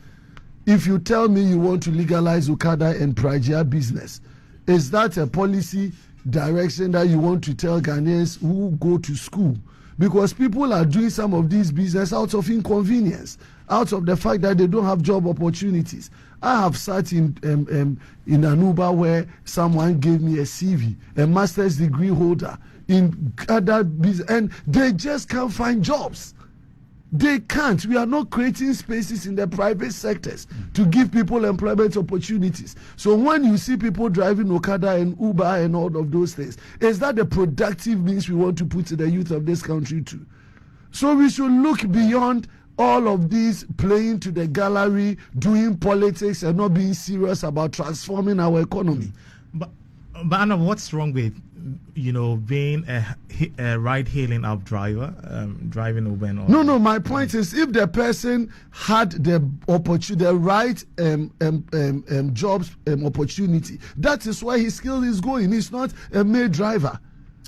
If you tell me you want to legalize Okada and Prajia business, is that a policy direction that you want to tell Ghanaians who go to school? Because people are doing some of these business out of inconvenience, out of the fact that they don't have job opportunities. I have sat in an Uber where someone gave me a CV, a master's degree holder in other business, and they just can't find jobs. They can't. We are not creating spaces in the private sectors to give people employment opportunities. So when you see people driving Okada and Uber and all of those things, is that the productive means we want to put to the youth of this country too? So we should look beyond all of these playing to the gallery, doing politics and not being serious about transforming our economy. But Anna, what's wrong with being a ride-hailing app driver, driving Uber and all? No. My point is, if the person had the opportunity, the right jobs opportunity, that is why his skill is going. He's not a maid driver.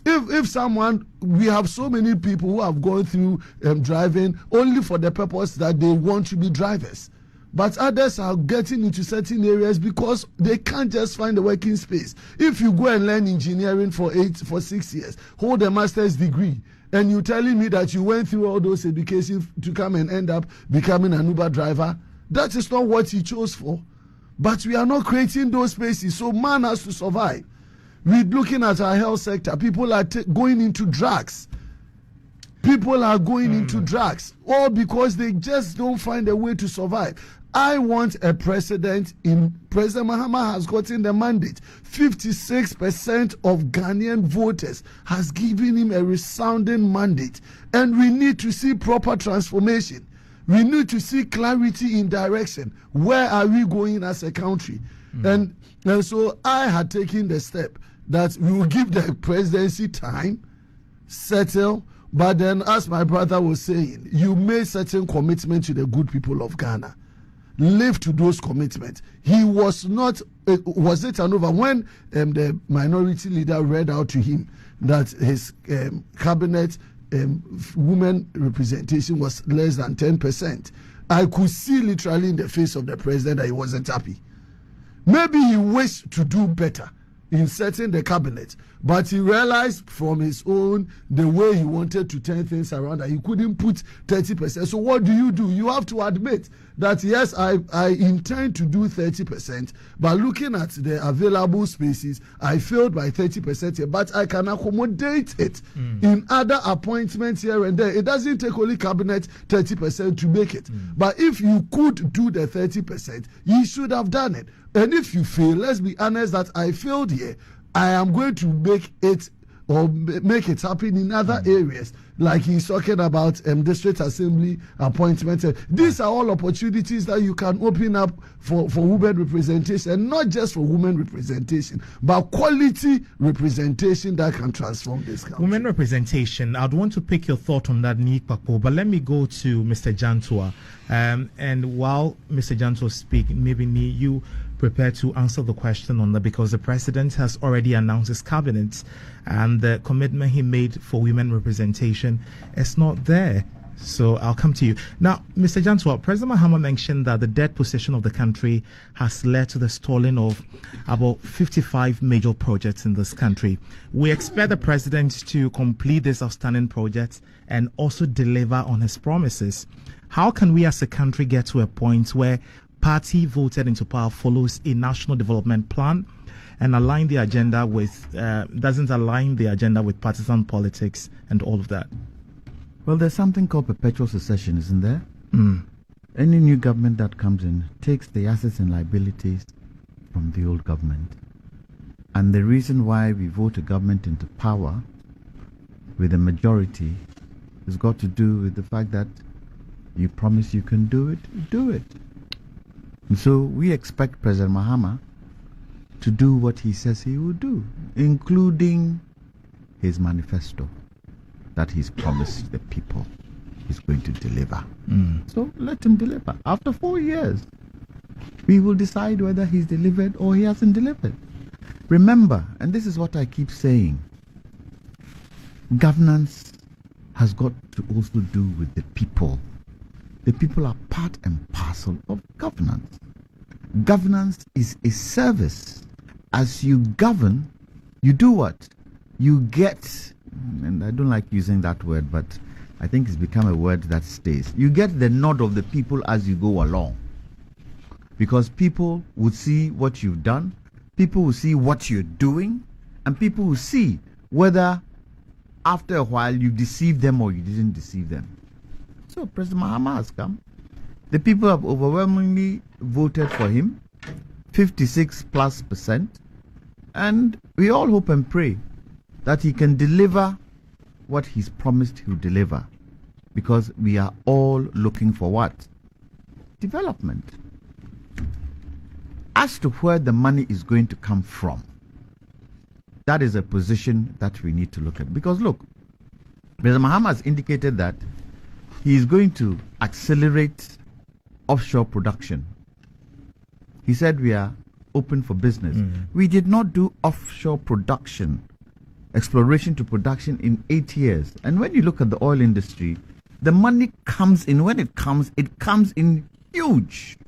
If someone, we have so many people who have gone through driving only for the purpose that they want to be drivers. But others are getting into certain areas because they can't just find a working space. If you go and learn engineering for 6 years, hold a master's degree, and you're telling me that you went through all those education to come and end up becoming an Uber driver, that is not what he chose for. But we are not creating those spaces, so man has to survive. We're looking at our health sector. People are going into drugs. People are going into drugs, all because they just don't find a way to survive. I want a president President Mahama has gotten the mandate. 56% of Ghanaian voters has given him a resounding mandate. And we need to see proper transformation. We need to see clarity in direction. Where are we going as a country? And so I had taken the step that we will give the presidency time, settle, but then as my brother was saying, you made certain commitment to the good people of Ghana. Live to those commitments. He was not, was it an over when the minority leader read out to him that his cabinet women representation was less than 10%. I could see literally in the face of the president that he wasn't happy. Maybe he wished to do better in setting the cabinet, but he realized from his own, the way he wanted to turn things around, that he couldn't put 30%. So what do? You have to admit that, yes, I intend to do 30%, but looking at the available spaces, I failed by 30% here, but I can accommodate it in other appointments here and there. It doesn't take only cabinet 30% to make it. But if you could do the 30%, you should have done it. And if you fail, let's be honest that I failed here. I am going to make it happen in other areas, like he's talking about district assembly appointments. These are all opportunities that you can open up for women representation, and not just for women representation, but quality representation that can transform this country. Women representation, I'd want to pick your thought on that, Kpakpo, but let me go to Mr. Jantuah. And while Mr. Jantuah speaks, maybe you prepare to answer the question on that, because the president has already announced his cabinet and the commitment he made for women representation is not there. So I'll come to you. Now, Mr. Jantuah, President Mahama mentioned that the debt position of the country has led to the stalling of about 55 major projects in this country. We expect the president to complete these outstanding projects and also deliver on his promises. How can we as a country get to a point where party voted into power follows a national development plan and align the agenda with doesn't align the agenda with partisan politics and all of that? Well, there's something called perpetual succession, isn't there? Any new government that comes in takes the assets and liabilities from the old government. And the reason why we vote a government into power with a majority has got to do with the fact that you promise you can do it, do it. And so we expect President Mahama to do what he says he will do, including his manifesto that he's promised the people he's going to deliver. So let him deliver. After 4 years, we will decide whether he's delivered or he hasn't delivered. Remember, and this is what I keep saying, governance has got to also do with the people. The people are part and parcel of governance. Governance is a service. As you govern, you do what? You get, and I don't like using that word, but I think it's become a word that stays. You get the nod of the people as you go along. Because people will see what you've done, people will see what you're doing, and people will see whether after a while you deceived them or you didn't deceive them. So President Mahama has come. The people have overwhelmingly voted for him, 56+%, and we all hope and pray that he can deliver what he's promised he'll deliver, because we are all looking for what? Development. As to where the money is going to come from, that is a position that we need to look at. Because look, President Mahama has indicated that he is going to accelerate offshore production. He said we are open for business. We did not do offshore production, exploration to production in 8 years. And when you look at the oil industry, the money comes in. When it comes in huge.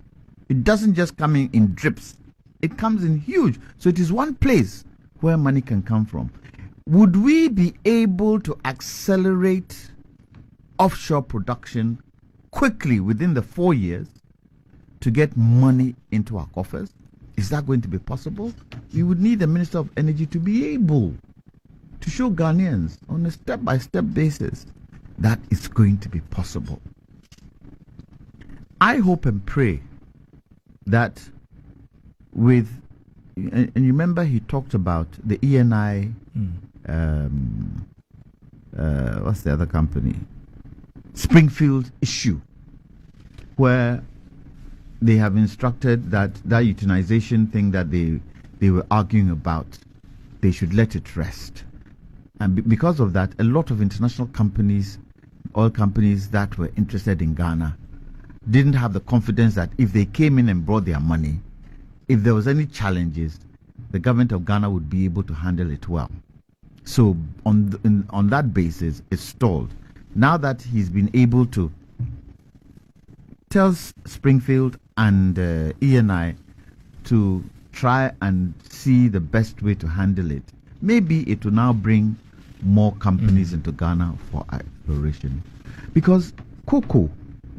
It doesn't just come in drips. It comes in huge. So it is one place where money can come from. Would we be able to accelerate offshore production quickly within the 4 years to get money into our coffers? Is that going to be possible? We would need the Minister of Energy to be able to show Ghanaians on a step-by-step basis that it's going to be possible. I hope and pray that and you remember he talked about the ENI, what's the other company? Springfield issue, where they have instructed that utilization thing that they were arguing about, they should let it rest. And because of that, a lot of international companies, oil companies that were interested in Ghana, didn't have the confidence that if they came in and brought their money, if there was any challenges, the government of Ghana would be able to handle it well. So on that basis, it's stalled. Now that he's been able to tell Springfield and ENI to try and see the best way to handle it, maybe it will now bring more companies into Ghana for exploration. Because cocoa,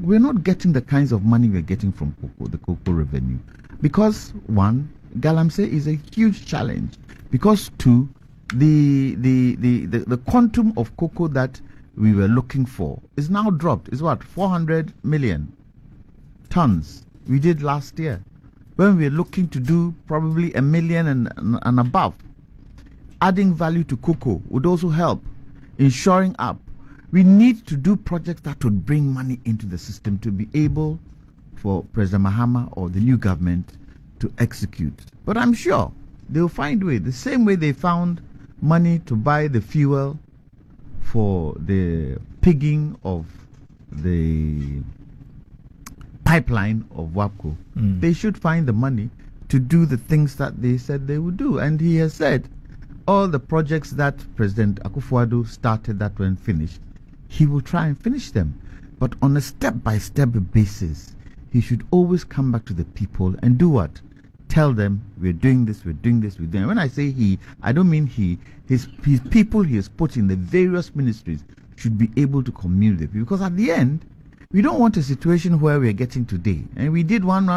we're not getting the kinds of money we're getting from cocoa, the cocoa revenue. Because one, Galamsey is a huge challenge. Because two, the quantum of cocoa that we were looking for is now dropped. It's what, 400 million tons we did last year, when we were looking to do probably 1 million and above. Adding value to cocoa would also help in shoring up. We need to do projects that would bring money into the system to be able for President Mahama or the new government to execute. But I'm sure they'll find a way, the same way they found money to buy the fuel for the pigging of the pipeline of WAPCO. They should find the money to do the things that they said they would do. And he has said all the projects that President Akufo-Addo started that weren't finished, he will try and finish them. But on a step-by-step basis, he should always come back to the people and do what? Tell them, we're doing this, we're doing this, we're doing. When I say he, I don't mean he. His people he has put in the various ministries should be able to communicate. Because at the end, we don't want a situation where we're getting today. And we did 1,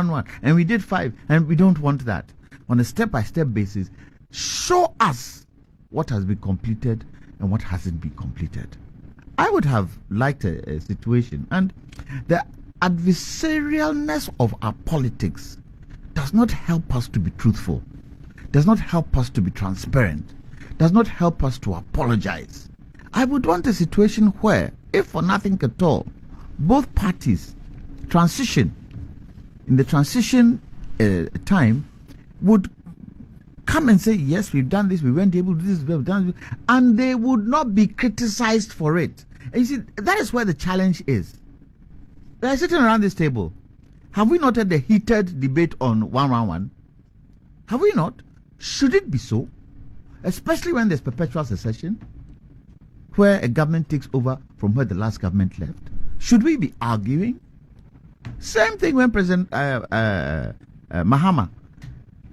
and we did 5, and we don't want that. On a step-by-step basis, show us what has been completed and what hasn't been completed. I would have liked a situation, and the adversarialness of our politics does not help us to be truthful, does not help us to be transparent, does not help us to apologize. I would want a situation where, if for nothing at all, both parties in the transition time, would come and say, yes, we've done this, we weren't able to do this, we've done this, and they would not be criticized for it. And you see, that is where the challenge is. They are sitting around this table. Have we not had a heated debate on 111? Have we not? Should it be so? Especially when there's perpetual succession, where a government takes over from where the last government left. Should we be arguing? Same thing when President Mahama,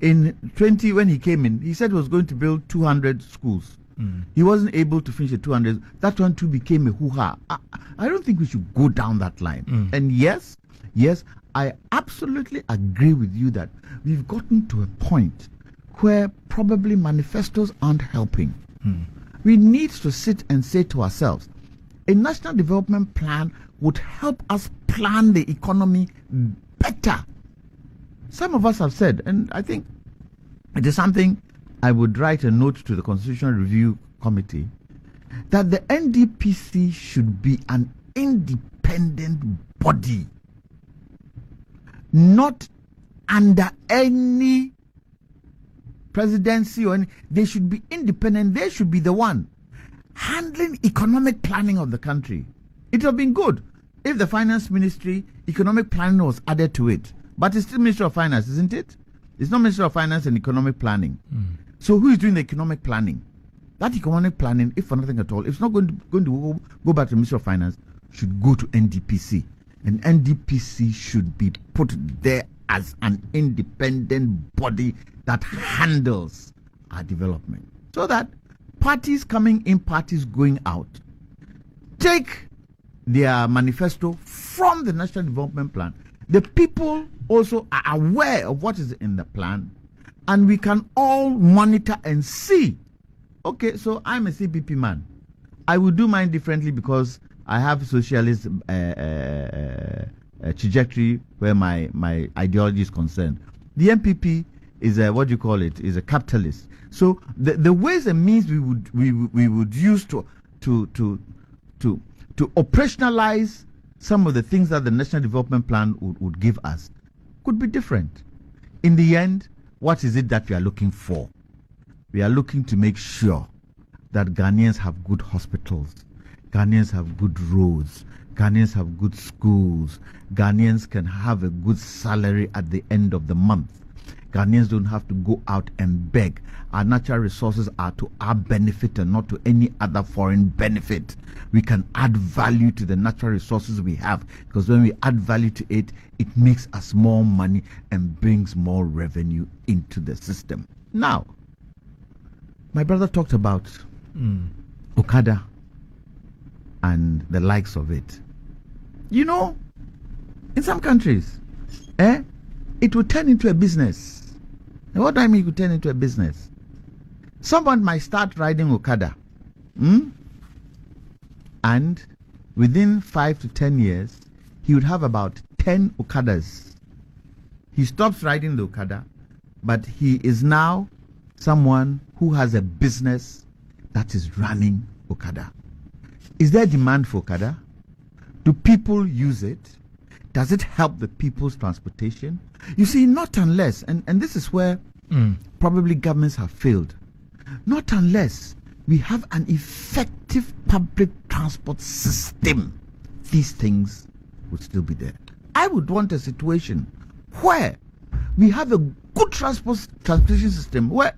in 20, when he came in, he said he was going to build 200 schools. He wasn't able to finish the 200. That one too became a hoo-ha. I don't think we should go down that line. And yes, I absolutely agree with you that we've gotten to a point where probably manifestos aren't helping. We need to sit and say to ourselves, a national development plan would help us plan the economy better. Some of us have said, and I think it is something I would write a note to the Constitutional Review Committee, that the NDPC should be an independent body, not under any presidency or any. They should be independent. They should be the one handling economic planning of the country. It would have been good if the Finance Ministry, economic planning was added to it. But it's still Ministry of Finance, isn't it? It's not Ministry of Finance and Economic Planning. So who is doing the economic planning? That economic planning, if for nothing at all, if it's not going to go back to the Ministry of Finance, should go to NDPC. And NDPC should be put there as an independent body that handles our development. So that parties coming in, parties going out, take their manifesto from the National Development Plan. The people also are aware of what is in the plan, and we can all monitor and see. Okay, so I'm a CPP man. I will do mine differently because I have socialist trajectory where my ideology is concerned. The MPP is is a capitalist. So the ways and means we would use to operationalize some of the things that the National Development Plan would give us could be different. In the end, what is it that we are looking for? We are looking to make sure that Ghanaians have good hospitals, Ghanaians have good roads, Ghanaians have good schools, Ghanaians can have a good salary at the end of the month. Ghanaians don't have to go out and beg. Our natural resources are to our benefit and not to any other foreign benefit. We can add value to the natural resources we have, because when we add value to it, it makes us more money and brings more revenue into the system. Now, my brother talked about Okada and the likes of it. You know, in some countries, it will turn into a business. And what do I mean it will turn into a business? Someone might start riding Okada, and within 5 to 10 years, he would have about 10 Okadas. He stops riding the Okada, but he is now someone who has a business that is running Okada. Is there demand for Okada? Do people use it? Does it help the people's transportation? You see, not unless, and this is where probably governments have failed, not unless we have an effective public transport system, these things would still be there. I would want a situation where we have a good transportation system, where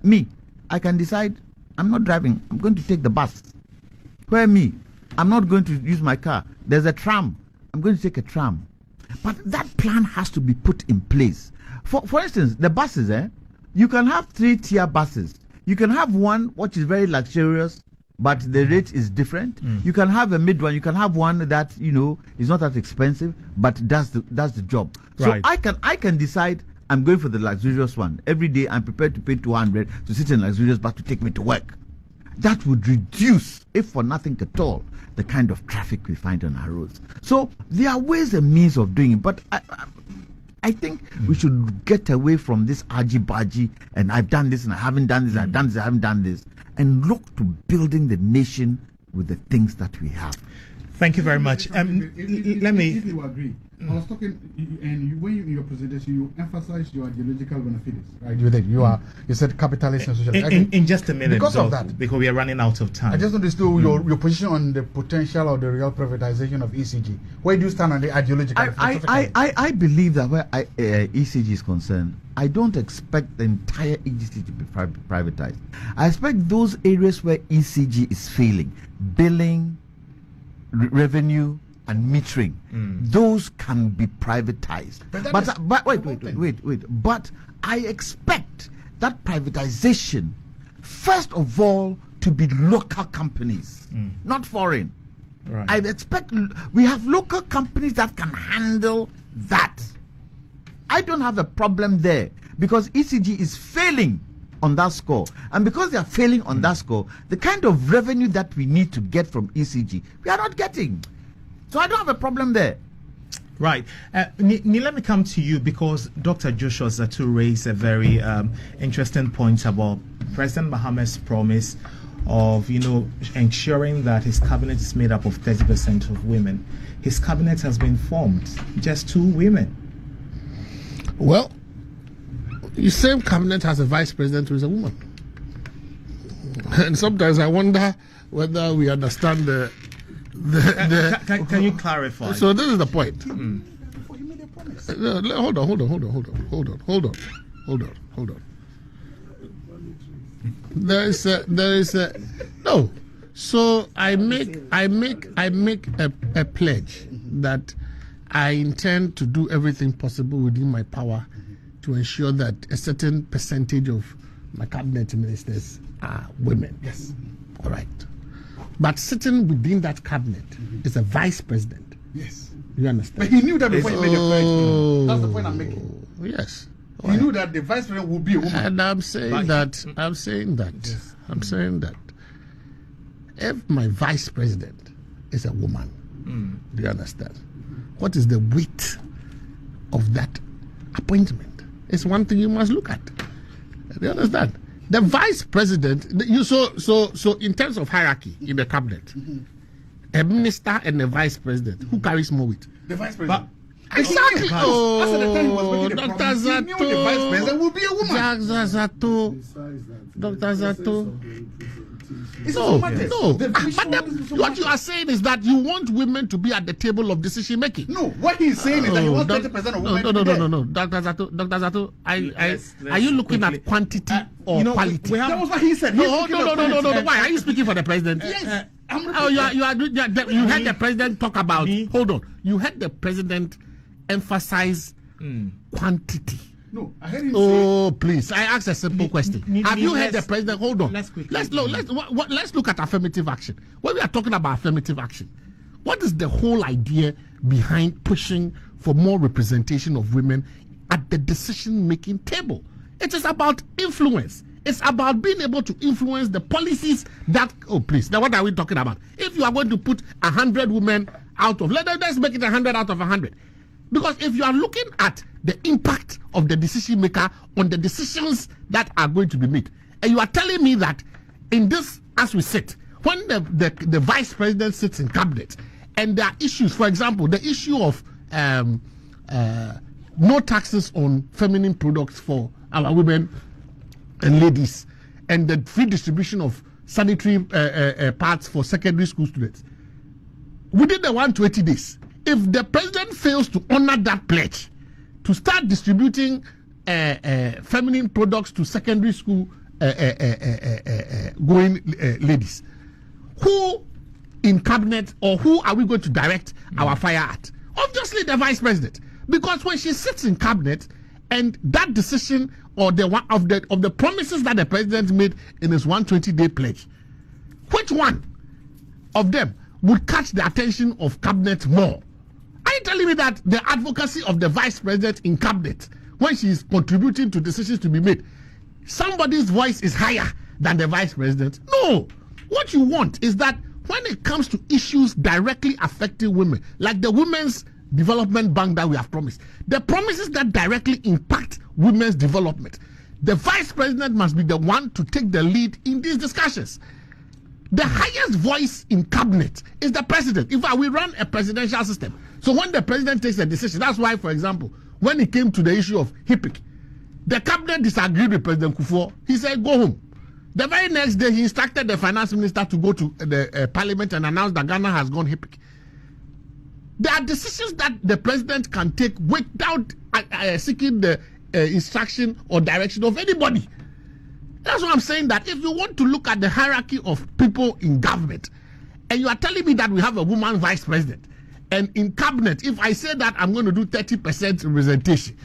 I can decide I'm not driving, I'm going to take the bus. Where I'm not going to use my car. There's a tram, I'm going to take a tram. But that plan has to be put in place. For instance, the buses, you can have 3-tier buses. You can have one which is very luxurious, but the rate is different. You can have a mid one. You can have one that is not that expensive, but does the job. Right. So I can decide I'm going for the luxurious one. Every day I'm prepared to pay 200 to sit in luxurious bus to take me to work. That would reduce, if for nothing at all, the kind of traffic we find on our roads. So there are ways and means of doing it, but I think we should get away from this argy-bargy, and I've done this and I haven't done this, I've done this, I haven't done this, and look to building the nation with the things that we have. Thank you very much. Let me. If you agree, I was talking, and when in your presentation you emphasize your ideological benefits, right? You said capitalist and socialist. In just a minute, because of that, because we are running out of time. I just understood your position on the potential or the real privatization of ECG. Where do you stand on the ideological? I believe that where ECG is concerned, I don't expect the entire ECG to be privatized. I expect those areas where ECG is failing, billing, revenue and metering, those can be privatized. But wait. But I expect that privatization, first of all, to be local companies, not foreign. Right. I expect we have local companies that can handle that. I don't have a problem there because ECG is failing on that score, and because they are failing on that score, the kind of revenue that we need to get from ECG, we are not getting. So I don't have a problem there. Right. Let me come to you, because Dr. Joshua Zaato raised a very interesting point about President Mahama's promise of, ensuring that his cabinet is made up of 30% of women. His cabinet has been formed, just 2 women. Well, the same cabinet has a vice president who is a woman. And sometimes I wonder whether we understand the Can you clarify? So this is the point. Hold on. There is a no. So I make a pledge that I intend to do everything possible within my power to ensure that a certain percentage of my cabinet ministers are women. Yes. All right. But sitting within that cabinet is a vice president. Yes. You understand? But he knew that before he made the pledge. That's the point I'm making. Yes. He knew that the vice president would be a woman. And I'm saying that if my vice president is a woman, do you understand? What is the weight of that appointment? It's one thing you must look at. Do you understand? The vice president, so in terms of hierarchy in the cabinet, a minister and a vice president, who carries more weight? The vice president. Exactly. As at the time he was making the promise, he knew the vice president would be a woman. Dr. Zaato. No. But what you are saying is that you want women to be at the table of decision making. No, what he's saying is that he wants 30% of women. No. Dr. Zaato, are you looking at quantity or quality? That was what he said. No. Why are you speaking for the president? Yes. You heard the president talk about. Hold on. You heard the president emphasize quantity. No, I heard him say. Please. I asked a simple question. Have you heard the president? Hold on. Let's look at affirmative action. When we are talking about affirmative action, what is the whole idea behind pushing for more representation of women at the decision-making table? It is about influence. It's about being able to influence the policies that. Oh, please. Now, what are we talking about? If you are going to put 100 women out of, let's make it 100 out of 100. Because if you are looking at the impact of the decision maker on the decisions that are going to be made, and you are telling me that in this, as we sit, when the vice president sits in cabinet, and there are issues, for example, the issue of no taxes on feminine products for our women and ladies, and the free distribution of sanitary pads for secondary school students, within the 120 days, if the president fails to honor that pledge to start distributing feminine products to secondary school going ladies, who in cabinet or who are we going to direct our fire at? Obviously the vice president, because when she sits in cabinet and that decision or the one of the promises that the president made in his 120-day pledge, which one of them would catch the attention of cabinet more? Are you telling me that the advocacy of the vice president in cabinet, when she is contributing to decisions to be made, somebody's voice is higher than the vice president? No. What you want is that when it comes to issues directly affecting women, like the Women's Development Bank that we have promised, the promises that directly impact women's development, the vice president must be the one to take the lead in these discussions. The highest voice in cabinet is the president. In fact, we run a presidential system. So when the president takes a decision, that's why, for example, when it came to the issue of HIPIC, the cabinet disagreed with President Kufuor. He said, go home. The very next day, he instructed the finance minister to go to the parliament and announce that Ghana has gone HIPIC. There are decisions that the president can take without seeking the instruction or direction of anybody. That's what I'm saying, that if you want to look at the hierarchy of people in government, and you are telling me that we have a woman vice president, and in cabinet, if I say that I'm going to do 30% representation,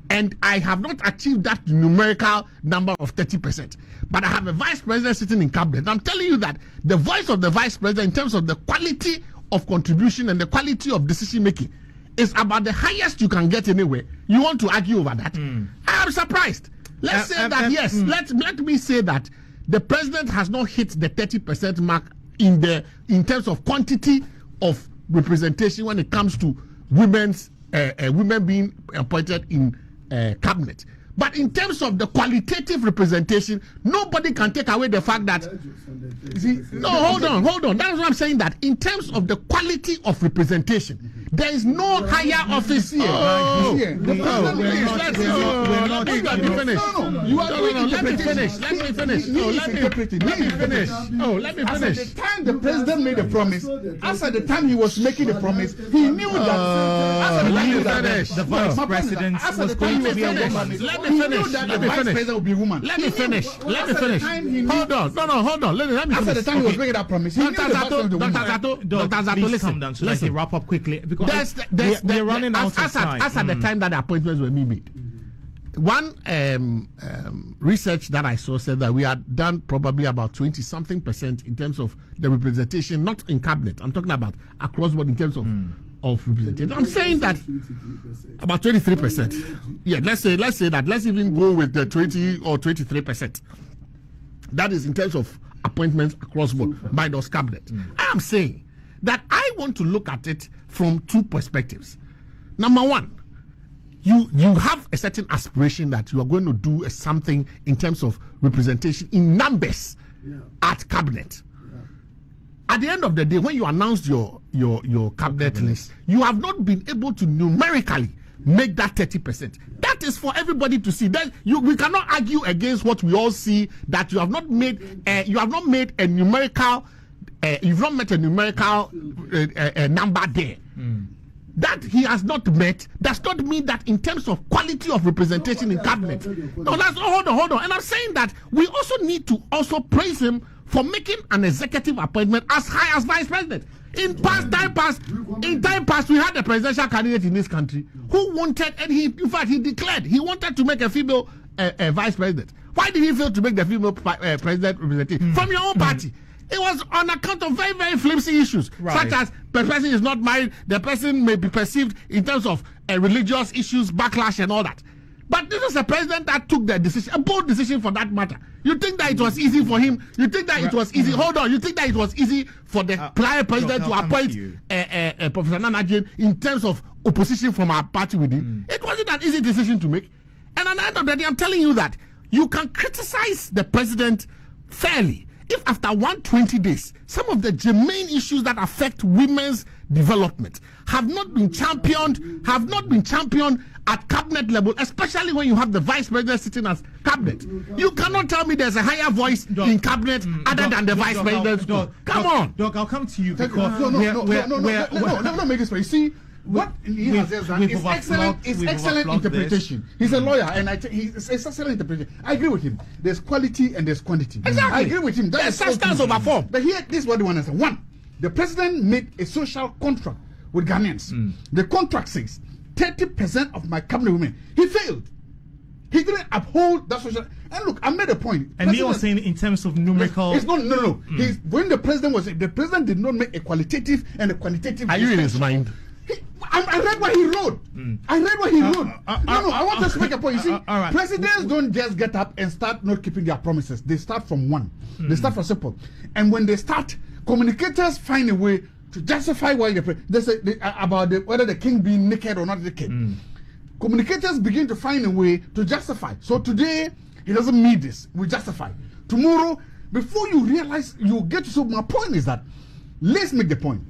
and I have not achieved that numerical number of 30%, but I have a vice president sitting in cabinet, I'm telling you that the voice of the vice president in terms of the quality of contribution and the quality of decision making is about the highest you can get anywhere. You want to argue over that? I am surprised. Let's say that, yes, let me say that the president has not hit the 30% mark in terms of quantity of representation when it comes to women being appointed in cabinet. But in terms of the qualitative representation, nobody can take away the fact that... hold on. That's what I'm saying, that in terms of the quality of representation, there is no higher office here. Let me finish. As at the time the president made the promise, as at the time he was making the promise, he knew that the vice president was going to be a woman. Let me finish. Let me finish. Hold on. Let me finish. After the time he was making that promise, he knew the vice president would be a woman. Dr. Zaato, listen. Let's wrap up quickly. we're running out of time. As at the time that the appointments were made. One research that I saw said that we had done probably about 20-something% in terms of the representation, not in cabinet. I'm talking about across board in terms of representation. I'm saying that about 23%. Yeah, let's say that. Let's even go with the 20 or 23%. That is in terms of appointments across board by those cabinet. I am saying that I want to look at it from two perspectives. Number one, you have a certain aspiration that you are going to do something in terms of representation in numbers at cabinet. At the end of the day, when you announced your cabinet list, you have not been able to numerically make that 30%. That is for everybody to see. That we cannot argue against what we all see, that you have not made a numerical you've not met a numerical number there. That he has not met does not mean that in terms of quality of representation in cabinet. No, hold on. And I'm saying that we also need to also praise him for making an executive appointment as high as vice president. In time past, we had a presidential candidate in this country who wanted, and he declared he wanted to make a female vice president. Why did he fail to make the female president representative from your own party? It was on account of very, very flimsy issues, such as the person is not married, the person may be perceived in terms of religious issues, backlash, and all that. But this is a president that took the decision, a bold decision for that matter. You think that it was easy for him? You think that it was easy? Hold on. You think that it was easy for the prior president to appoint Professor Nanaje in terms of opposition from our party with him? It wasn't an easy decision to make. And at the end of the day, I'm telling you that you can criticize the president fairly if after 120 days, some of the germane issues that affect women's development have not been championed at cabinet level, especially when you have the vice president sitting as cabinet. You cannot tell me there's a higher voice in cabinet other than the vice president. Come on. Doc, I'll come to you because no, make this way. You see, what he has done is excellent interpretation. He's a lawyer, and it's excellent interpretation. I agree with him. There's quality and there's quantity. Exactly. I agree with him. There's substance over form. But here, this is what they want to say. One, the president made a social contract with Ghanaians. The contract says 30% of my cabinet women. He failed. He didn't uphold that social. And look, I made a point. And he was saying in terms of numerical. It's not. No. When the president did not make a qualitative and a quantitative. Are you in his mind? I read what he wrote. I want us to make a point. You see, presidents don't just get up and start not keeping their promises. They start from one. They start from simple. And when they start, communicators find a way to justify why they say about whether the king being naked or not naked. Communicators begin to find a way to justify. So today, he doesn't mean this. We justify. Tomorrow, before you realize, you get to. So my point is that, let's make the point.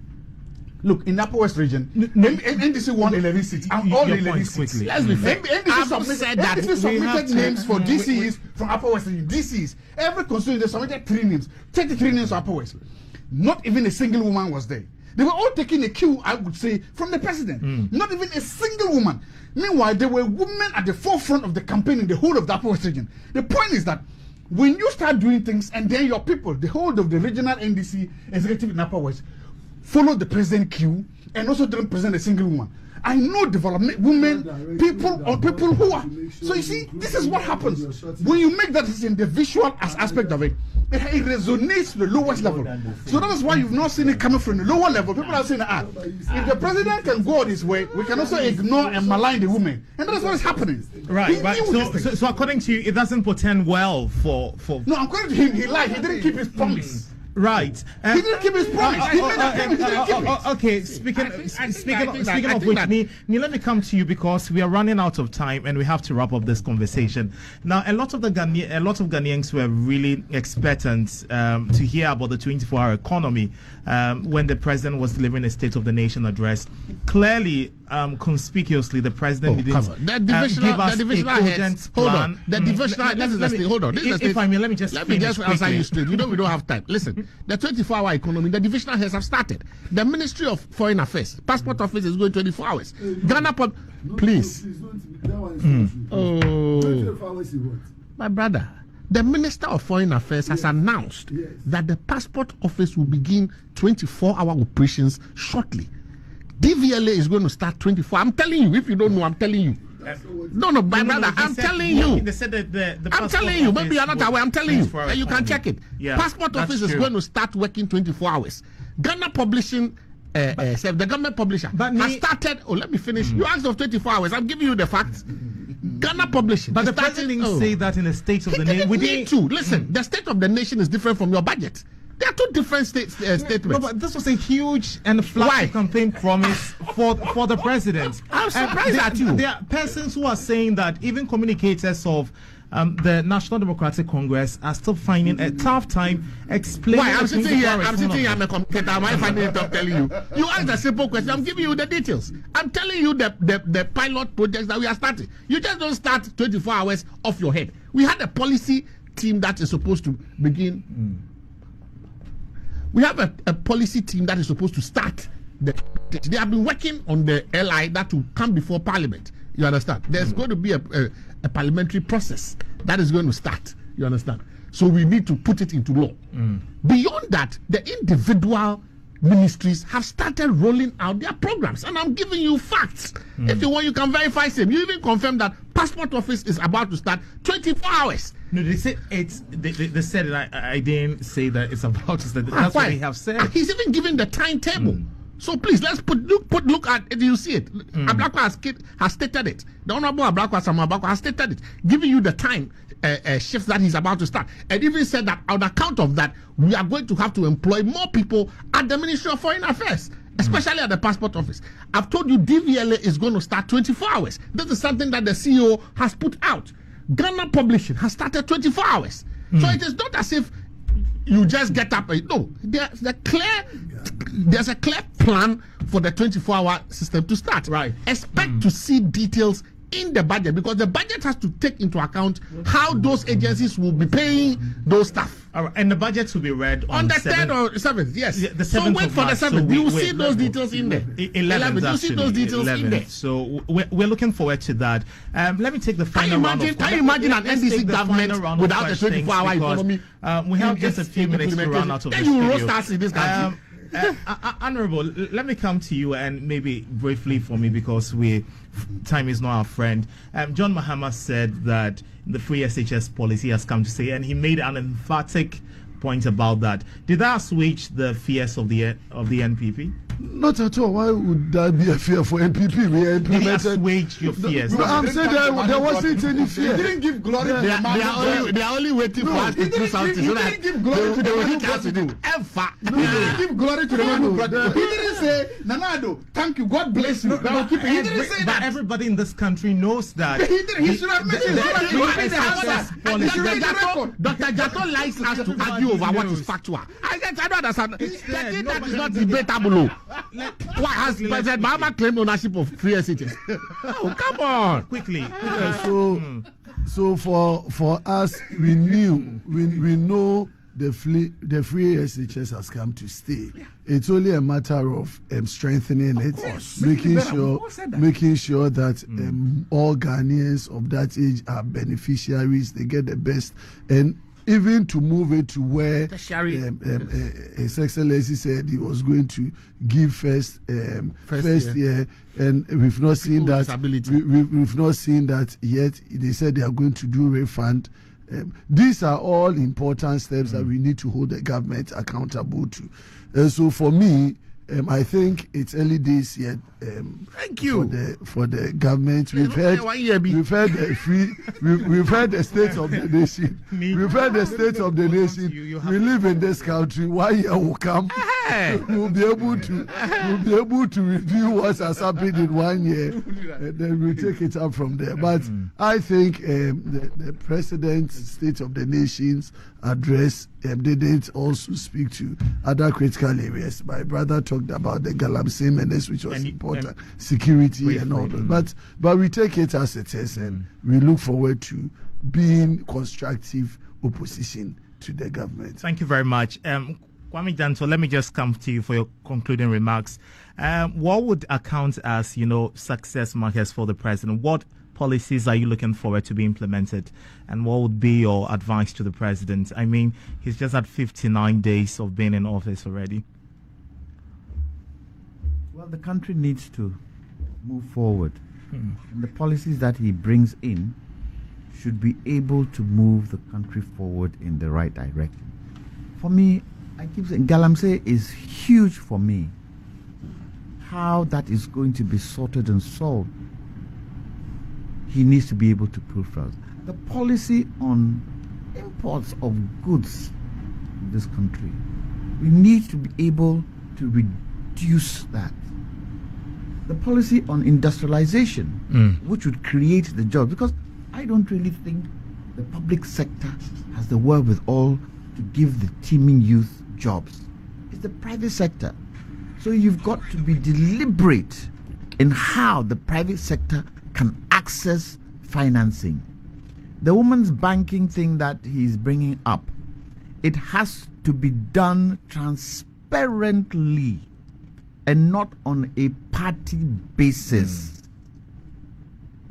Look, in the Upper West region, NDC won 11 seats. And all the 11 seats. Let's be fair. NDC submitted names for DCs from Upper West region. DCs. Every constituency, they submitted 3 names. 33 names for Upper West. Not even a single woman was there. They were all taking a cue, I would say, from the president. Not even a single woman. Meanwhile, there were women at the forefront of the campaign in the whole of the Upper West region. The point is that when you start doing things and then your people, the whole of the regional NDC executive in Upper West, follow the president queue and also don't present a single woman. I know development women, people who are. So you see, this is what happens when you make that decision. The visual aspect of it, it resonates to the lowest level. So that is why you've not seen it coming from the lower level. People are saying, if the president can go this way, we can also ignore and malign the women, and that is what is happening. Right. So according to you, it doesn't portend well for. No, according to him, he lied. He didn't keep his promise. Right. He didn't keep his promise. Okay. Speaking of which, let me come to you because we are running out of time and we have to wrap up this conversation. Now, a lot of Ghanaians were really expectant to hear about the 24-hour economy when the president was delivering a State of the Nation address. Clearly, conspicuously, the president didn't give us a cogent plan. Hold on. If I may, let me just answer you straight. We don't have time. Listen. The 24-hour economy, the divisional heads have started. The Ministry of Foreign Affairs, Passport Office is going 24 hours. Ghana, please. My brother, the Minister of Foreign Affairs has announced that the Passport Office will begin 24-hour operations shortly. DVLA is going to start 24. I'm telling you. If you don't know, I'm telling you. No, my brother, I'm telling you. They said that I'm telling you. Maybe you're not aware. I'm telling you. You can check it. Yeah, Passport office is going to start working 24 hours. Ghana publishing. The government publisher has started. Oh, let me finish. You asked of 24 hours. I'm giving you the facts. Ghana publishing. But the president didn't say that in the State of the Nation. We need to listen. The State of the Nation is different from your budget. There are two different statements. No, but this was a huge and flashy campaign promise for the president. I'm surprised at you. There are persons who are saying that even communicators of the National Democratic Congress are still finding a tough time explaining. Why? I'm sitting here. I'm a commentator. Am I finding it tough telling you? You asked a simple question. I'm giving you the details. I'm telling you the pilot projects that we are starting. You just don't start 24 hours off your head. We had a policy team that is supposed to begin. We have a policy team that is supposed to start. They have been working on the LI that will come before Parliament. You understand? There's going to be a parliamentary process that is going to start. You understand? So we need to put it into law. Beyond that, the individual ministries have started rolling out their programs, and I'm giving you facts. If you want, you can verify them. You even confirm that Passport Office is about to start 24 hours. No, they said it's. They said it. I didn't say that it's about to start. That's what they have said. He's even given the timetable. So please, let's look at it. You see it. Amoakoh has stated it. The Honorable Samoa has stated it, giving you the time shift that he's about to start, and even said that on account of that, we are going to have to employ more people at the Ministry of Foreign Affairs, especially at the Passport Office. I've told you DVLA is going to start 24 hours. This is something that the CEO has put out. Ghana Publishing has started 24 hours. So it is not as if you just get up. No, there's a clear plan for the 24-hour system to start. Right. Expect to see details in the budget, because the budget has to take into account how those agencies will be paying those staff. All right, and the budget will be read on the 3rd or 7th. Yes. Yeah, the 7th. So wait for the 7th. So you will see those details in there. 11th. You see those details 11th. in there. So we're looking forward to that. Let me take the final round. Can you imagine an NDC government without a 24-hour economy? We have just a few minutes to run out of this video. Then you roast us in this country. Honorable, let me come to you and maybe briefly for me, because time is not our friend. John Mahama said that the free SHS policy has come to stay, and he made an emphatic point about that. Did that assuage the fears of the NPP? Not at all. Why would that be a fear for NPP? We implemented. Assuage your fears. No, I'm saying there wasn't any fear. He didn't give glory to the man. They are only waiting for us to do something. He didn't give glory to the man who brought it. He didn't give glory to the man who brought it. He didn't say, Nanado, thank you, God bless you. He didn't say that. Everybody in this country knows that. He should have mentioned Dr. Zaato likes us to argue over what is factual. I don't understand. That is not debatable. Why has President Mahama claimed ownership of free SHS? Oh, come on. Quickly. So for us, we know the free SHS has come to stay. It's only a matter of strengthening it, making sure that all Ghanaians of that age are beneficiaries. They get the best, and even to move it to where His Excellency said he was going to give first year, and we've not seen that. We've not seen that yet. They said they are going to do refund. These are all important steps that we need to hold the government accountable to. So for me, I think it's early days yet. Thank you for the government. We've heard the state of the nation. We've heard the state of the nation. We live in this country. 1 year will come. We'll be able to review what has happened in 1 year, and then we'll take it up from there. But I think the president's State of the Nation's address didn't also speak to other critical areas. My brother talked about the Galamsey menace, which was important, security and all that. But we take it as it is, and we look forward to being constructive opposition to the government. Thank you very much. Kwame Jantuah, let me just come to you for your concluding remarks. What would account as, success markers for the president? What policies are you looking forward to be implemented? And what would be your advice to the president? I mean, he's just had 59 days of being in office already. Well, the country needs to move forward. And the policies that he brings in should be able to move the country forward in the right direction. For me, I keep saying Galamsey is huge for me. How that is going to be sorted and solved, he needs to be able to prove for us. The policy on imports of goods in this country, we need to be able to reduce that. The policy on industrialization, which would create the jobs, because I don't really think the public sector has the wherewithal to give the teeming youth jobs. It's the private sector. So you've got to be deliberate in how the private sector can access financing. The women's banking thing that he's bringing up, it has to be done transparently and not on a party basis.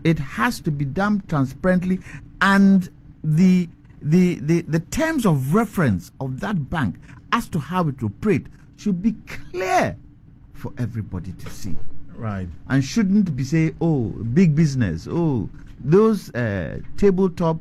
It has to be done transparently, and the terms of reference of that bank as to how it operates should be clear for everybody to see. Right. And shouldn't be say, oh, big business, oh, those tabletop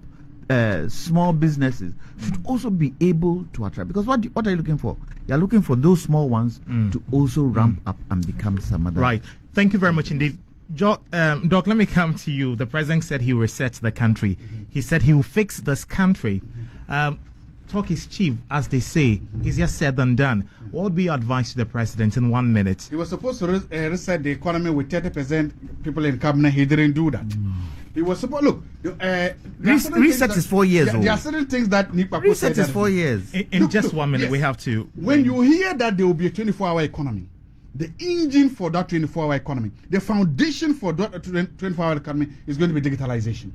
small businesses should also be able to attract. Because what are you looking for? You're looking for those small ones to also ramp up and become some other. Right. Thank you very much indeed. Doc, let me come to you. The president said he will reset the country. He said he will fix this country. Talk is cheap, as they say. Easier said than done. What would be your advice to the president in 1 minute? He was supposed to reset the economy with 30% people in cabinet. He didn't do that. He was supposed reset is 4 years old. There are certain things that Kpakpo reset is 4 years. In just 1 minute, we have to. When you hear that there will be a 24-hour economy, the engine for that 24-hour economy, the foundation for that 24-hour economy is going to be digitalization.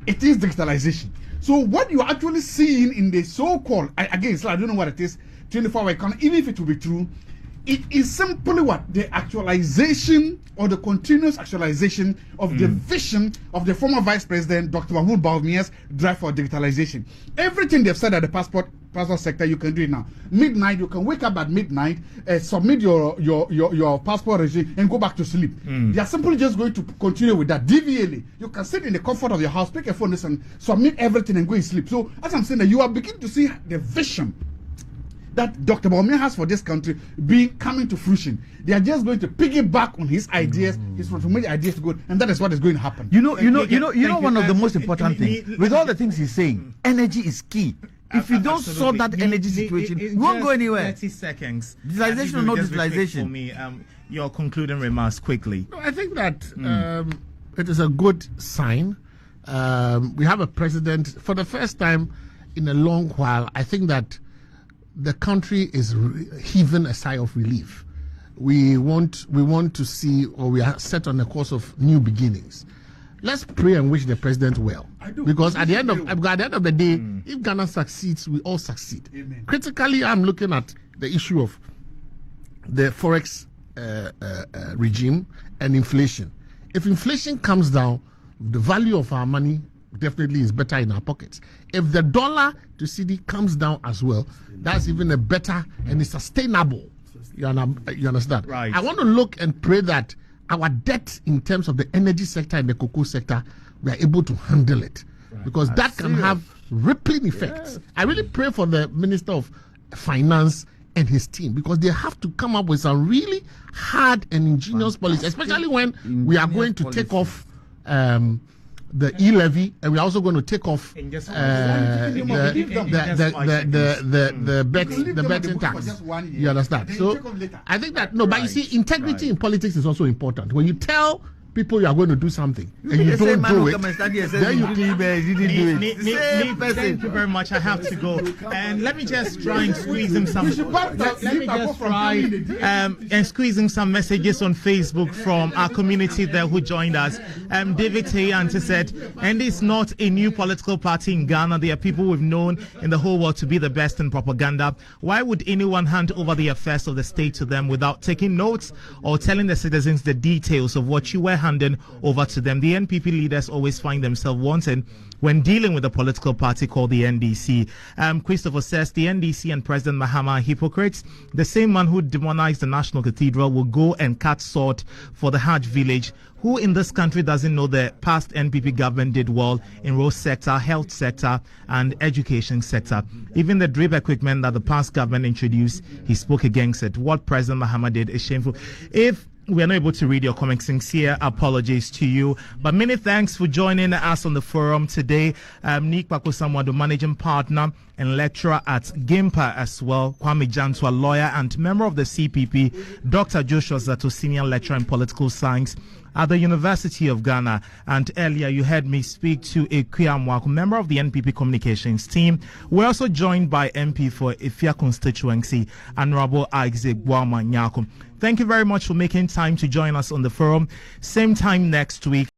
It is digitalization. So what you're actually seeing in the so-called, again, so I don't know what it is, 24-hour economy, even if it will be true, it is simply what? The actualization or the continuous actualization of the vision of the former Vice President, Dr. Mahmoud Bawumia's drive for digitalization. Everything they've said at the passport sector, you can do it now. Midnight, you can wake up at midnight, submit your passport regime and go back to sleep. They are simply just going to continue with that. DVLA, you can sit in the comfort of your house, pick a phone and submit everything and go and sleep. So as I'm saying, that you are beginning to see the vision that Dr. Bawumia has for this country coming to fruition. They are just going to piggyback on his ideas, his transformative ideas to go, and that is what is going to happen. You know, one of the most important things with all the things he's saying, energy is key. If you don't solve that energy situation, you won't go anywhere. 30 seconds. Digitalization or no digitalization? For me, your concluding remarks quickly. No, I think that it is a good sign. We have a president for the first time in a long while. I think that the country is heaving a sigh of relief. We want to see, or we are set on a course of new beginnings. Let's pray and wish the president well. Because at the end of the day, if Ghana succeeds, we all succeed. Amen. Critically, I'm looking at the issue of the forex regime and inflation. If inflation comes down, the value of our money definitely is better in our pockets. If the dollar to CD comes down as well, that's even a better and it's sustainable. You understand? Right. I want to look and pray that our debt in terms of the energy sector and the cocoa sector, we are able to handle it. Right. Because that can have rippling effects. Yeah. I really pray for the Minister of Finance and his team, because they have to come up with some really hard and ingenious policies, especially when we are going to take off the e-levy, and we're also going to take off the betting tax. You understand? So I think that but you see, integrity in politics is also important. When you tell people you are going to do something and you don't do it, then you thank you very much. I have to go, and let me just try and squeeze him some. Let me just try and squeeze him some messages on Facebook from our community there who joined us. David Tayante said, and it's not a new political party in Ghana. There are people we've known in the whole world to be the best in propaganda. Why would anyone hand over the affairs of the state to them without taking notes or telling the citizens the details of what you were handing over to them. The NPP leaders always find themselves wanting when dealing with a political party called the NDC. Christopher says the NDC and President Mahama are hypocrites. The same man who demonized the National Cathedral will go and cut sword for the Hajj village. Who in this country doesn't know the past NPP government did well in road sector, health sector, and education sector? Even the drip equipment that the past government introduced, he spoke against it. What President Mahama did is shameful. If we are not able to read your comments, sincere apologies to you. But many thanks for joining us on the forum today. Kpakpo, the managing partner and lecturer at GIMPA as well. Kwame, Jantuah, lawyer and member of the CPP. Dr. Joshua Zaato, senior lecturer in political science at the University of Ghana. And earlier you heard me speak to Ekua, Amoakoh, member of the NPP communications team. We're also joined by MP for Efia constituency, Honorable Isaac Boama Nyako. Thank you very much for making time to join us on the forum. Same time next week.